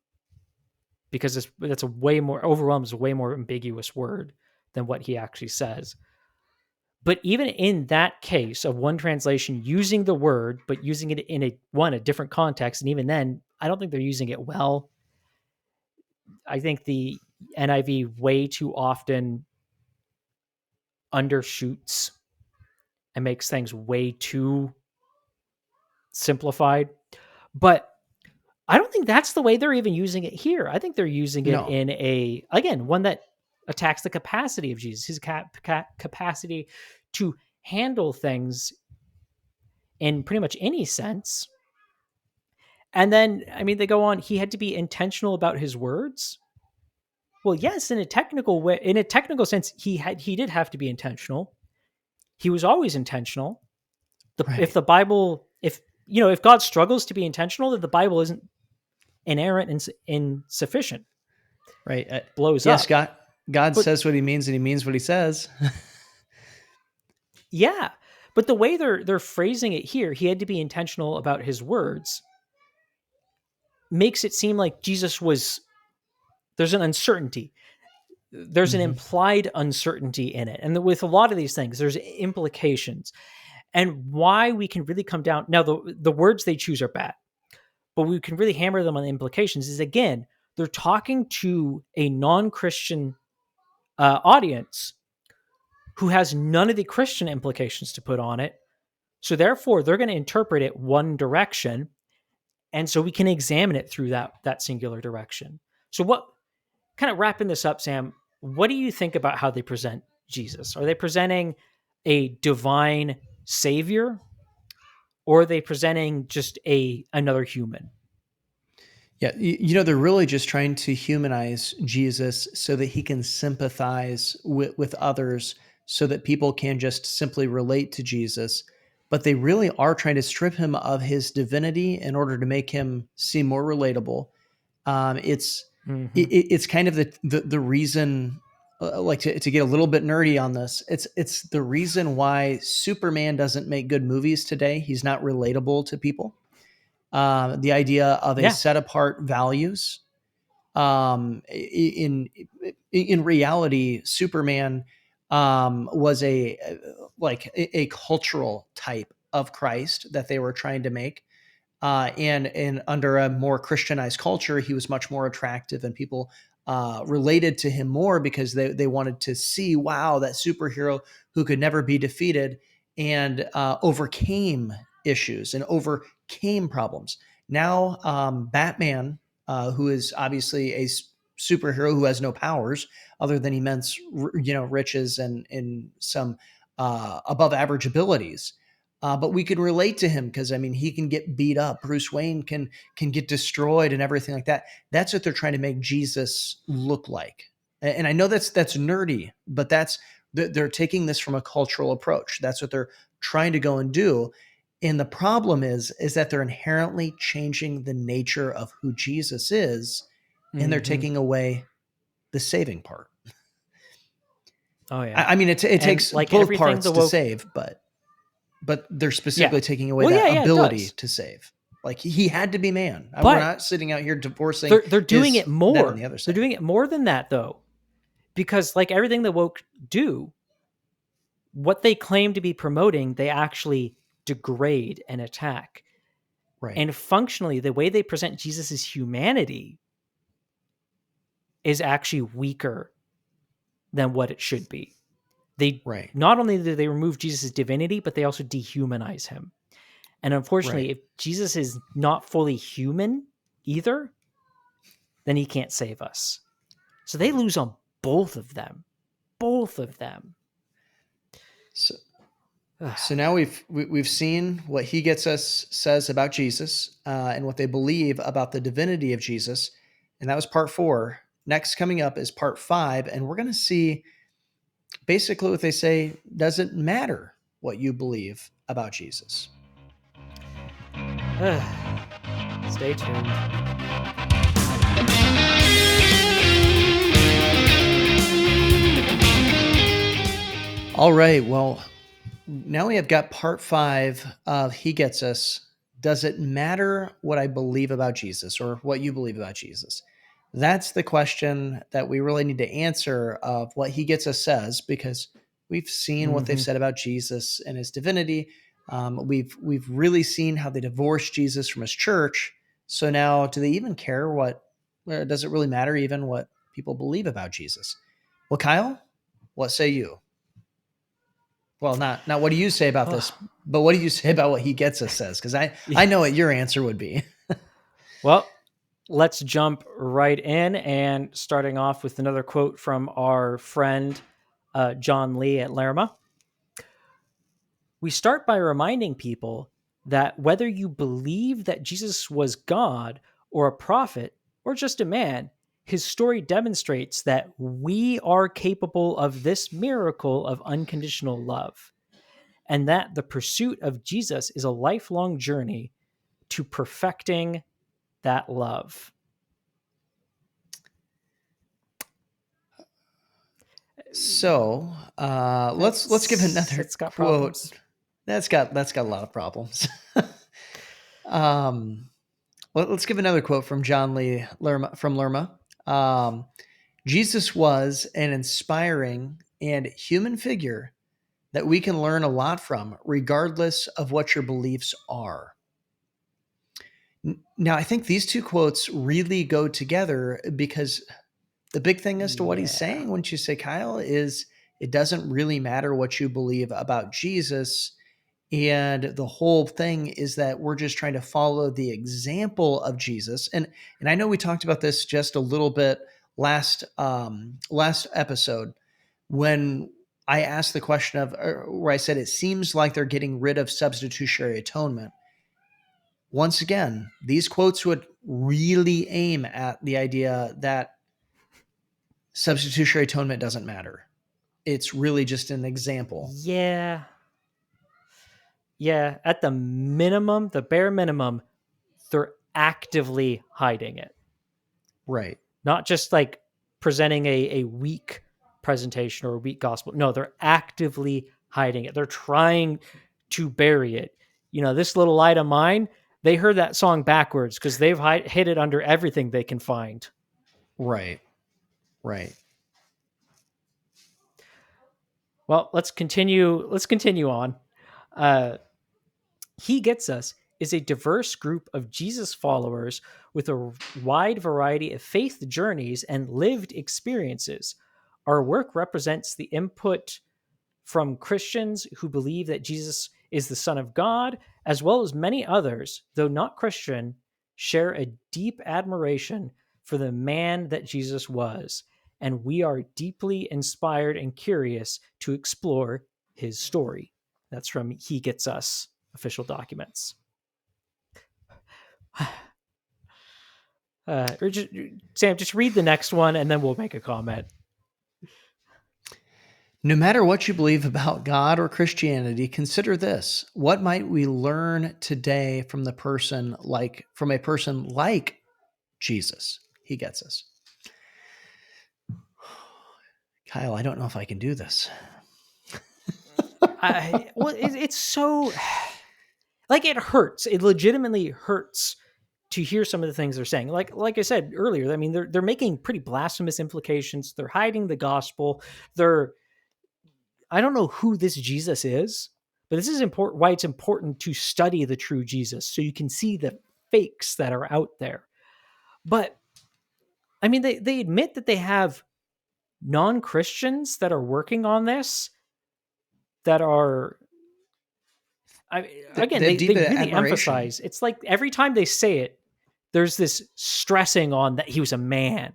because that's a way more, overwhelm is a way more ambiguous word than what he actually says. But even in that case of one translation using the word, but using it in a different context, and even then, I don't think they're using it well. I think the NIV way too often undershoots and makes things way too simplified. But I don't think that's the way they're even using it here. I think they're using it in one that attacks the capacity of Jesus, his capacity to handle things in pretty much any sense. And then, I mean, they go on, he had to be intentional about his words. Well, yes, in a technical way, in a technical sense, he did have to be intentional. He was always intentional. Right. If the Bible, if God struggles to be intentional, then the Bible isn't inerrant and insufficient. Right. Blows yes, up. God says what he means, and he means what he says. Yeah. But the way they're phrasing it here, he had to be intentional about his words, makes it seem like there's an uncertainty. There's an implied uncertainty in it. And with a lot of these things, there's implications. And why we can really come down, now the words they choose are bad, but we can really hammer them on the implications is, again, they're talking to a non-Christian audience who has none of the Christian implications to put on it. So therefore, they're going to interpret it one direction. And so we can examine it through that singular direction. So what, kind of wrapping this up, Sam, what do you think about how they present Jesus? Are they presenting a divine savior, or are they presenting just another human? Yeah, they're really just trying to humanize Jesus so that he can sympathize with others, so that people can just simply relate to Jesus. But they really are trying to strip him of his divinity in order to make him seem more relatable. It's Hmm. it's kind of the reason, like to get a little bit nerdy on this. It's the reason why Superman doesn't make good movies today. He's not relatable to people. The idea of a Yeah. set apart values. In reality, Superman was a cultural type of Christ that they were trying to make. And under a more Christianized culture, he was much more attractive, and people related to him more because they wanted to see, wow, that superhero who could never be defeated and overcame issues and overcame problems. Now, Batman, who is obviously a superhero who has no powers other than immense, riches and some above average abilities, but we can relate to him because I mean he can get beat up. Bruce Wayne can get destroyed and everything like that. That's what they're trying to make Jesus look like. And I know that's nerdy, but they're taking this from a cultural approach. That's what they're trying to go and do. And the problem is that they're inherently changing the nature of who Jesus is, and they're Hmm. taking away the saving part. Oh yeah. I mean, it And takes like both everything parts the to woke, save, but they're yeah. specifically taking away Well, that yeah, yeah, it ability does. to save. Like he had to be man. We're But not sitting out here divorcing they're doing his it then on more. the other They're side. doing it more than that though, because like everything the woke do, what they claim to be promoting, they actually degrade and attack. Right, And functionally, the way they present Jesus' humanity is actually weaker than what it should be. They right, not only do they remove Jesus' divinity, but they also dehumanize him. And unfortunately, right. if Jesus is not fully human either, then he can't save us. So they lose on both of them. Both of them. So so now we've seen what he gets us says about Jesus, and what they believe about the divinity of Jesus, and that was part 4. Next coming up is part 5, and we're going to see basically what they say doesn't matter what you believe about Jesus. Stay tuned. All right. Well, now we have got part 5 of He Gets Us. Does it matter what I believe about Jesus or what you believe about Jesus? That's the question that we really need to answer of what He Gets Us says, because we've seen what they've Mm-hmm. said about Jesus and his divinity. We've really seen how they divorced Jesus from his church. So now, do they even care what? Does it really matter even what people believe about Jesus? Well, Kyle, what say you? Well, not what do you say about this, but what do you say about what He Gets Us says? Because I know what your answer would be. Well, let's jump right in and starting off with another quote from our friend John Lee at Lerma. We start by reminding people that whether you believe that Jesus was God or a prophet or just a man, his story demonstrates that we are capable of this miracle of unconditional love, and that the pursuit of Jesus is a lifelong journey to perfecting that love. So let's give another It's got quote. problems. That's got a lot of problems. um, let's give another quote from John Lee Lerma, from Lerma. Um, Jesus was an inspiring and human figure that we can learn a lot from, regardless of what your beliefs are. Now, I think these two quotes really go together because the big thing as to what he's Yeah. saying, wouldn't you say, Kyle, is it doesn't really matter what you believe about Jesus. And the whole thing is that we're just trying to follow the example of Jesus. And I know we talked about this just a little bit last episode when I asked the question of where I said it seems like they're getting rid of substitutionary atonement. Once again, these quotes really aim at the idea that substitutionary atonement doesn't matter. It's really just an example. Yeah. Yeah. At the minimum, the bare minimum, they're actively hiding it. Right. Not just like presenting a weak presentation or a weak gospel. No, they're actively hiding it. They're trying to bury it. This little light of mine, they heard that song backwards because they've hid it under everything they can find. Right. Right. Well, let's continue on. He Gets Us is a diverse group of Jesus followers with a wide variety of faith journeys and lived experiences. Our work represents the input from Christians who believe that Jesus is the Son of God, as well as many others, though not Christian, share a deep admiration for the man that Jesus was, and we are deeply inspired and curious to explore his story. That's from He Gets Us official documents. Sam, just read the next one and then we'll make a comment. No matter what you believe about God or Christianity, consider this. What might we learn today from a person like Jesus? He Gets Us. Kyle, I don't know if I can do this. It's so like it hurts. It legitimately hurts to hear some of the things they're saying. Like I said earlier, I mean, they're making pretty blasphemous implications. They're hiding the gospel. I don't know who this Jesus is, but this is important. Why it's important to study the true Jesus so you can see the fakes that are out there. But I mean, they admit that they have non-Christians that are working on this that are. They really emphasize. It's like every time they say it, there's this stressing on that he was a man.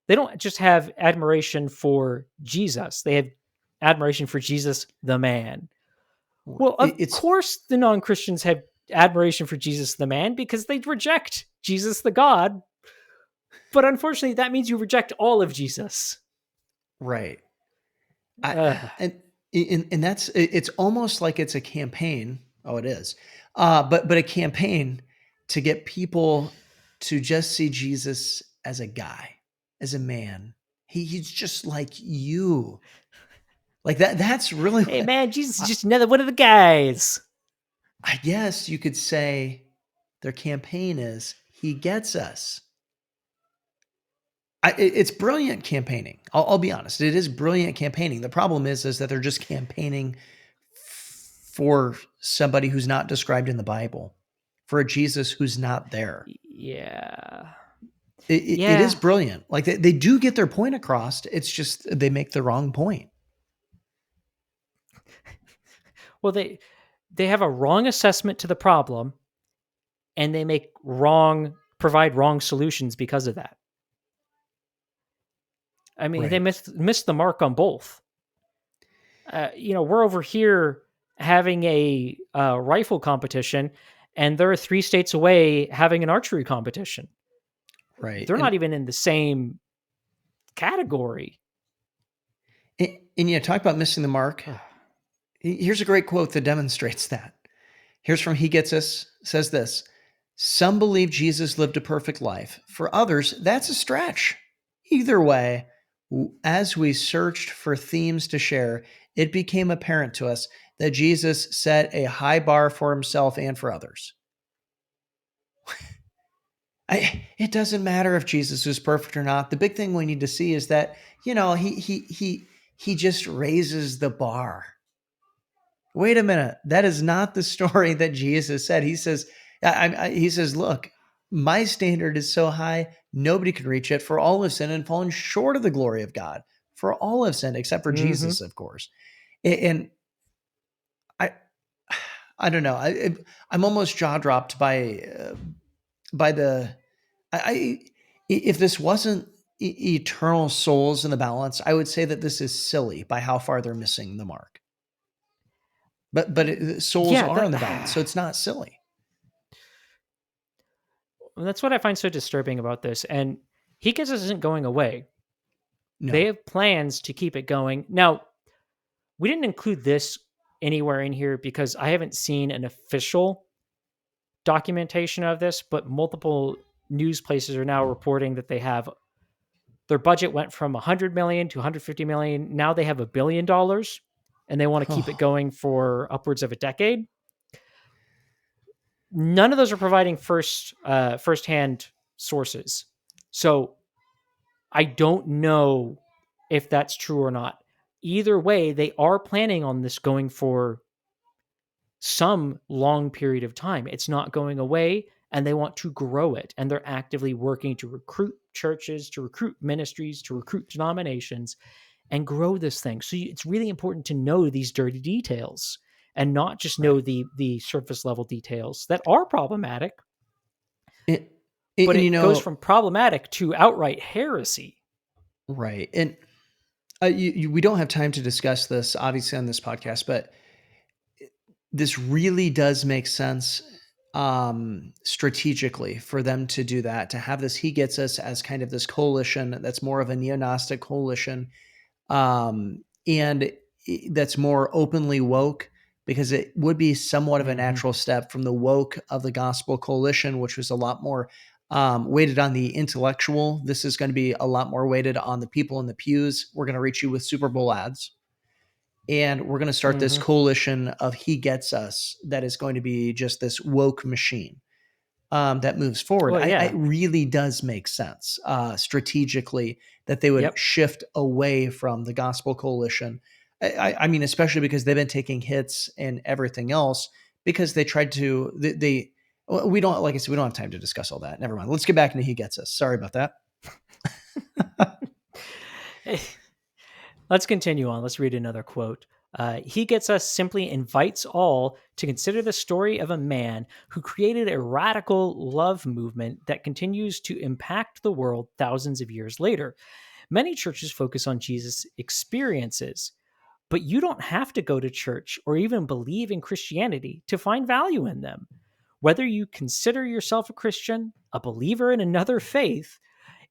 They don't just have admiration for Jesus. They have admiration for Jesus, the man. Well, of course the non-Christians have admiration for Jesus, the man, because they reject Jesus, the God. But unfortunately, that means you reject all of Jesus. Right. And that's, it's almost like it's a campaign. Oh, it is. But a campaign to get people to just see Jesus as a guy, as a man. He's just like you. Like that's really. Hey, man, Jesus is just another one of the guys. I guess you could say their campaign is He Gets Us. It's brilliant campaigning. I'll be honest. It is brilliant campaigning. The problem is that they're just campaigning for somebody who's not described in the Bible, for a Jesus who's not there. Yeah. It is brilliant. Like they do get their point across. It's just they make the wrong point. Well, they have a wrong assessment to the problem, and they provide wrong solutions because of that. I mean, right. They missed the mark on both. We're over here having a rifle competition, and they're 3 states away having an archery competition. Right. They're not even in the same category. And talk about missing the mark. Here's a great quote that demonstrates that. Here's from He Gets Us, says this: some believe Jesus lived a perfect life. For others, that's a stretch. Either way, as we searched for themes to share, it became apparent to us that Jesus set a high bar for himself and for others. It doesn't matter if Jesus was perfect or not. The big thing we need to see is that, he just raises the bar. Wait a minute. That is not the story that Jesus said. He says, look, my standard is so high, nobody could reach it. For all have sinned and fallen short of the glory of God. For all have sinned, except for Jesus, of course. And I don't know. I'm almost jaw dropped by if this wasn't eternal souls in the balance, I would say that this is silly by how far they're missing the mark. But souls are in the balance, so it's not silly. that's what I find so disturbing about this. And He Gets Us isn't going away. They No. have plans to keep it going. Now, we didn't include this anywhere in here because I haven't seen an official documentation of this, but multiple news places are now reporting that they have their budget went from 100 million to 150 million. Now they have $1 billion and they want to keep it Oh, going for upwards of a decade. None of those are providing firsthand sources. So I don't know if that's true or not. Either way, they are planning on this going for some long period of time. It's not going away, and they want to grow it. And they're actively working to recruit churches, to recruit ministries, to recruit denominations, and grow this thing. So it's really important to know these dirty details and not just know right. the surface level details that are problematic, And, but and, it goes from problematic to outright heresy. right. And we don't have time to discuss this, obviously, on this podcast, but this really does make sense strategically for them to do that, to have this He Gets Us as kind of this coalition that's more of a neo-Gnostic coalition, and that's more openly woke, because it would be somewhat of a Mm-hmm. natural step from the woke of the gospel coalition, which was a lot more weighted on the intellectual. This is going to be a lot more weighted on the people in the pews. We're going to reach you with Super Bowl ads, and we're going to start this Mm-hmm. coalition of He Gets Us that is going to be just this woke machine that moves forward. Well, It yeah. really does make sense strategically that they would Yep. shift away from the gospel coalition. I mean, especially because they've been taking hits and everything else, because they tried to, we don't, like I said, we don't have time to discuss all that. Never mind. Let's get back into He Gets Us. Sorry about that. Let's continue on. Let's read another quote. He Gets Us simply invites all to consider the story of a man who created a radical love movement that continues to impact the world thousands of years later. Many churches focus on Jesus' experiences, but you don't have to go to church or even believe in Christianity to find value in them. Whether you consider yourself a Christian, a believer in another faith,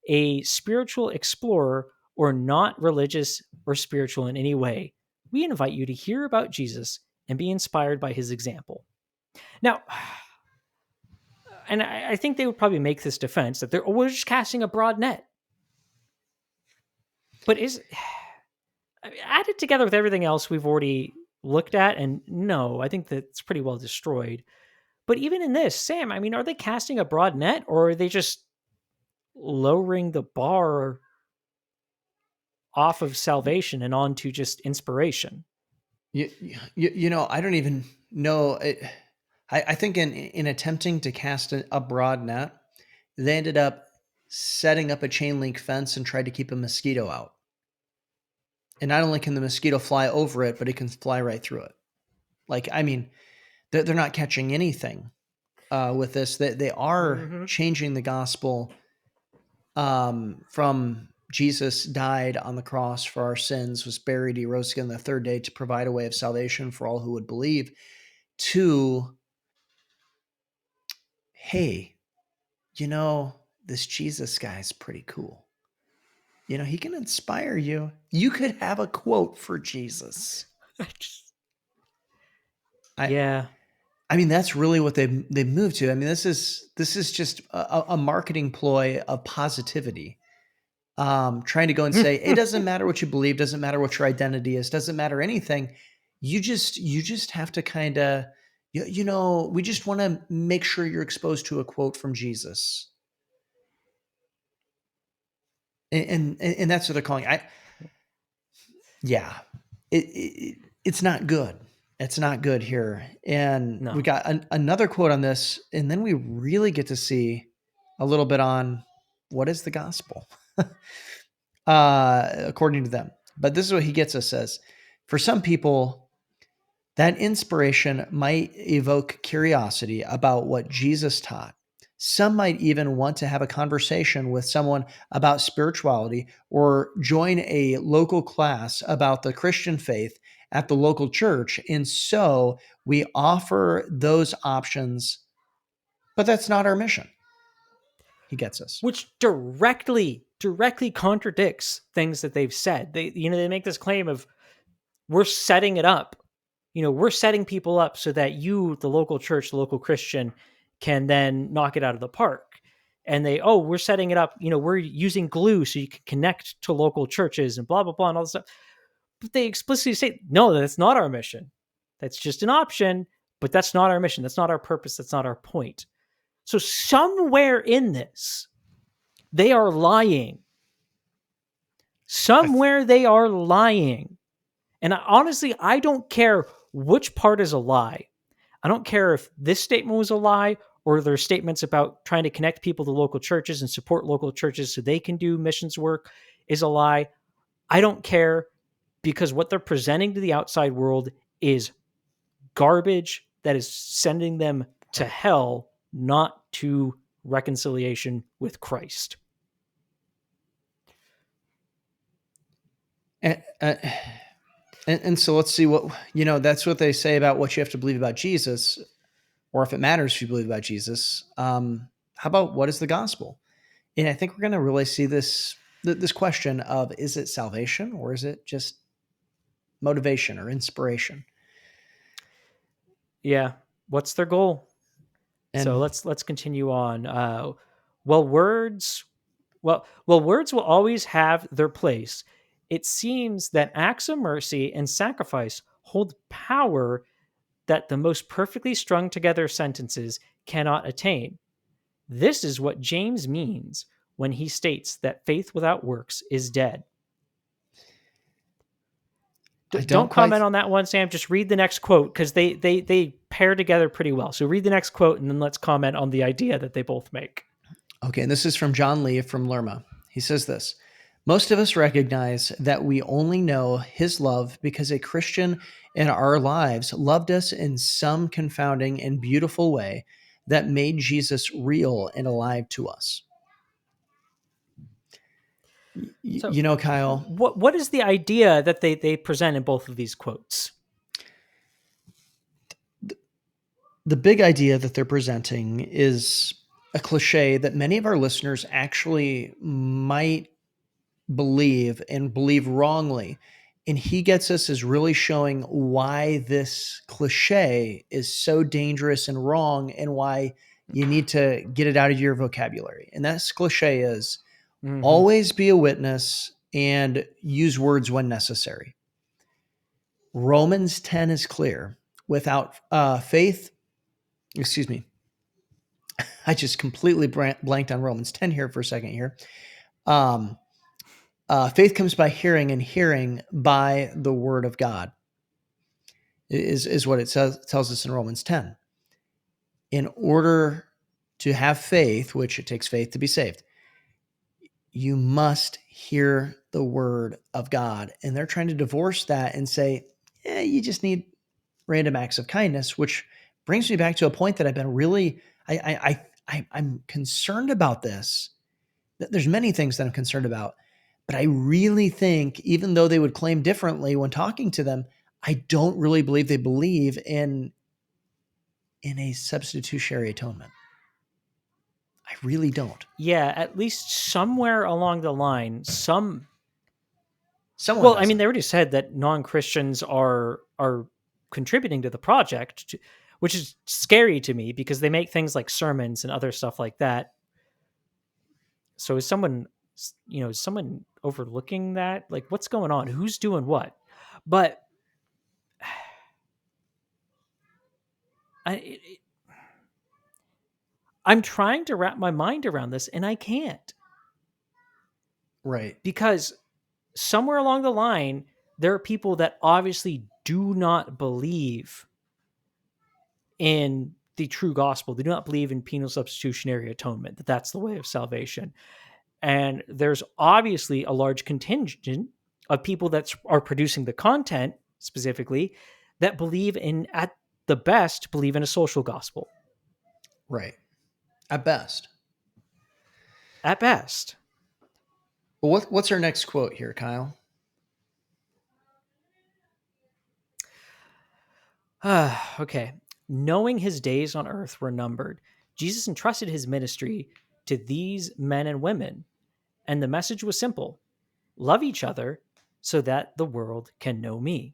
a spiritual explorer, or not religious or spiritual in any way, we invite you to hear about Jesus and be inspired by his example. Now, and I think they would probably make this defense that we're just casting a broad net. But is added together with everything else we've already looked at, and no, I think that's pretty well destroyed. But even in this, Sam, I mean, are they casting a broad net, or are they just lowering the bar off of salvation and onto just inspiration? I don't even know. I think in attempting to cast a broad net, they ended up setting up a chain link fence and tried to keep a mosquito out. And not only can the mosquito fly over it, but it can fly right through it. Like, I mean, they're not catching anything with this. They are Mm-hmm. changing the gospel from Jesus died on the cross for our sins, was buried, he rose again the third day to provide a way of salvation for all who would believe, to, hey, this Jesus guy's pretty cool. He can inspire you. You could have a quote for Jesus. I Yeah. I mean, that's really what they've moved to. I mean, this is just a marketing ploy of positivity. Trying to go and say, it doesn't matter what you believe, doesn't matter what your identity is, doesn't matter anything. You just have to kind of, we just want to make sure you're exposed to a quote from Jesus. And that's what they're calling it. It's not good. It's not good here. And No. we got another quote on this, and then we really get to see a little bit on what is the gospel, according to them. But this is what He Gets Us says. For some people, that inspiration might evoke curiosity about what Jesus taught. Some might even want to have a conversation with someone about spirituality or join a local class about the Christian faith at the local church. And so we offer those options, but that's not our mission. he gets us. which directly contradicts things that they've said. They make this claim of, we're setting it up. We're setting people up so that you, the local church, the local Christian, can then knock it out of the park. And we're setting it up, we're using glue so you can connect to local churches and blah, blah, blah, and all this stuff. But they explicitly say, no, that's not our mission. That's just an option, but that's not our mission. That's not our purpose. That's not our point. So somewhere in this, they are lying. Somewhere they are lying. And honestly, I don't care which part is a lie. I don't care if this statement was a lie or their statements about trying to connect people to local churches and support local churches so they can do missions work is a lie. I don't care, because what they're presenting to the outside world is garbage that is sending them to hell, not to reconciliation with Christ. And so let's see what, that's what they say about what you have to believe about Jesus, or if it matters if you believe about Jesus. How about what is the gospel? And I think we're going to really see this question of, is it salvation or is it just motivation or inspiration? Yeah. What's their goal? And so let's continue on. Words will always have their place. It seems that acts of mercy and sacrifice hold power that the most perfectly strung together sentences cannot attain. This is what James means when he states that faith without works is dead. Don't comment on that one, Sam. Just read the next quote, because they pair together pretty well. So read the next quote, and then let's comment on the idea that they both make. Okay, and this is from John Lee from Lerma. He says this: most of us recognize that we only know his love because a Christian in our lives loved us in some confounding and beautiful way that made Jesus real and alive to us. So, Kyle, what is the idea that they present in both of these quotes? The big idea that they're presenting is a cliche that many of our listeners actually might believe, and believe wrongly. And he gets us is really showing why this cliche is so dangerous and wrong, and why you need to get it out of your vocabulary. And that cliche is always be a witness and use words when necessary. Romans 10 is clear. Without faith, excuse me, I just completely blanked on Romans 10 here for a second here. Faith comes by hearing, and hearing by the word of God is what it tells us in Romans 10. In order to have faith, which it takes faith to be saved, you must hear the word of God. And they're trying to divorce that and say, you just need random acts of kindness, which brings me back to a point that I've been really, I'm concerned about this. There's many things that I'm concerned about, but I really think, even though they would claim differently when talking to them, I don't really believe they believe in a substitutionary atonement. I really don't. Yeah, at least somewhere along the line, someone doesn't. I mean, they already said that non-Christians are contributing to the project, which is scary to me, because they make things like sermons and other stuff like that. So is someone overlooking that? Like, what's going on? Who's doing what? But I'm trying to wrap my mind around this, and I can't. Right. Because somewhere along the line, there are people that obviously do not believe in the true gospel. They do not believe in penal substitutionary atonement, that that's the way of salvation. And there's obviously a large contingent of people that are producing the content specifically that believe in, at the best, believe in a social gospel. Right. At best. At best. Well, what's our next quote here, Kyle? Okay. Knowing his days on earth were numbered, Jesus entrusted his ministry to these men and women. And the message was simple: love each other so that the world can know me.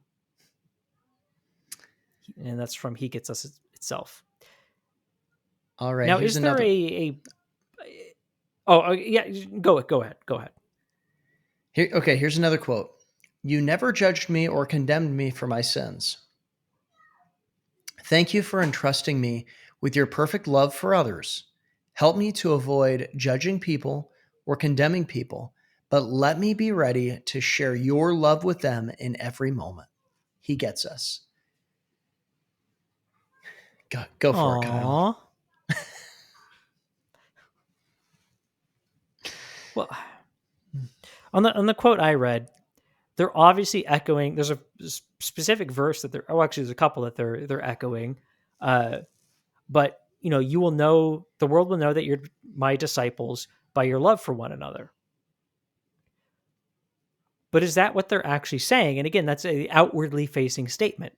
And that's from He Gets Us itself. All right, Now, here's is there another. yeah, go ahead. Here's another quote. You never judged me or condemned me for my sins. Thank you for entrusting me with your perfect love for others. Help me to avoid judging people or condemning people, but let me be ready to share your love with them in every moment. He gets us. Go for it, Kyle. Aww. Well, on the quote I read, they're obviously echoing. There's a specific verse that they're. Oh, actually, there's a couple that they're echoing. But you will know, the world will know that you're my disciples by your love for one another. But is that what they're actually saying? And again, that's a outwardly facing statement.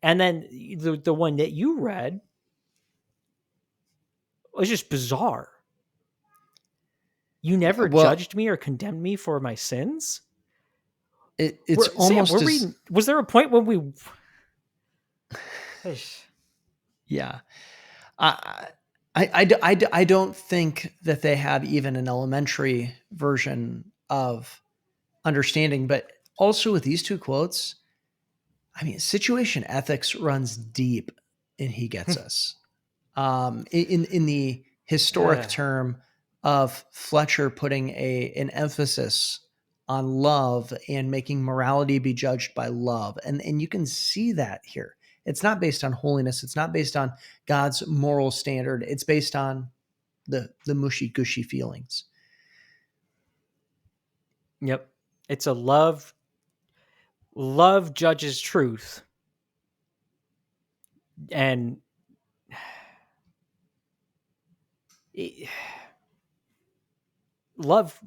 And then the one that you read was just bizarre. You never Well, judged me or condemned me for my sins. it's Sam, almost as reading. Was there a point when we? yeah. I don't think that they had even an elementary version of understanding, but also with these two quotes, I mean, situation ethics runs deep in He Gets Us. In the historic term of Fletcher putting an emphasis on love and making morality be judged by love. And you can see that here. It's not based on holiness. It's not based on God's moral standard. It's based on the mushy gushy feelings. Yep. It's a love judges truth. And love,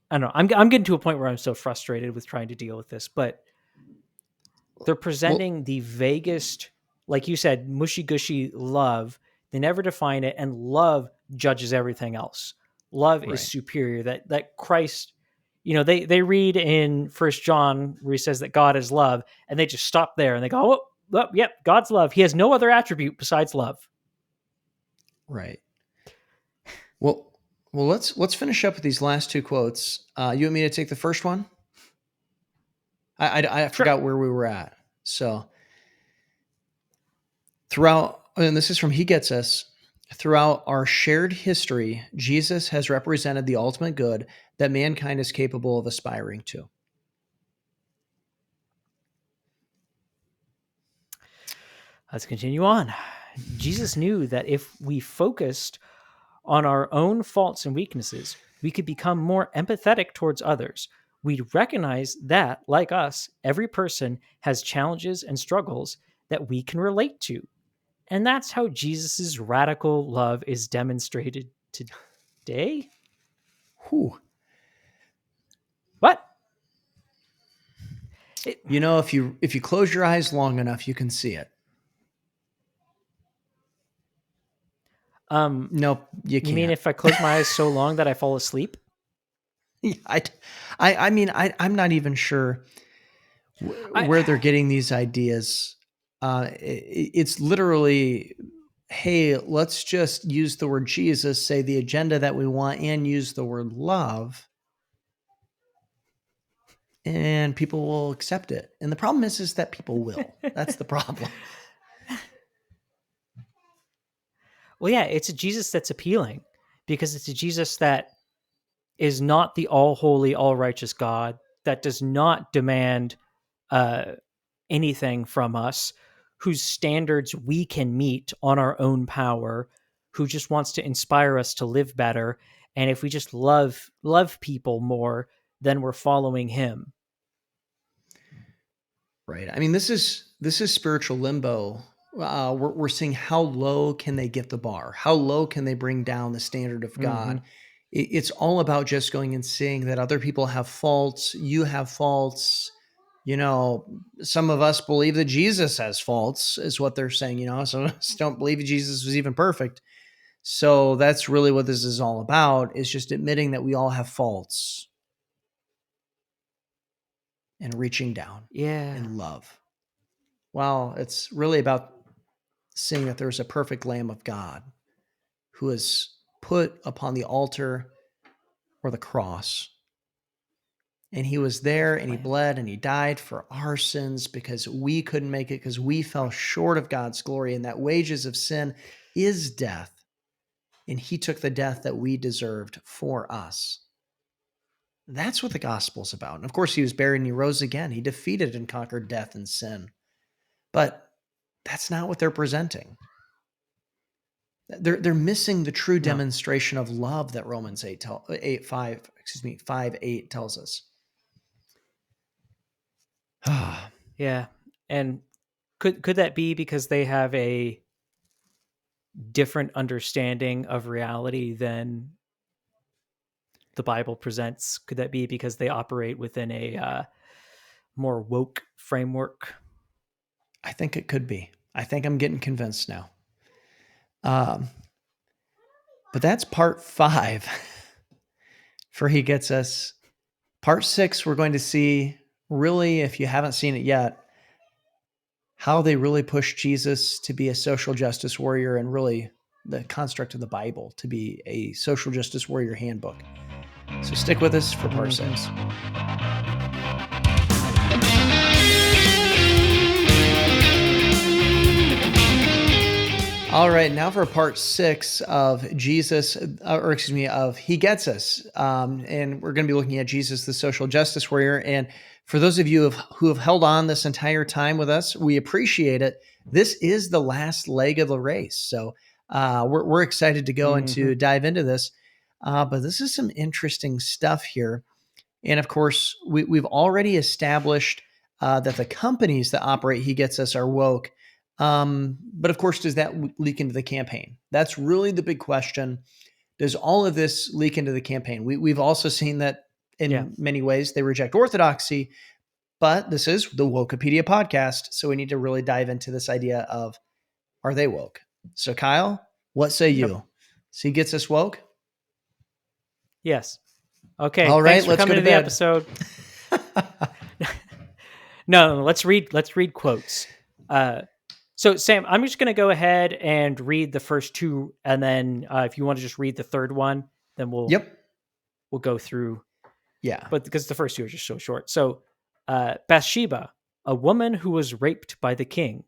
I don't know. I'm getting to a point where I'm so frustrated with trying to deal with this, but they're presenting the vaguest, like you said, mushy gushy love. They never define it, and love judges everything else. Love is superior. That Christ, they read in First John where he says that God is love, and they just stop there and they go, yep, God's love. He has no other attribute besides love. Right. Well, let's finish up with these last two quotes. You want me to take the first one? I forgot where we were at. So and this is from He Gets Us, throughout our shared history, Jesus has represented the ultimate good that mankind is capable of aspiring to. Let's continue on. Jesus knew that if we focused on our own faults and weaknesses, we could become more empathetic towards others. We'd recognize that, like us, every person has challenges and struggles that we can relate to. And that's how Jesus' radical love is demonstrated today. Whew. What? If you close your eyes long enough, you can see it. Nope, you can't. You mean if I close my eyes so long that I fall asleep? I mean, I'm not even sure where they're getting these ideas. It's literally, hey, let's just use the word Jesus, say the agenda that we want, and use the word love, and people will accept it. And the problem is that people will. That's the problem. Well, yeah, it's a Jesus that's appealing because it's a Jesus that is not the all holy, all righteous God, that does not demand anything from us, whose standards we can meet on our own power, who just wants to inspire us to live better. And if we just love people more, then we're following him. Right. I mean, this is spiritual limbo. We're seeing how low can they get the bar? How low can they bring down the standard of God? Mm-hmm. It's all about just going and seeing that other people have faults. You have faults. some of us believe that Jesus has faults, is what they're saying. Some of us don't believe Jesus was even perfect. So that's really what this is all about, is just admitting that we all have faults and reaching down in love. Well, it's really about seeing that there's a perfect Lamb of God who is put upon the altar or the cross. And he was there and he bled and he died for our sins because we couldn't make it, because we fell short of God's glory, and that wages of sin is death. And he took the death that we deserved for us. That's what the gospel's about. And of course, he was buried and he rose again. He defeated and conquered death and sin. But that's not what they're presenting. They're missing the true demonstration of love that Romans 5:8 tells us. Yeah. And could that be because they have a different understanding of reality than the Bible presents? Could that be because they operate within a more woke framework? I think it could be. I think I'm getting convinced now. But that's part 5 for He Gets Us. Part 6, we're going to see, really, if you haven't seen it yet, how they really push Jesus to be a social justice warrior, and really the construct of the Bible to be a social justice warrior handbook. So stick with us for part 6. All right, now for part 6 of of He Gets Us. And we're going to be looking at Jesus, the social justice warrior. And for those of you who have held on this entire time with us, we appreciate it. This is the last leg of the race. So we're excited to go and to dive into this. But this is some interesting stuff here. And of course, we've already established that the companies that operate He Gets Us are woke. But of course, does that leak into the campaign? That's really the big question. Does all of this leak into the campaign? We've also seen that in many ways they reject orthodoxy, but this is the Wokepedia podcast. So we need to really dive into this idea of, are they woke? So Kyle, what say you? So He Gets Us woke? Yes. Okay. All right, thanks for let's coming go to the bed. episode. No, let's read quotes. So Sam, I'm just going to go ahead and read the first 2, and then if you want to just read the third one, then we'll go through. Yeah. But because the first 2 are just so short. So Bathsheba, a woman who was raped by the king,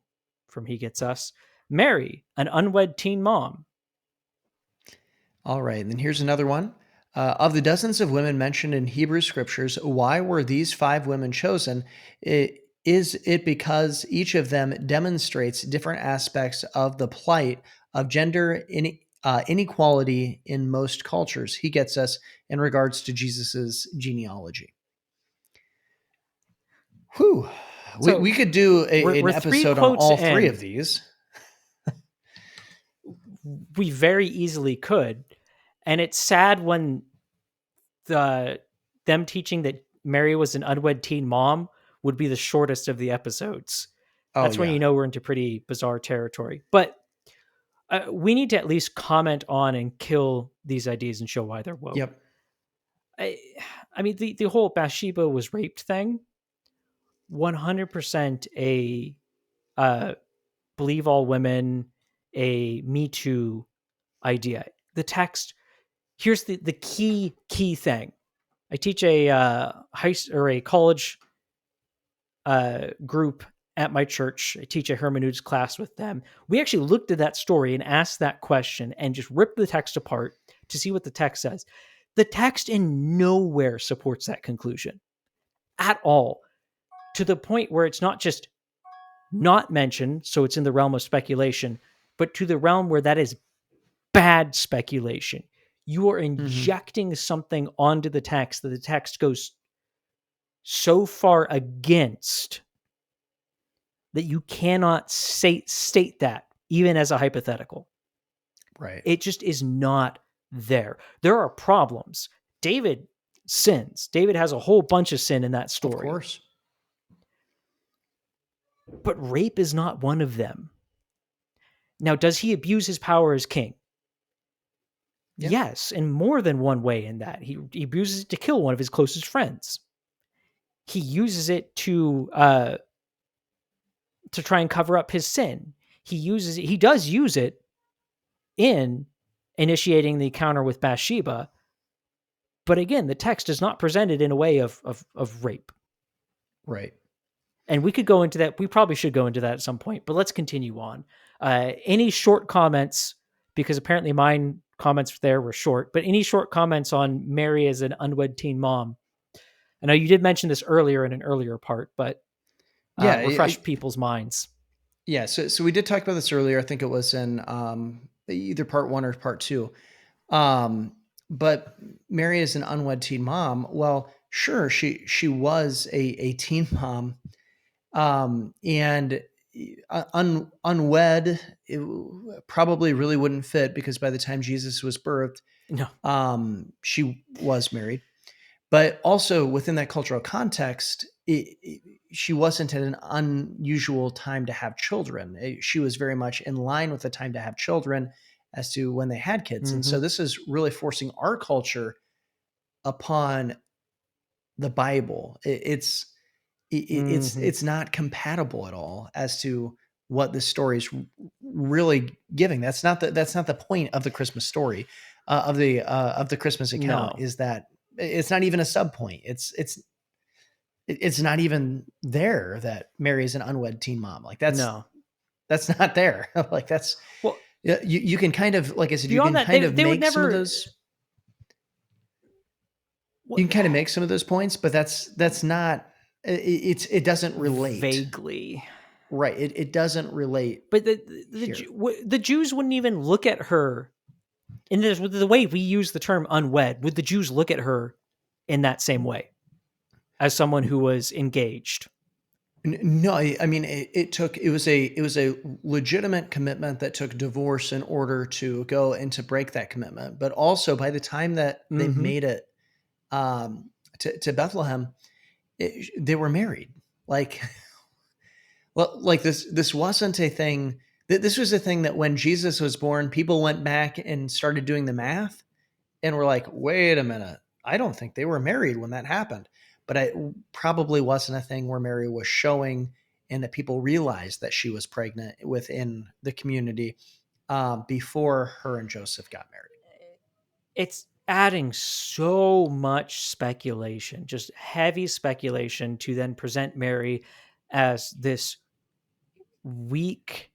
from He Gets Us. Mary, an unwed teen mom. All right. And then here's another one. Of the dozens of women mentioned in Hebrew scriptures, why were these 5 women chosen? Is it because each of them demonstrates different aspects of the plight of gender inequality in most cultures? He Gets Us in regards to Jesus's genealogy. Whew. So we could do an we're episode on all 3 in. of these. We very easily could. And it's sad when them teaching that Mary was an unwed teen mom would be the shortest of the episodes. That's when you know we're into pretty bizarre territory. But we need to at least comment on and kill these ideas and show why they're woke. Yep. I mean, the whole Bathsheba was raped thing, 100% a believe all women, a Me Too idea. The text, here's the key thing. I teach a college group at my church. I teach a hermeneutics class with them. We actually looked at that story and asked that question and just ripped the text apart to see what the text says. The text in nowhere supports that conclusion at all, to the point where it's not just not mentioned, so it's in the realm of speculation, but to the realm where that is bad speculation. You are injecting something onto the text that the text goes so far against that you cannot state that even as a hypothetical. Right. It just is not there. There are problems. David sins. David has a whole bunch of sin in that story. Of course. but rape is not one of them. Now, does he abuse his power as king? Yeah. Yes, in more than one way. In that he abuses it to kill one of his closest friends. He uses it to try and cover up his sin. He does use it in initiating the encounter with Bathsheba, but again, the text is not presented in a way of rape. Right. And we could go into that. We probably should go into that at some point, but let's continue on. Any short comments, because apparently mine comments there were short, but any short comments on Mary as an unwed teen mom? I know you did mention this earlier in an earlier part, but Yeah. refresh people's minds. Yeah. So we did talk about this earlier. I think it was in either part 1 or part 2. But Mary is an unwed teen mom. Well, sure, she was a teen mom, and unwed, it probably really wouldn't fit because by the time Jesus was birthed, No. she was married. But also within that cultural context, she wasn't at an unusual time to have children. She was very much in line with the time to have children as to when they had kids. And so this is really forcing our culture upon the Bible. It's not compatible at all as to what the story is really giving. That's not the point of the Christmas story, of the Christmas account. No. Is that it's not even a sub point. It's not even there that Mary is an unwed teen mom. Like that's not there. Like that's, well, you can kind of, like I said, you can kind of make some of those. You can kind of make some of those points, but that's not. It doesn't relate vaguely. Right. It doesn't relate. But the Jews wouldn't even look at her in this, with the way we use the term unwed. Would the Jews look at her in that same way as someone who was engaged? No, I mean it was a legitimate commitment that took divorce in order to go and to break that commitment. But also by the time that they made it to Bethlehem, they were married. Like, well, like this wasn't a thing. This was a thing that when Jesus was born, people went back and started doing the math and were like, wait a minute, I don't think they were married when that happened. But it probably wasn't a thing where Mary was showing and that people realized that she was pregnant within the community before her and Joseph got married. It's adding so much speculation, just heavy speculation, to then present Mary as this weak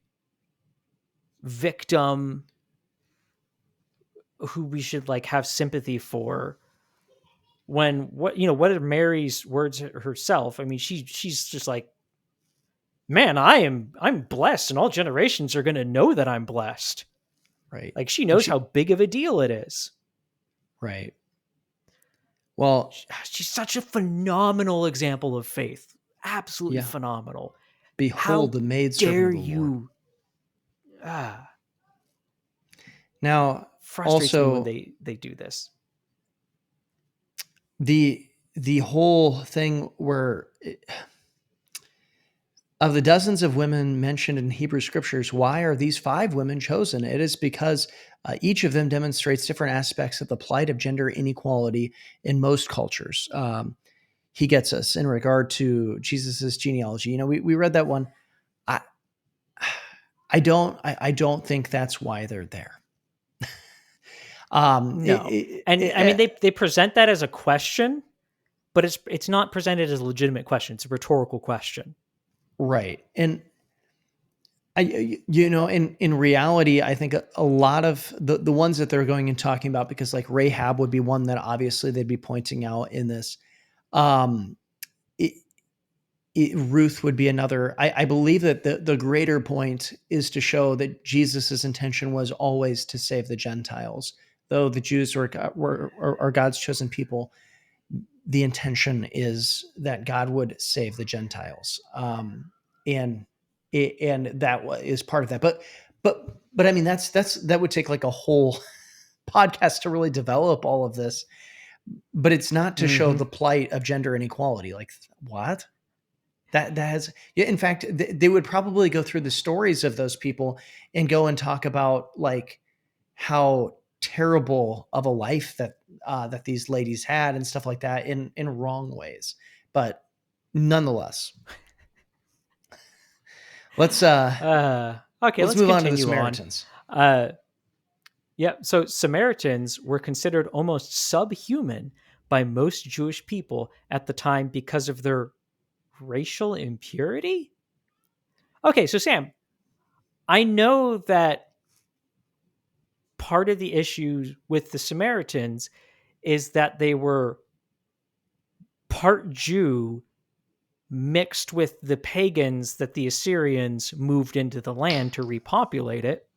victim who we should like have sympathy for, when what are Mary's words herself? I mean, she's just like, man, I'm blessed and all generations are going to know that I'm blessed. Right. Like she knows how big of a deal it is. Right. Well, she's such a phenomenal example of faith. Absolutely phenomenal. Behold, the maidservant of the Lord. Now, frustrates also, me when they do this. The whole thing where of the dozens of women mentioned in Hebrew scriptures, why are these 5 women chosen? It is because each of them demonstrates different aspects of the plight of gender inequality in most cultures. He gets us in regard to Jesus's genealogy. We read that one. I don't think that's why they're there. No, I mean they present that as a question, but it's not presented as a legitimate question. It's a rhetorical question, right? And in reality, I think a lot of the ones that they're going and talking about, because like Rahab would be one that obviously they'd be pointing out in this. Ruth would be another. I believe that the greater point is to show that Jesus's intention was always to save the Gentiles. Though the Jews are God's chosen people, the intention is that God would save the Gentiles, and that is part of that. But I mean that would take like a whole podcast to really develop all of this. But it's not to show the plight of gender inequality. Like what? That has, yeah. In fact, they would probably go through the stories of those people and go and talk about like how terrible of a life that these ladies had and stuff like that in wrong ways. But nonetheless, let's Okay, let's let's move on to the continue on. Samaritans. Yeah, so Samaritans were considered almost subhuman by most Jewish people at the time because of their racial impurity. Okay, so Sam, I know that part of the issue with the Samaritans is that they were part Jew mixed with the pagans that the Assyrians moved into the land to repopulate it,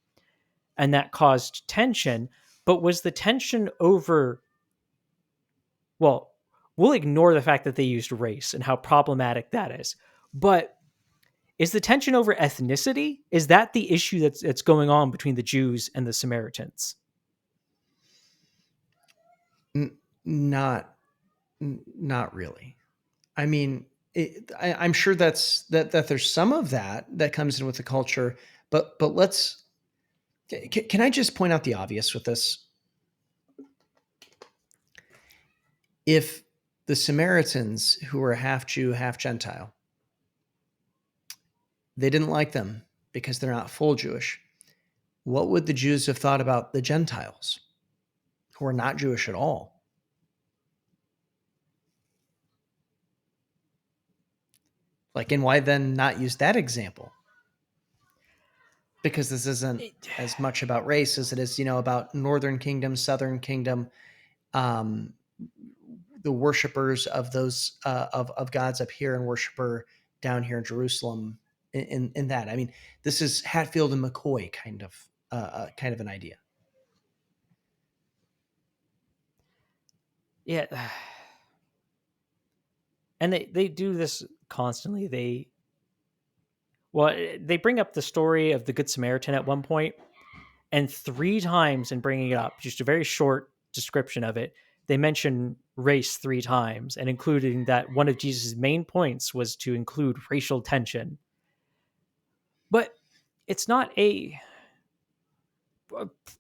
and that caused tension. But was the tension over, well, we'll ignore the fact that they used race and how problematic that is, but is the tension over ethnicity? Is that the issue that's going on between the Jews and the Samaritans? Not really. I mean, I'm sure that there's some of that comes in with the culture, but can I just point out the obvious with this? If the Samaritans, who were half Jew, half Gentile, they didn't like them because they're not full Jewish, what would the Jews have thought about the Gentiles who are not Jewish at all? Like, and why then not use that example? Because this isn't as much about race as it is, about Northern Kingdom, Southern Kingdom, the worshipers of those of gods up here and worshiper down here in Jerusalem. In that, I mean, this is Hatfield and McCoy kind of an idea. Yeah, and they do this constantly. They bring up the story of the Good Samaritan at one point, and 3 times in bringing it up, just a very short description of it, they mention race 3 times, and including that one of Jesus' main points was to include racial tension. But it's not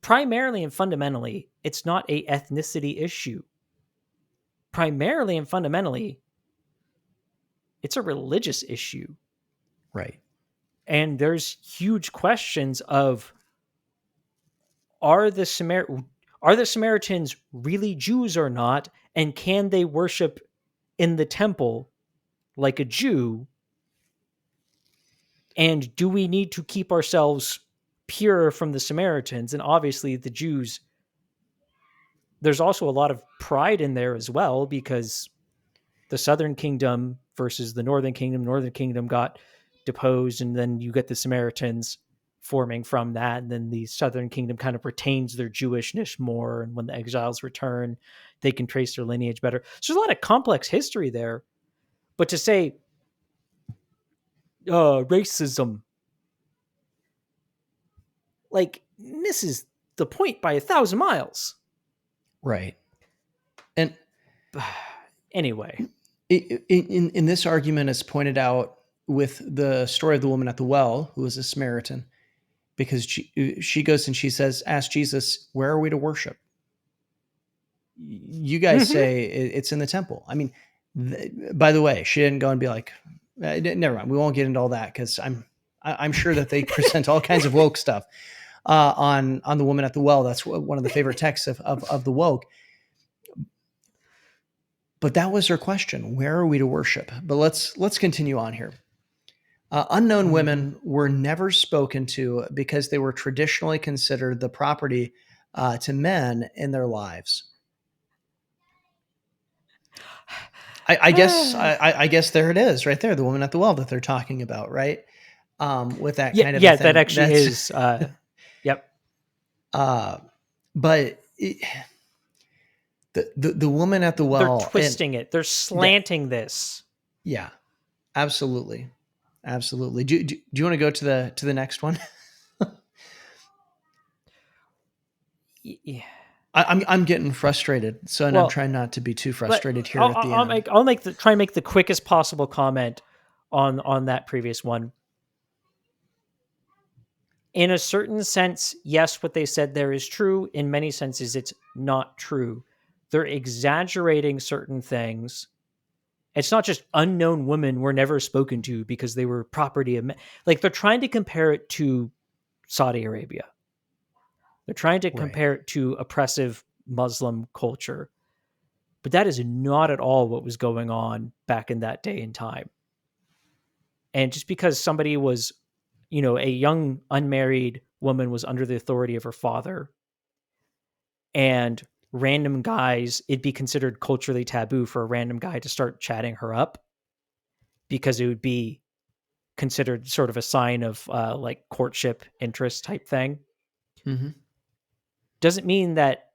primarily and fundamentally, it's not a ethnicity issue. Primarily and fundamentally, it's a religious issue. Right. And there's huge questions of, are the Samaritans really Jews or not? And can they worship in the temple like a Jew? And do we need to keep ourselves pure from the Samaritans? And obviously the Jews, there's also a lot of pride in there as well, because the Southern Kingdom versus the Northern Kingdom got deposed, and then you get the Samaritans forming from that, and then the Southern Kingdom kind of retains their Jewishness more, and when the exiles return, they can trace their lineage better. So there's a lot of complex history there. But to say racism, like, misses the point by 1,000 miles. Right. And anyway, in this argument, as pointed out with the story of the woman at the well, who was a Samaritan, because she goes and she says, ask Jesus, where are we to worship? You guys say it's in the temple. I mean, by the way, she didn't go and be like, never mind, we won't get into all that, because I'm sure that they present all kinds of woke stuff on the woman at the well. That's one of the favorite texts of the woke. But that was her question: where are we to worship? But let's continue on here. Unknown women were never spoken to because they were traditionally considered the property to men in their lives. I guess there it is, right there, the woman at the well that they're talking about, right? With that kind of a thing. That actually is. Yep. But the woman at the well, they're twisting it. They're slanting this. Yeah, absolutely. Do you want to go to the next one? Yeah. I'm getting frustrated, so I'm trying not to be too frustrated here at the end. Try and make the quickest possible comment on that previous one. In a certain sense, yes, what they said there is true. In many senses, it's not true. They're exaggerating certain things. It's not just unknown women were never spoken to because they were property of men. Like, they're trying to compare it to Saudi Arabia. They're trying to Right. compare it to oppressive Muslim culture. But that is not at all what was going on back in that day and time. And just because somebody was, a young unmarried woman was under the authority of her father, and random guys, it'd be considered culturally taboo for a random guy to start chatting her up because it would be considered sort of a sign of like courtship interest type thing. Mm-hmm. Doesn't mean that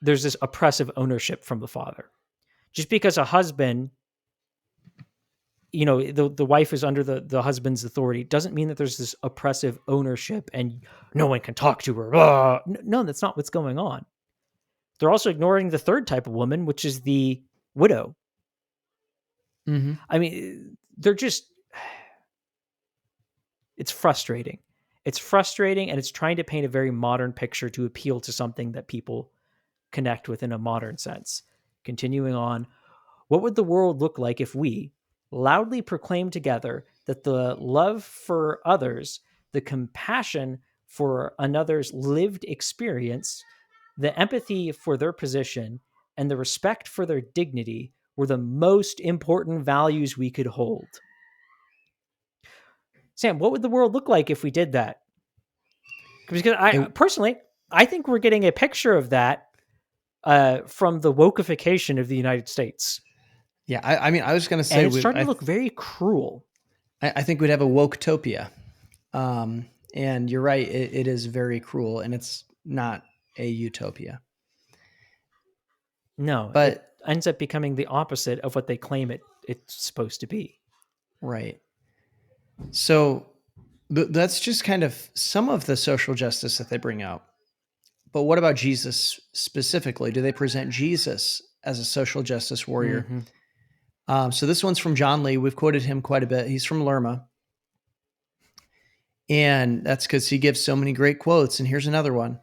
there's this oppressive ownership from the father. Just because a husband, the wife is under the husband's authority doesn't mean that there's this oppressive ownership and no one can talk to her. No, that's not what's going on. They're also ignoring the third type of woman, which is the widow. Mm-hmm. I mean, it's frustrating. It's frustrating, and it's trying to paint a very modern picture to appeal to something that people connect with in a modern sense. Continuing on, what would the world look like if we loudly proclaimed together that the love for others, the compassion for another's lived experience, the empathy for their position, and the respect for their dignity were the most important values we could hold? Sam, what would the world look like if we did that? Because I think we're getting a picture of that from the wokeification of the United States. Yeah, I mean, I was going to And say, it's starting to look very cruel. I think we'd have a Woketopia. And you're right, it is very cruel, and it's not a utopia. No, But it ends up becoming the opposite of what they claim it's supposed to be. right. So that's just kind of some of the social justice that they bring out. But what about Jesus specifically? Do they present Jesus as a social justice warrior? Mm-hmm. So this one's from John Lee. We've quoted him quite a bit. He's from Lerma. And that's because he gives so many great quotes. And here's another one.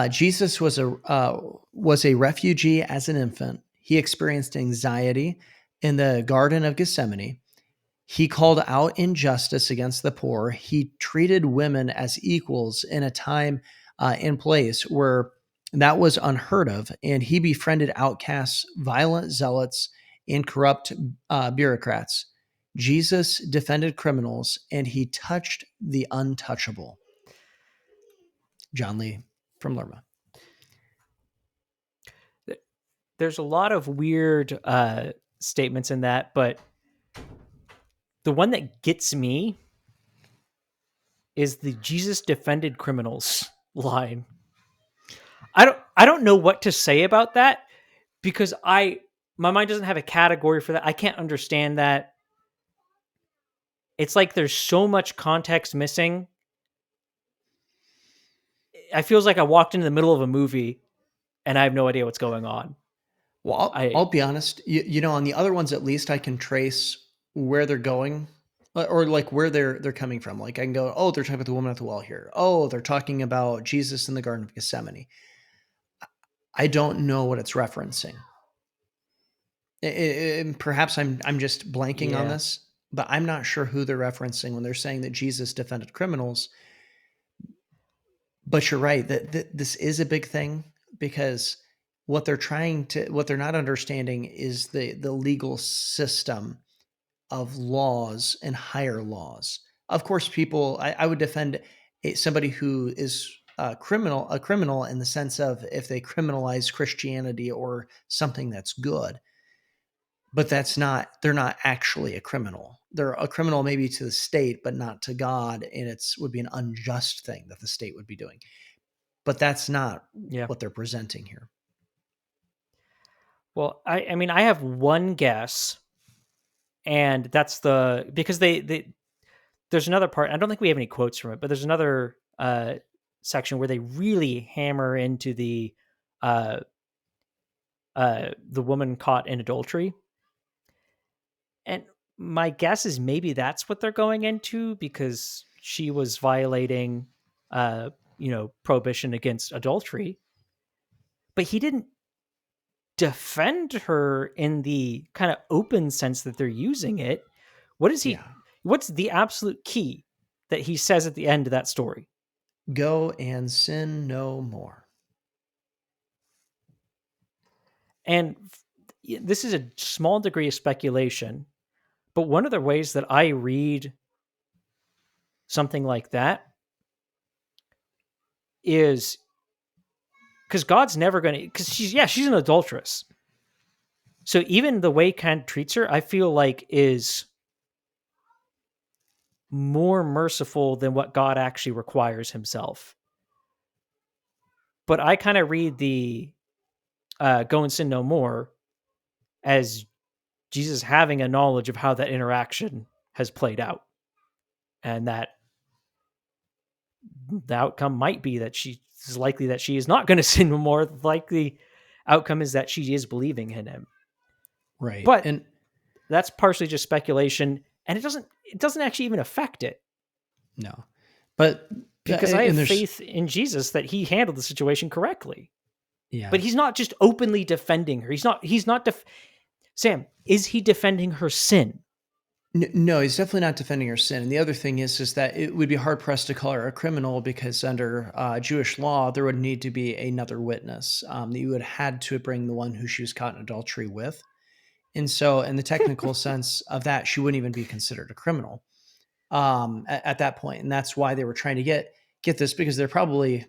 Jesus was a refugee as an infant. He experienced anxiety in the Garden of Gethsemane. He called out injustice against the poor. He treated women as equals in a time and place where that was unheard of. And he befriended outcasts, violent zealots, and corrupt bureaucrats. Jesus defended criminals, and he touched the untouchable. John Lee from Lerma. There's a lot of weird statements in that, but the one that gets me is the Jesus defended criminals line. I don't know what to say about that because my mind doesn't have a category for that. I can't understand that. It's like there's so much context missing. I feels like I walked into the middle of a movie and I have no idea what's going on. Well, I'll be honest. You know, on the other ones, at least I can trace where they're going, or like where they're coming from. Like I can go, oh, they're talking about the woman at the well here. Oh, they're talking about Jesus in the Garden of Gethsemane. I don't know what it's referencing. Perhaps I'm just blanking on this, but I'm not sure who they're referencing when they're saying that Jesus defended criminals. But you're right that this is a big thing because what they're not understanding is the legal system of laws and higher laws. Of course, I would defend somebody who is a criminal in the sense of if they criminalize Christianity or something that's good. But they're not actually a criminal. They're a criminal maybe to the state, but not to God. And would be an unjust thing that the state would be doing. But that's not what they're presenting here. Well, I mean, I have one guess, and that's because there's another part. I don't think we have any quotes from it, but there's another section where they really hammer into the woman caught in adultery. And my guess is maybe that's what they're going into, because she was violating, prohibition against adultery. But he didn't defend her in the kind of open sense that they're using it. Yeah. What's the absolute key that he says at the end of that story? Go and sin no more. And this is a small degree of speculation, but one of the ways that I read something like that is because God's never going to, because she's an adulteress. So even the way Kant treats her, I feel like is more merciful than what God actually requires himself. But I kind of read the go and sin no more as Jesus having a knowledge of how that interaction has played out. And that the outcome might be that she is likely that she is not going to sin no more. The likely outcome is that she is believing in him. Right. But And that's partially just speculation, and it doesn't actually even affect it. no. But Because I have faith in Jesus that he handled the situation correctly. Yeah. But he's not just openly defending her. Sam, is he defending her sin? No, he's definitely not defending her sin. And the other thing is that it would be hard pressed to call her a criminal, because under Jewish law, there would need to be another witness. That you would have had to bring the one who she was caught in adultery with. And so, in the technical sense of that, she wouldn't even be considered a criminal at that point. And that's why they were trying to get this, because they're probably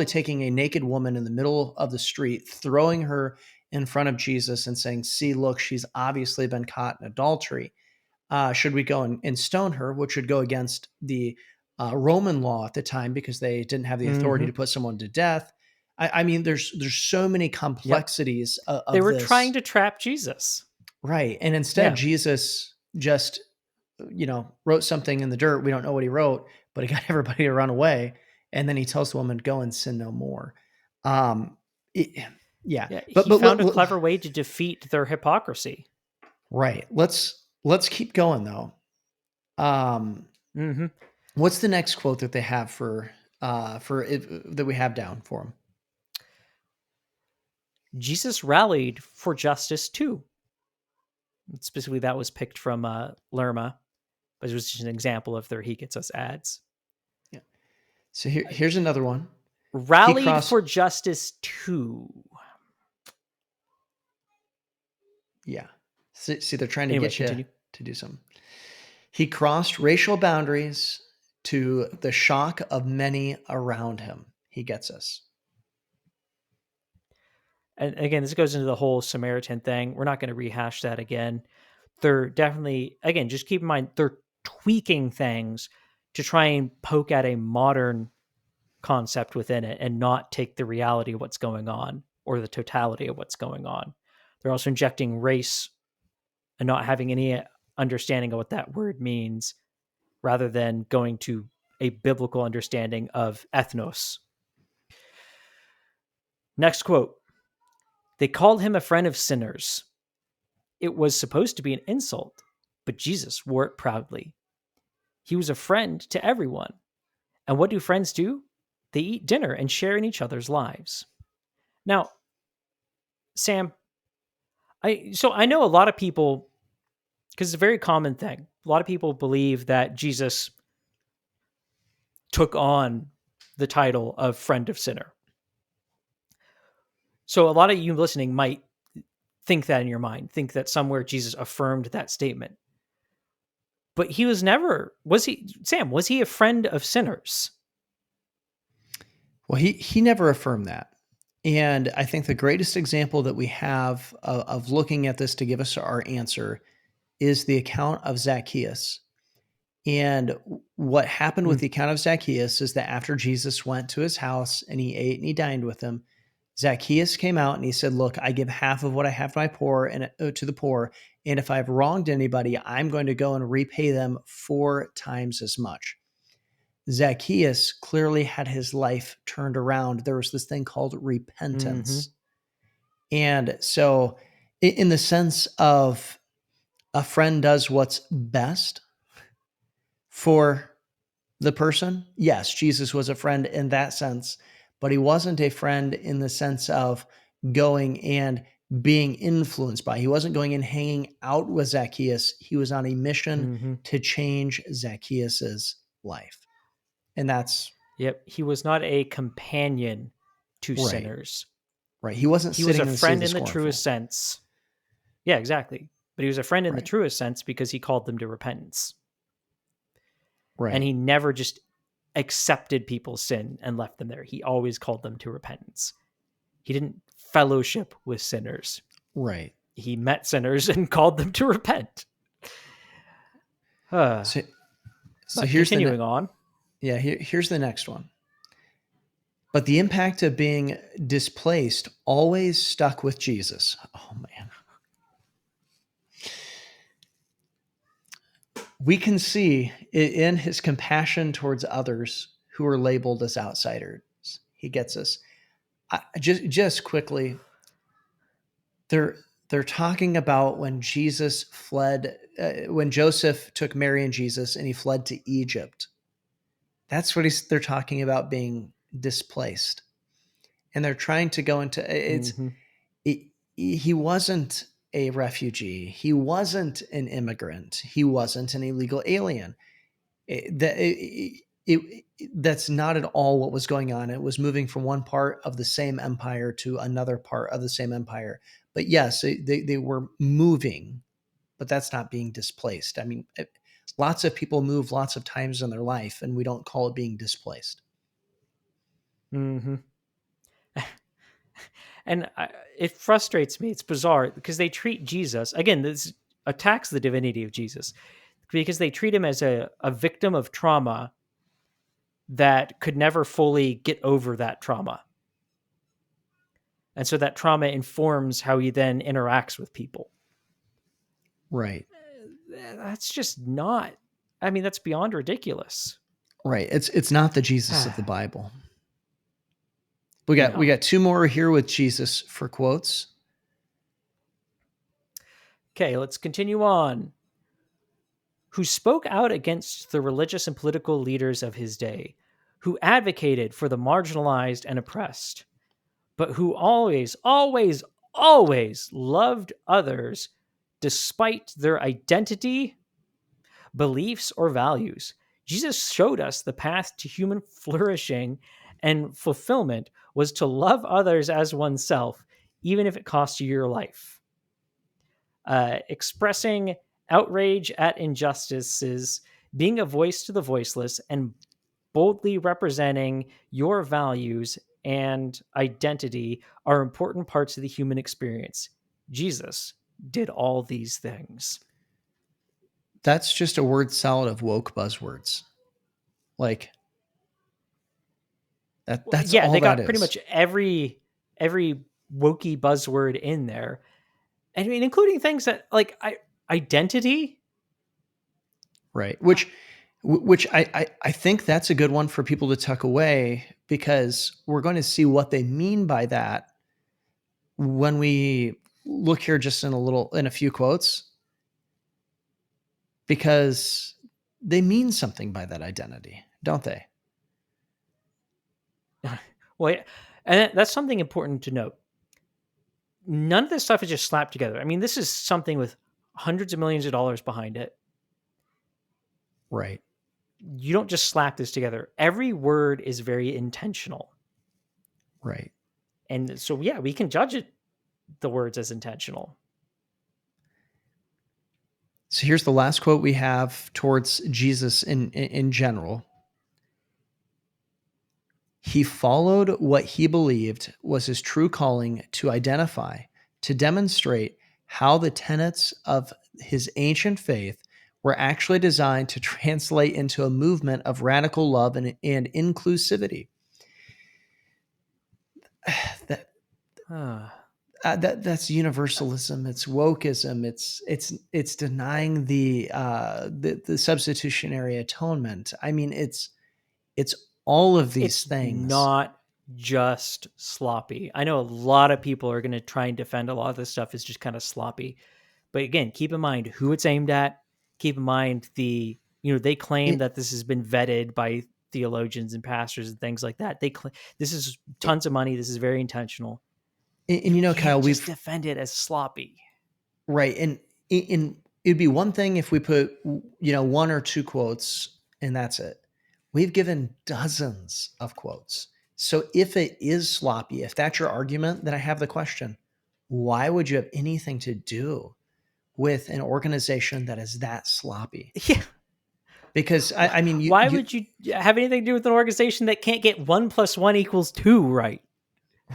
taking a naked woman in the middle of the street, throwing her in front of Jesus and saying, "See, look, she's obviously been caught in adultery. Should we go and stone her?" Which would go against the Roman law at the time, because they didn't have the authority to put someone to death. I mean, there's so many complexities of they were this. trying to trap Jesus. Right. And instead, Jesus just, wrote something in the dirt. We don't know what he wrote, but he got everybody to run away. And then he tells the woman, "Go and sin no more." But he found a clever way to defeat their hypocrisy. Right. Let's keep going though. What's the next quote that they have for it, that we have down for him? Jesus rallied for justice too. Specifically, that was picked from Lerma, but it was just an example of their He Gets Us ads. Yeah. So here's another one. Rallied for justice too. Yeah. See, they're trying to get continue. you to do something. He crossed racial boundaries to the shock of many around him. He gets us. And again, this goes into the whole Samaritan thing. We're not going to rehash that again. They're definitely, again, just keep in mind, they're tweaking things to try and poke at a modern concept within it and not take the reality of what's going on or the totality of what's going on. They're also injecting race and not having any understanding of what that word means, rather than going to a biblical understanding of ethnos. Next quote. They called him a friend of sinners. It was supposed to be an insult, but Jesus wore it proudly. He was a friend to everyone. And what do friends do? They eat dinner and share in each other's lives. Now, Sam, I know a lot of people, because it's a very common thing, a lot of people believe that Jesus took on the title of friend of sinner. So a lot of you listening might think that in your mind, think that somewhere Jesus affirmed that statement. But he was never, was he a friend of sinners? Well, he never affirmed that. And I think the greatest example that we have of looking at this to give us our answer is the account of Zacchaeus. And what happened with the account of Zacchaeus is that after Jesus went to his house and he ate and he dined with him, Zacchaeus came out and he said, "Look, I give half of what I have to my poor and to the poor. And if I've wronged anybody, I'm going to go and repay them 4 times as much." Zacchaeus clearly had his life turned around. There was this thing called repentance. And so in the sense of a friend does what's best for the person. Yes, Jesus was a friend in that sense, but he wasn't a friend in the sense of going and being influenced by. He wasn't going and hanging out with Zacchaeus. He was on a mission Mm-hmm. to change Zacchaeus's life. And that's Yep. He was not a companion to right. sinners. Right. He wasn't He was sitting a in the seat of friend the in the scornful. truest sense. Yeah, exactly. But he was a friend in the Right. truest sense because he called them to repentance. Right. And he never just accepted people's sin and left them there. He always called them to repentance. He didn't fellowship with sinners. Right. He met sinners and called them to repent. So But here's continuing on. Yeah, here's the next one. But the impact of being displaced always stuck with Jesus. Oh, man. We can see in his compassion towards others who are labeled as outsiders. He gets us. Just quickly, they're talking about when Jesus fled, when Joseph took Mary and Jesus and he fled to Egypt. That's what they're talking about, being displaced. And they're trying to go into it's. Mm-hmm. He wasn't a refugee. He wasn't an immigrant. He wasn't an illegal alien. That's not at all what was going on. It was moving from one part of the same empire to another part of the same empire. But yes, they were moving, but that's not being displaced. I mean, lots of people move lots of times in their life, and we don't call it being displaced. Mm-hmm. And it frustrates me. It's bizarre because they treat Jesus, again, this attacks the divinity of Jesus, because they treat him as a victim of trauma that could never fully get over that trauma. And so that trauma informs how he then interacts with people. Right. That's just not, I mean, that's beyond ridiculous. Right. It's not the Jesus of the Bible. We got two more here with Jesus for quotes. Okay, let's continue on. Who spoke out against the religious and political leaders of his day, who advocated for the marginalized and oppressed, but who always, always, always loved others despite their identity, beliefs, or values. Jesus showed us the path to human flourishing and fulfillment was to love others as oneself, even if it costs you your life. Expressing outrage at injustices, being a voice to the voiceless, and boldly representing your values and identity are important parts of the human experience. Jesus did all these things. That's just a word salad of woke buzzwords. Like that's yeah, all they got that pretty is. much every wokey buzzword in there. I mean, including things that like identity. Right. Which I think that's a good one for people to tuck away, because we're going to see what they mean by that when we look here just in a few quotes, because they mean something by that identity, don't they? Well, and that's something important to note. None of this stuff is just slapped together. I mean, this is something with hundreds of millions of dollars behind it. Right. You don't just slap this together. Every word is very intentional. Right. And so, yeah, we can judge the words as intentional. So here's the last quote we have towards Jesus in general. He followed what he believed was his true calling to identify, to demonstrate how the tenets of his ancient faith were actually designed to translate into a movement of radical love and inclusivity. That's universalism. It's wokeism. It's denying the substitutionary atonement. I mean, it's all of these things. Not just sloppy. I know a lot of people are going to try and defend a lot of this stuff is just kind of sloppy, But again, keep in mind who it's aimed at. Keep in mind they claim that this has been vetted by theologians and pastors and things like that. This is tons of money. This is very intentional. And You Kyle, can't just defend it as sloppy. Right. And it'd be one thing if we put, one or two quotes and that's it. We've given dozens of quotes. So if it is sloppy, if that's your argument, then I have the question, why would you have anything to do with an organization that is that sloppy? Yeah. Because why would you have anything to do with an organization that can't get 1 + 1 = 2 right?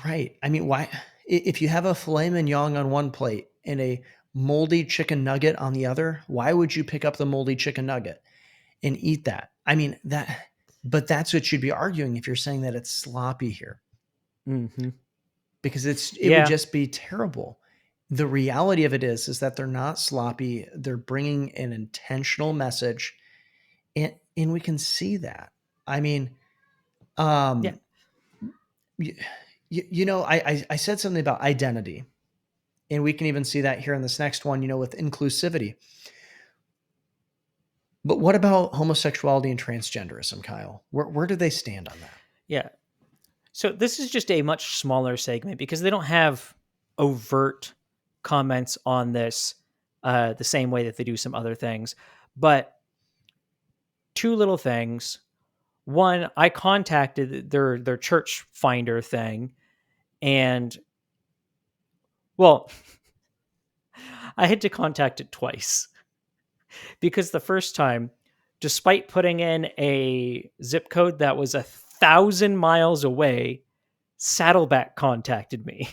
Right. I mean, why, if you have a filet mignon on one plate and a moldy chicken nugget on the other, why would you pick up the moldy chicken nugget and eat that? I mean, but that's what you'd be arguing if you're saying that it's sloppy here. Mm-hmm. Because it would just be terrible. The reality of it is that they're not sloppy. They're bringing an intentional message, and we can see that. I mean, I said something about identity, and we can even see that here in this next one, with inclusivity. But what about homosexuality and transgenderism, Kyle? Where do they stand on that? Yeah. So this is just a much smaller segment because they don't have overt comments on this the same way that they do some other things. But two little things. One, I contacted their church finder thing, and well, I had to contact it twice because the first time, despite putting in a zip code that was 1,000 miles away, Saddleback contacted me,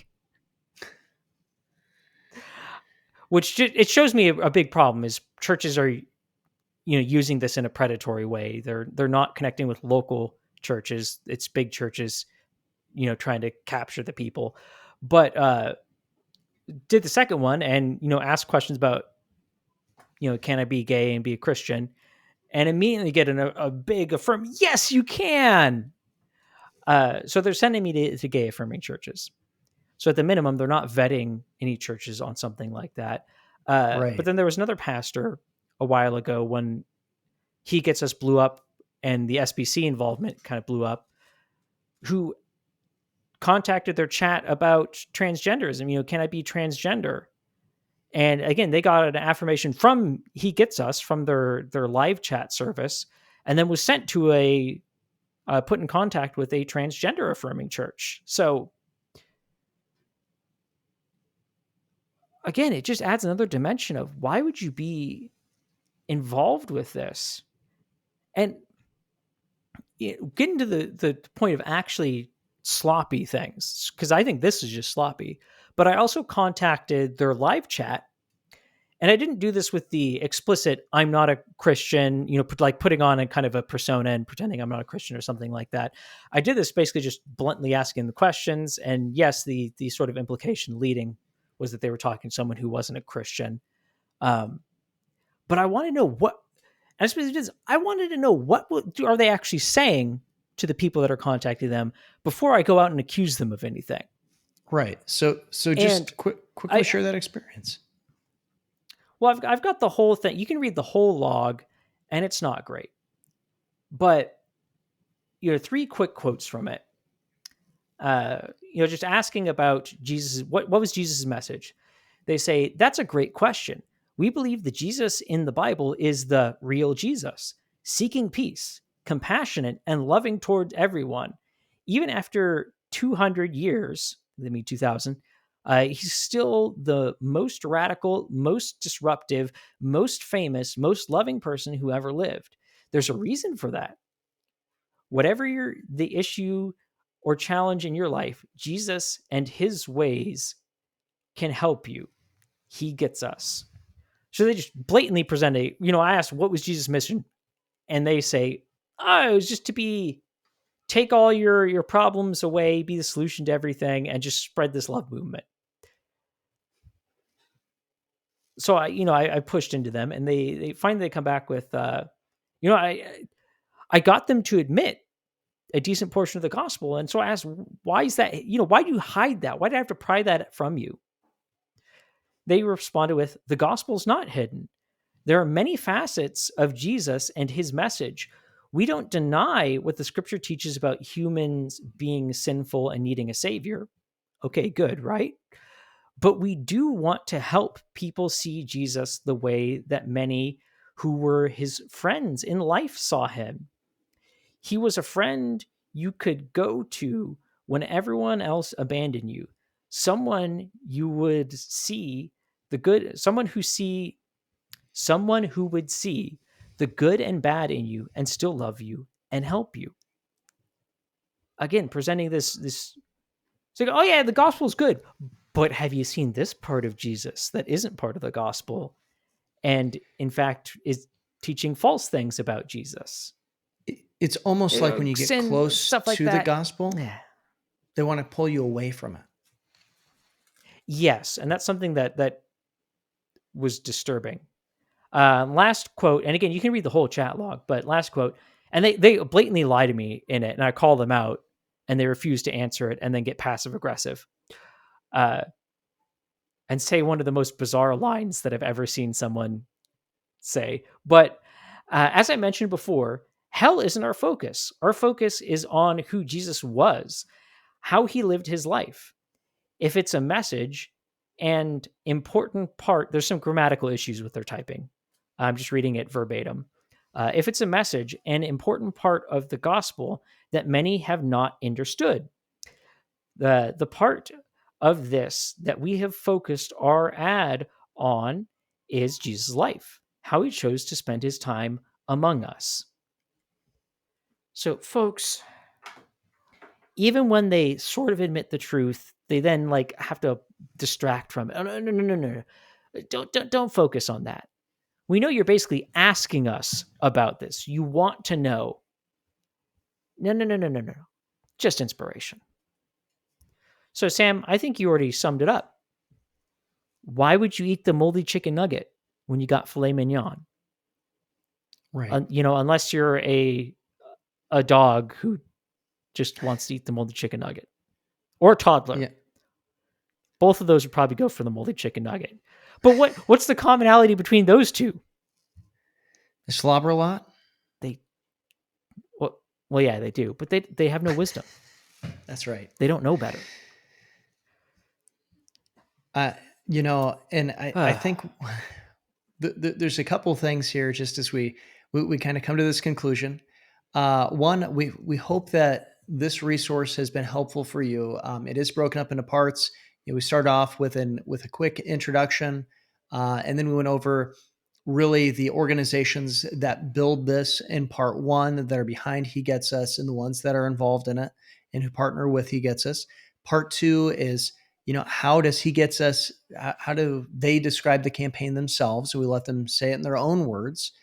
which it shows me a big problem is churches are using this in a predatory way. They're not connecting with local churches. It's big churches, trying to capture the people. But did the second one and ask questions about can I be gay and be a Christian, and immediately get a big affirm, yes you can. So they're sending me to gay affirming churches. So at the minimum, they're not vetting any churches on something like that. Right. But then there was another pastor a while ago when He Gets Us blew up and the SBC involvement kind of blew up, who contacted their chat about transgenderism. Can I be transgender? And again, they got an affirmation from He Gets Us from their live chat service, and then was sent to put in contact with a transgender affirming church. So again, it just adds another dimension of why would you be involved with this? And getting to the point of actually sloppy things, because I think this is just sloppy, but I also contacted their live chat, and I didn't do this with the explicit, I'm not a Christian, like putting on a kind of a persona and pretending I'm not a Christian or something like that. I did this basically just bluntly asking the questions. And yes, the sort of implication leading was that they were talking to someone who wasn't a Christian. But I want to know I wanted to know what are they actually saying to the people that are contacting them before I go out and accuse them of anything. Right. So just quickly share that experience. Well, I've got the whole thing. You can read the whole log, and it's not great. But 3 quick quotes from it. Just asking about Jesus. What was Jesus' message? They say, that's a great question. We believe the Jesus in the Bible is the real Jesus, seeking peace, compassionate, and loving towards everyone. Even after 200 years, 2000, he's still the most radical, most disruptive, most famous, most loving person who ever lived. There's a reason for that. Whatever the issue or challenge in your life, Jesus and his ways can help you. He gets us. So they just blatantly present I asked, what was Jesus' mission? And they say, it was just to take all your problems away, be the solution to everything, and just spread this love movement. So I pushed into them, and they finally come back with, I got them to admit a decent portion of the gospel. And so I asked, why is that? Why do you hide that? Why do I have to pry that from you? They responded with, the gospel's not hidden. There are many facets of Jesus and his message. We don't deny what the scripture teaches about humans being sinful and needing a savior. Okay, good, right? But we do want to help people see Jesus the way that many who were his friends in life saw him. He was a friend you could go to when everyone else abandoned you. Someone you would see the good, someone who would see the good and bad in you and still love you and help you. Again, presenting this it's like, oh yeah, the gospel is good, but have you seen this part of Jesus that isn't part of the gospel and in fact is teaching false things about Jesus? It's almost like when you get Sin, close stuff like to the that. gospel, Yeah. they want to pull you away from it. Yes, and that's something that was disturbing. Last quote, and again, you can read the whole chat log, but last quote, and they blatantly lie to me in it, and I call them out, and they refuse to answer it, and then get passive aggressive, and say one of the most bizarre lines that I've ever seen someone say. But as I mentioned before, hell isn't our focus. Our focus is on who Jesus was, how he lived his life. If it's a message and important part, there's some grammatical issues with their typing. I'm just reading it verbatim. If it's a message, an important part of the gospel that many have not understood, the part of this that we have focused our ad on is Jesus' life, how he chose to spend his time among us. So, folks, even when they sort of admit the truth, they then like have to distract from it. Oh, no. Don't focus on that. We know you're basically asking us about this. You want to know. No. Just inspiration. So, Sam, I think you already summed it up. Why would you eat the moldy chicken nugget when you got filet mignon? Right. Unless you're a dog who just wants to eat the moldy chicken nugget, or a toddler. Yeah. Both of those would probably go for the moldy chicken nugget. But what's the commonality between those two? They slobber a lot. Well, yeah, they do, but they have no wisdom. That's right. They don't know better. And I think there's a couple things here just as we kind of come to this conclusion. One, we hope that this resource has been helpful for you. It is broken up into parts. We start off with a quick introduction, and then we went over really the organizations that build this in part one, that are behind He Gets Us, and the ones that are involved in it and who partner with He Gets Us. Part two is, how does He Gets Us, how do they describe the campaign themselves? So we let them say it in their own words.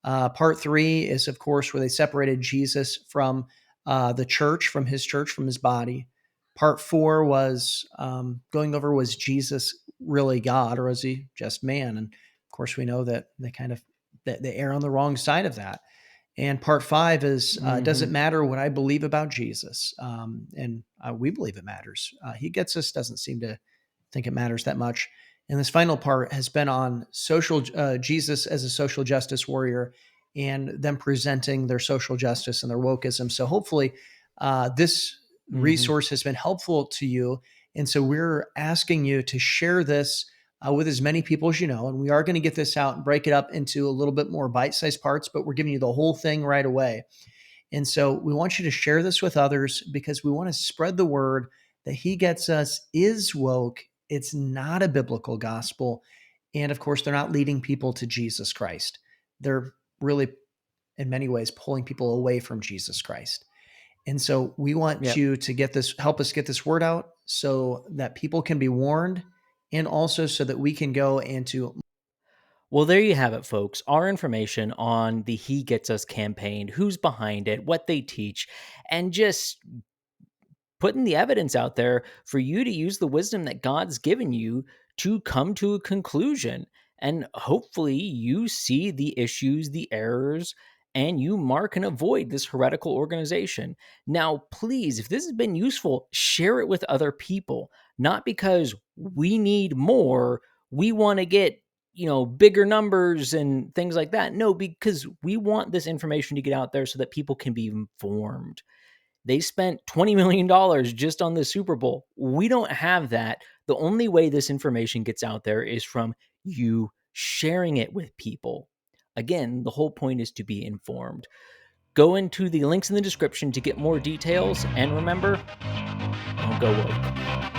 Part three is, of course, where they separated Jesus from the church, from his body. Part four was going over, was Jesus really God, or was he just man? And of course, we know that they err on the wrong side of that. And part five is, does it matter what I believe about Jesus? And we believe it matters. He Gets Us doesn't seem to think it matters that much. And this final part has been on Jesus as a social justice warrior, and them presenting their social justice and their wokeism. So hopefully this resource has been helpful to you. And so we're asking you to share this with as many people as you know. And we are going to get this out and break it up into a little bit more bite-sized parts, but we're giving you the whole thing right away. And so we want you to share this with others, because we want to spread the word that He Gets Us is woke. It's not a biblical gospel. And of course, they're not leading people to Jesus Christ. They're really, in many ways, pulling people away from Jesus Christ. And so we want you to help us get this word out so that people can be warned, and also so that we can go into. Well, there you have it, folks. Our information on the He Gets Us campaign, who's behind it, what they teach, and just putting the evidence out there for you to use the wisdom that God's given you to come to a conclusion. And hopefully you see the issues, the errors, and you mark and avoid this heretical organization. Now, please, if this has been useful, share it with other people, not because we need more. we want to get, bigger numbers and things like that. No, because we want this information to get out there so that people can be informed. They spent $20 million just on the Super Bowl. We don't have that. The only way this information gets out there is from you sharing it with people. Again, the whole point is to be informed. Go into the links in the description to get more details. And remember, don't go woke.